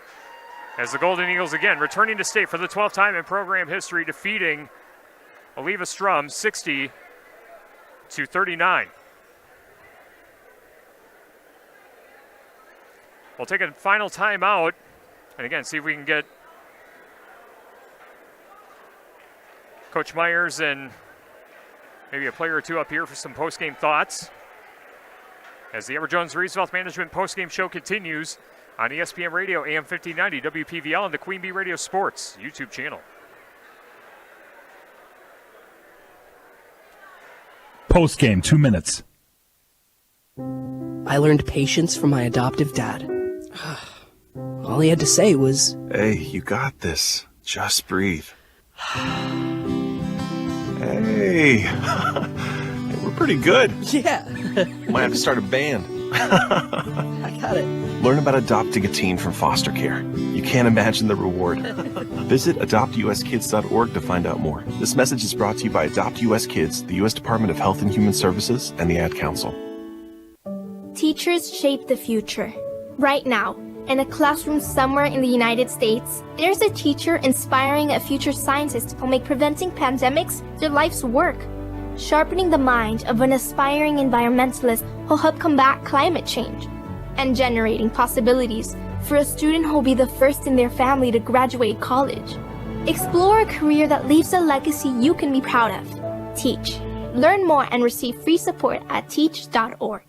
as the Golden Eagles again returning to state for the 12th time in program history, defeating Eleva-Strum 60-39. We'll take a final timeout, and again, see if we can get Coach Myers and maybe a player or two up here for some post-game thoughts as the Edward Jones Reeves Wealth Management post-game show continues on ESPN Radio, AM 1590, WPVL, and the Queen Bee Radio Sports YouTube channel. Post-game, 2 minutes. I learned patience from my adoptive dad. All he had to say was, "Hey, you got this. Just breathe." Hey, we're pretty good. Yeah. Might have to start a band. I got it. Learn about adopting a teen from foster care. You can't imagine the reward. Visit adoptuskids.org to find out more. This message is brought to you by Adopt US Kids, the U.S. Department of Health and Human Services, and the Ad Council. Teachers shape the future. Right now, in a classroom somewhere in the United States, there's a teacher inspiring a future scientist who'll make preventing pandemics their life's work. Sharpening the mind of an aspiring environmentalist who'll help combat climate change. And generating possibilities for a student who'll be the first in their family to graduate college. Explore a career that leaves a legacy you can be proud of. Teach. Learn more and receive free support at teach.org.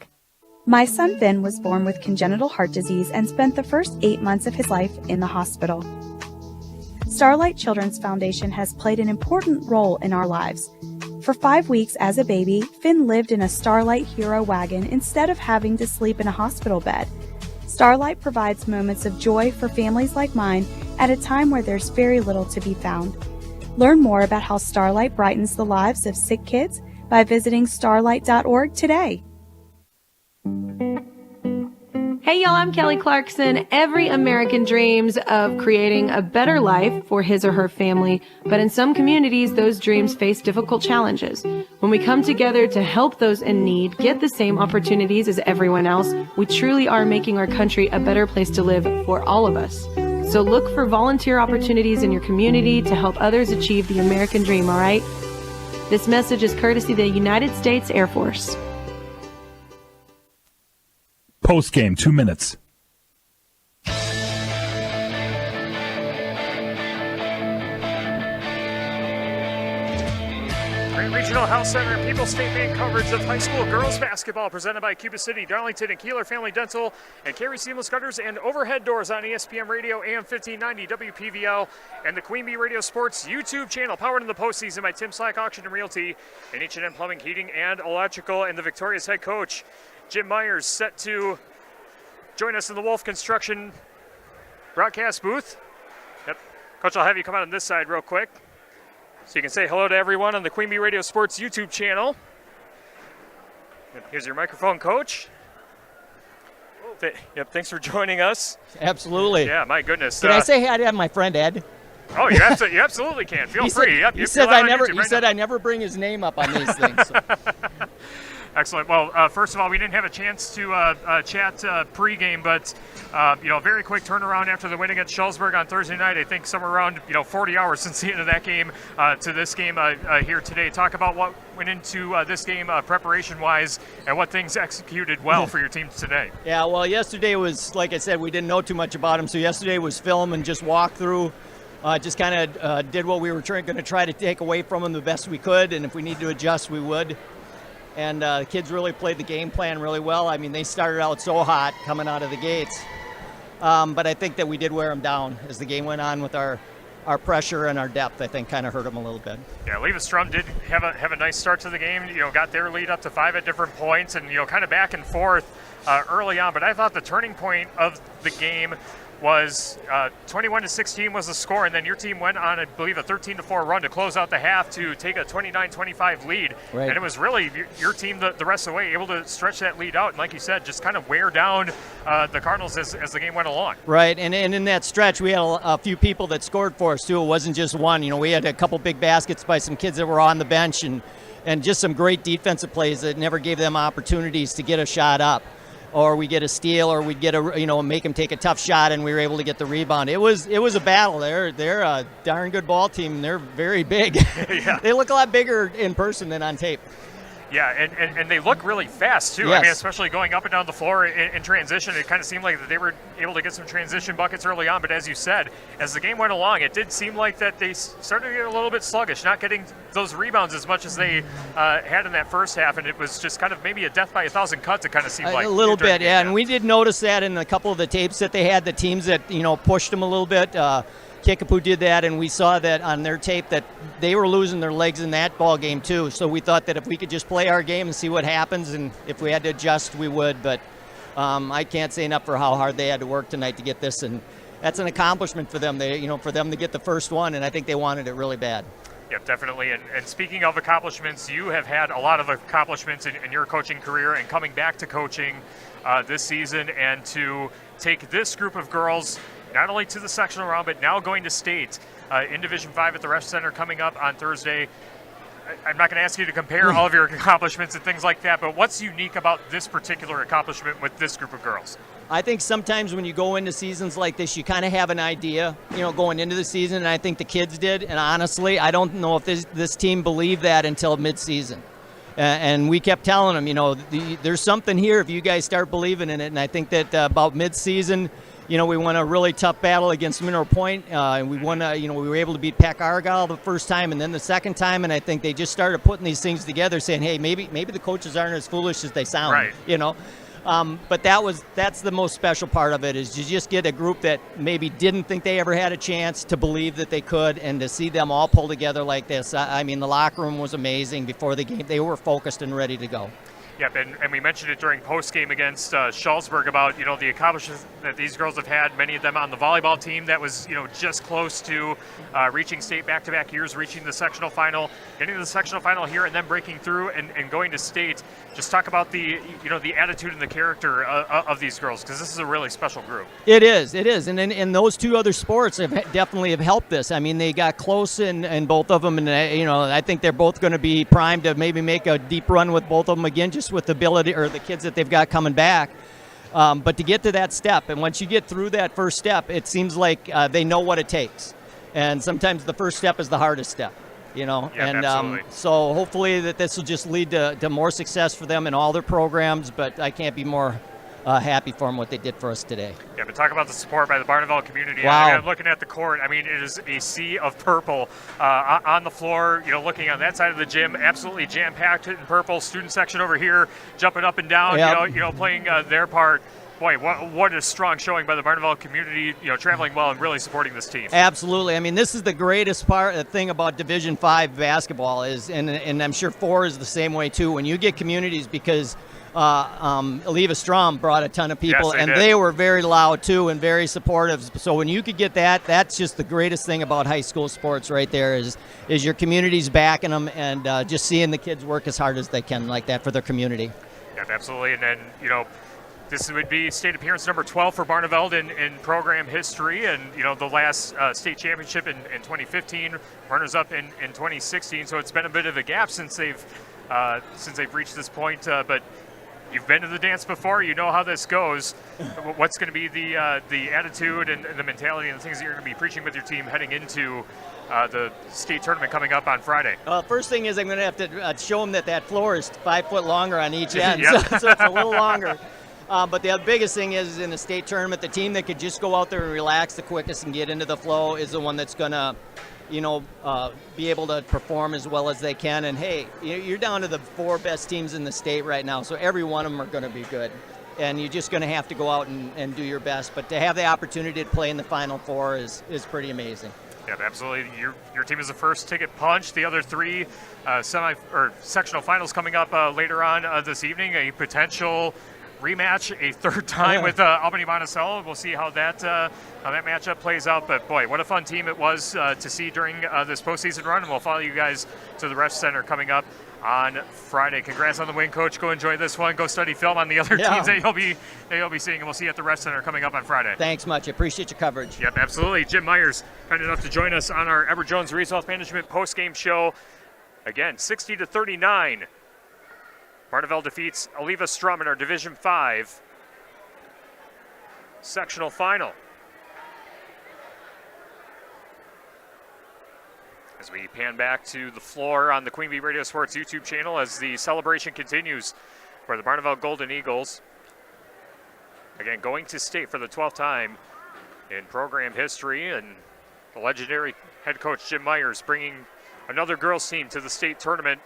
My son Finn was born with congenital heart disease and spent the first 8 months of his life in the hospital. Starlight Children's Foundation has played an important role in our lives. For 5 weeks as a baby, Finn lived in a Starlight Hero wagon instead of having to sleep in a hospital bed. Starlight provides moments of joy for families like mine at a time where there's very little to be found. Learn more about how Starlight brightens the lives of sick kids by visiting starlight.org today. Hey y'all, I'm Kelly Clarkson. Every American dreams of creating a better life for his or her family, but in some communities, those dreams face difficult challenges. When we come together to help those in need get the same opportunities as everyone else, we truly are making our country a better place to live for all of us. So look for volunteer opportunities in your community to help others achieve the American dream, all right? This message is courtesy of the United States Air Force. Post-game, 2 minutes. Great Regional Health Center and People's State Bank coverage of high school girls basketball presented by Cuba City, Darlington, and Kieler Family Dental, and Carey Seamless Gutters and Overhead Doors on ESPN Radio, AM 1590, WPVL, and the Queen Bee Radio Sports YouTube channel, powered in the postseason by Tim Slack Auction and Realty, and H&M Plumbing, Heating, and Electrical, and the victorious head coach, Jim Myers, set to join us in the Wolf Construction broadcast booth. Yep. Coach, I'll have you come out on this side real quick, so you can say hello to everyone on the Queen Bee Radio Sports YouTube channel. Here's your microphone, Coach. Yep, thanks for joining us. Absolutely. Yeah, my goodness. Can I say hi to my friend Ed? Oh, you absolutely can. Feel free. Yep, he said I never bring his name up on these things. So. Excellent. Well, first of all, we didn't have a chance to chat pregame, but a very quick turnaround after the win against Schulzberg on Thursday night. I think somewhere around 40 hours since the end of that game to this game here today. Talk about what went into this game preparation-wise and what things executed well for your team today. Yeah, well, yesterday was, like I said, we didn't know too much about them, so yesterday was film and just walk through. Just kind of did what we were going to try to take away from them the best we could, and if we need to adjust, we would. And the kids really played the game plan really well. I mean, they started out so hot coming out of the gates. But I think that we did wear them down as the game went on with our pressure and our depth. I think kind of hurt them a little bit. Yeah, Eleva-Strum did have a nice start to the game. Got their lead up to 5 at different points, and kind of back and forth early on. But I thought the turning point of the game was 21-16 was the score, and then your team went on, I believe, a 13-4 run to close out the half to take a 29-25 lead. Right. And it was really your team the rest of the way able to stretch that lead out, and like you said, just kind of wear down the Cardinals as the game went along. Right, and in that stretch, we had a few people that scored for us, too. It wasn't just one. We had a couple big baskets by some kids that were on the bench, and just some great defensive plays that never gave them opportunities to get a shot up. Or we get a steal, or we'd get make them take a tough shot, and we were able to get the rebound. It was a battle. They're a darn good ball team. They're very big. Yeah. They look a lot bigger in person than on tape. Yeah, and they look really fast, too. Yes. I mean, especially going up and down the floor in transition. It kind of seemed like that they were able to get some transition buckets early on. But as you said, as the game went along, it did seem like that they started to get a little bit sluggish, not getting those rebounds as much as they had in that first half. And it was just kind of maybe a death by 1,000 cuts, it kind of seemed like. A little bit, yeah. And we did notice that in a couple of the tapes that they had, the teams that, pushed them a little bit. Kickapoo did that, and we saw that on their tape that they were losing their legs in that ball game too. So we thought that if we could just play our game and see what happens, and if we had to adjust, we would. But I can't say enough for how hard they had to work tonight to get this, and that's an accomplishment for them. For them to get the first one, and I think they wanted it really bad. Yep, definitely. And speaking of accomplishments, you have had a lot of accomplishments in your coaching career, and coming back to coaching this season, and to take this group of girls not only to the sectional round, but now going to state in Division 5 at the Resch Center coming up on Thursday. I'm not going to ask you to compare all of your accomplishments and things like that, but what's unique about this particular accomplishment with this group of girls? I think sometimes when you go into seasons like this, you kind of have an idea, going into the season, and I think the kids did. And honestly, I don't know if this team believed that until midseason. And we kept telling them, there's something here if you guys start believing in it. And I think that about midseason, we won a really tough battle against Mineral Point, and we won. We were able to beat Pack Argyle the first time, and then the second time. And I think they just started putting these things together, saying, "Hey, maybe the coaches aren't as foolish as they sound." Right. But that's the most special part of it, is you just get a group that maybe didn't think they ever had a chance to believe that they could, and to see them all pull together like this. I mean, the locker room was amazing before the game. They were focused and ready to go. Yep, and we mentioned it during postgame against Schulzberg about, the accomplishments that these girls have had, many of them on the volleyball team that was, just close to reaching state back-to-back years, reaching the sectional final, getting to the sectional final here, and then breaking through and going to state. Just talk about the, the attitude and the character of these girls, because this is a really special group. It is. And those two other sports definitely have helped this. I mean, they got close in both of them, and, I think they're both going to be primed to maybe make a deep run with both of them again, just with the ability, or the kids that they've got coming back. But to get to that step, and once you get through that first step, it seems like they know what it takes. And sometimes the first step is the hardest step, Yeah, and absolutely. so hopefully that this will just lead to more success for them in all their programs. But I can't be more happy for them what they did for us today. Yeah, but talk about the support by the Barneveld community. Wow. I'm looking at the court. I mean, it is a sea of purple on the floor. You know, looking on that side of the gym, absolutely jam-packed in purple. Student section over here, jumping up and down. Yep. You know, playing their part. Boy, what a strong showing by the Barneveld community. You know, traveling well and really supporting this team. Absolutely. I mean, this is the greatest thing about Division 5 basketball is, and I'm sure 4 is the same way too. When you get communities, because Eleva-Strum brought a ton of people, Yes, and did. they were very loud too and very supportive. So when you could get that, that's just the greatest thing about high school sports right there is your community's backing them and just seeing the kids work as hard as they can like that for their community. Yeah, absolutely. And then, you know, this would be state appearance number 12 for Barneveld in program history, and you know the last state championship in 2015, runners-up in 2016. So it's been a bit of a gap since they've reached this point. But you've been to the dance before, you know how this goes. What's going to be the attitude and the mentality and the things that you're going to be preaching with your team heading into the state tournament coming up on Friday? First thing is I'm going to have to show them that floor is 5 foot longer on each end, Yep. so it's a little longer. But the biggest thing is in the state tournament, the team that could just go out there and relax the quickest and get into the flow is the one that's going to, be able to perform as well as they can. And, hey, you're down to the 4 best teams in the state right now, so every one of them are going to be good. And you're just going to have to go out and do your best. But to have the opportunity to play in the Final Four is pretty amazing. Yeah, absolutely. Your team is the first ticket punch. The other 3 sectional finals coming up later on this evening. A potential rematch a third time with Albany Monticello. We'll see how that matchup plays out. But boy, what a fun team it was to see during this postseason run. And we'll follow you guys to the Ref Center coming up on Friday. Congrats on the win, Coach. Go enjoy this one. Go study film on the other teams that you'll be seeing. And we'll see you at the Ref Center coming up on Friday. Thanks much. I appreciate your coverage. Yep, absolutely. Jim Myers, kind enough to join us on our Edward Jones Reese Wealth Management postgame show. Again, 60-39. Barneveld defeats Eleva-Strum in our Division 5 sectional final. As we pan back to the floor on the Queen Bee Radio Sports YouTube channel as the celebration continues for the Barneveld Golden Eagles. Again, going to state for the 12th time in program history, and the legendary head coach Jim Myers bringing another girls team to the state tournament,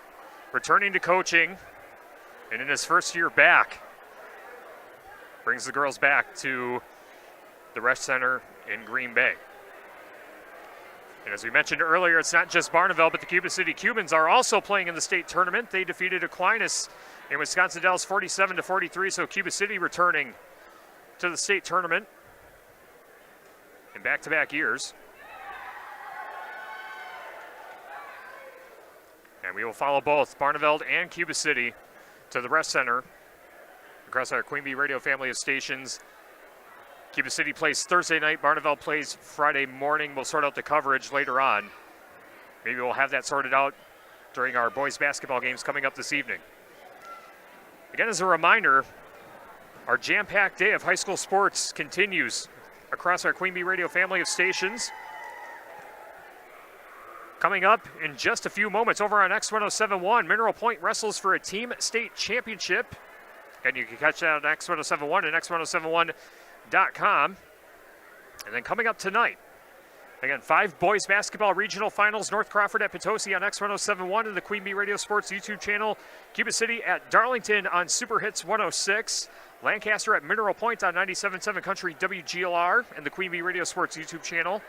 returning to coaching. And in his first year back, brings the girls back to the Rec Center in Green Bay. And as we mentioned earlier, it's not just Barneveld, but the Cuba City Cubans are also playing in the state tournament. They defeated Aquinas in Wisconsin Dells 47-43, so Cuba City returning to the state tournament in back-to-back years. And we will follow both Barneveld and Cuba City to the Rest Center across our Queen Bee Radio family of stations. Cuba City plays Thursday night. Barneveld plays Friday morning. We'll sort out the coverage later on. Maybe we'll have that sorted out during our boys basketball games coming up this evening. Again, as a reminder, our jam-packed day of high school sports continues across our Queen Bee Radio family of stations. Coming up in just a few moments over on X1071, Mineral Point wrestles for a team state championship. And you can catch that on X1071 and X1071.com. And then coming up tonight, again, 5 boys basketball regional finals. North Crawford at Potosi on X1071 and the Queen Bee Radio Sports YouTube channel. Cuba City at Darlington on Super Hits 106. Lancaster at Mineral Point on 97.7 Country WGLR and the Queen Bee Radio Sports YouTube channel.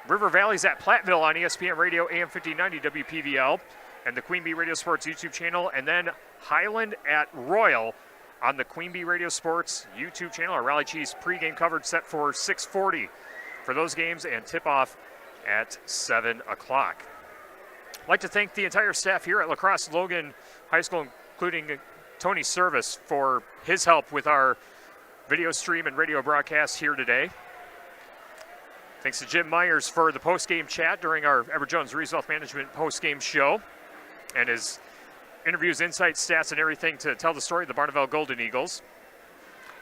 River Valley's at Platteville on ESPN Radio AM 1590 WPVL and the Queen Bee Radio Sports YouTube channel. And then Highland at Royal on the Queen Bee Radio Sports YouTube channel. Our Rally Cheese pregame coverage set for 6:40 for those games and tip-off at 7 o'clock. I'd like to thank the entire staff here at La Crosse Logan High School, including Tony Service, for his help with our video stream and radio broadcast here today. Thanks to Jim Myers for the post-game chat during our Edward Jones Reese Wealth Management post-game show and his interviews, insights, stats, and everything to tell the story of the Barneveld Golden Eagles.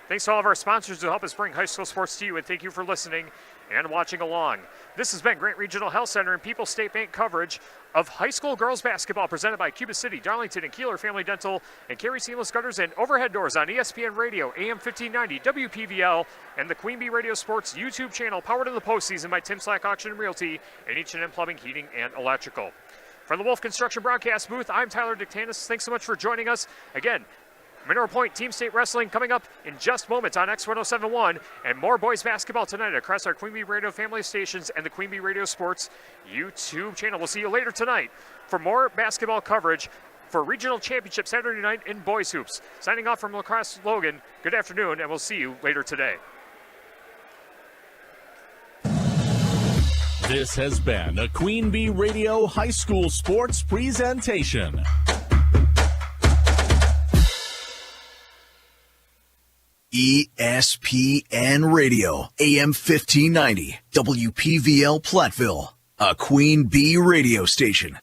Thanks to all of our sponsors who help us bring high school sports to you, and thank you for listening and watching along. This has been Grant Regional Health Center and People's State Bank coverage of high school girls basketball presented by Cuba City, Darlington, and Kieler Family Dental, and Carey Seamless Gutters and Overhead Doors on ESPN Radio, AM 1590, WPVL, and the Queen Bee Radio Sports YouTube channel, powered in the postseason by Tim Slack Auction and Realty, and H&M Plumbing, Heating, and Electrical. From the Wolf Construction broadcast booth, I'm Tyler Dictanis. Thanks so much for joining us. Again, Mineral Point Team State Wrestling coming up in just moments on X1071, and more boys basketball tonight across our Queen Bee Radio family of stations and the Queen Bee Radio Sports YouTube channel. We'll see you later tonight for more basketball coverage for Regional Championship Saturday night in boys hoops. Signing off from La Crosse, Logan, good afternoon, and we'll see you later today. This has been a Queen Bee Radio High School Sports presentation. ESPN Radio, AM 1590, WPVL Platteville, a Queen Bee radio station.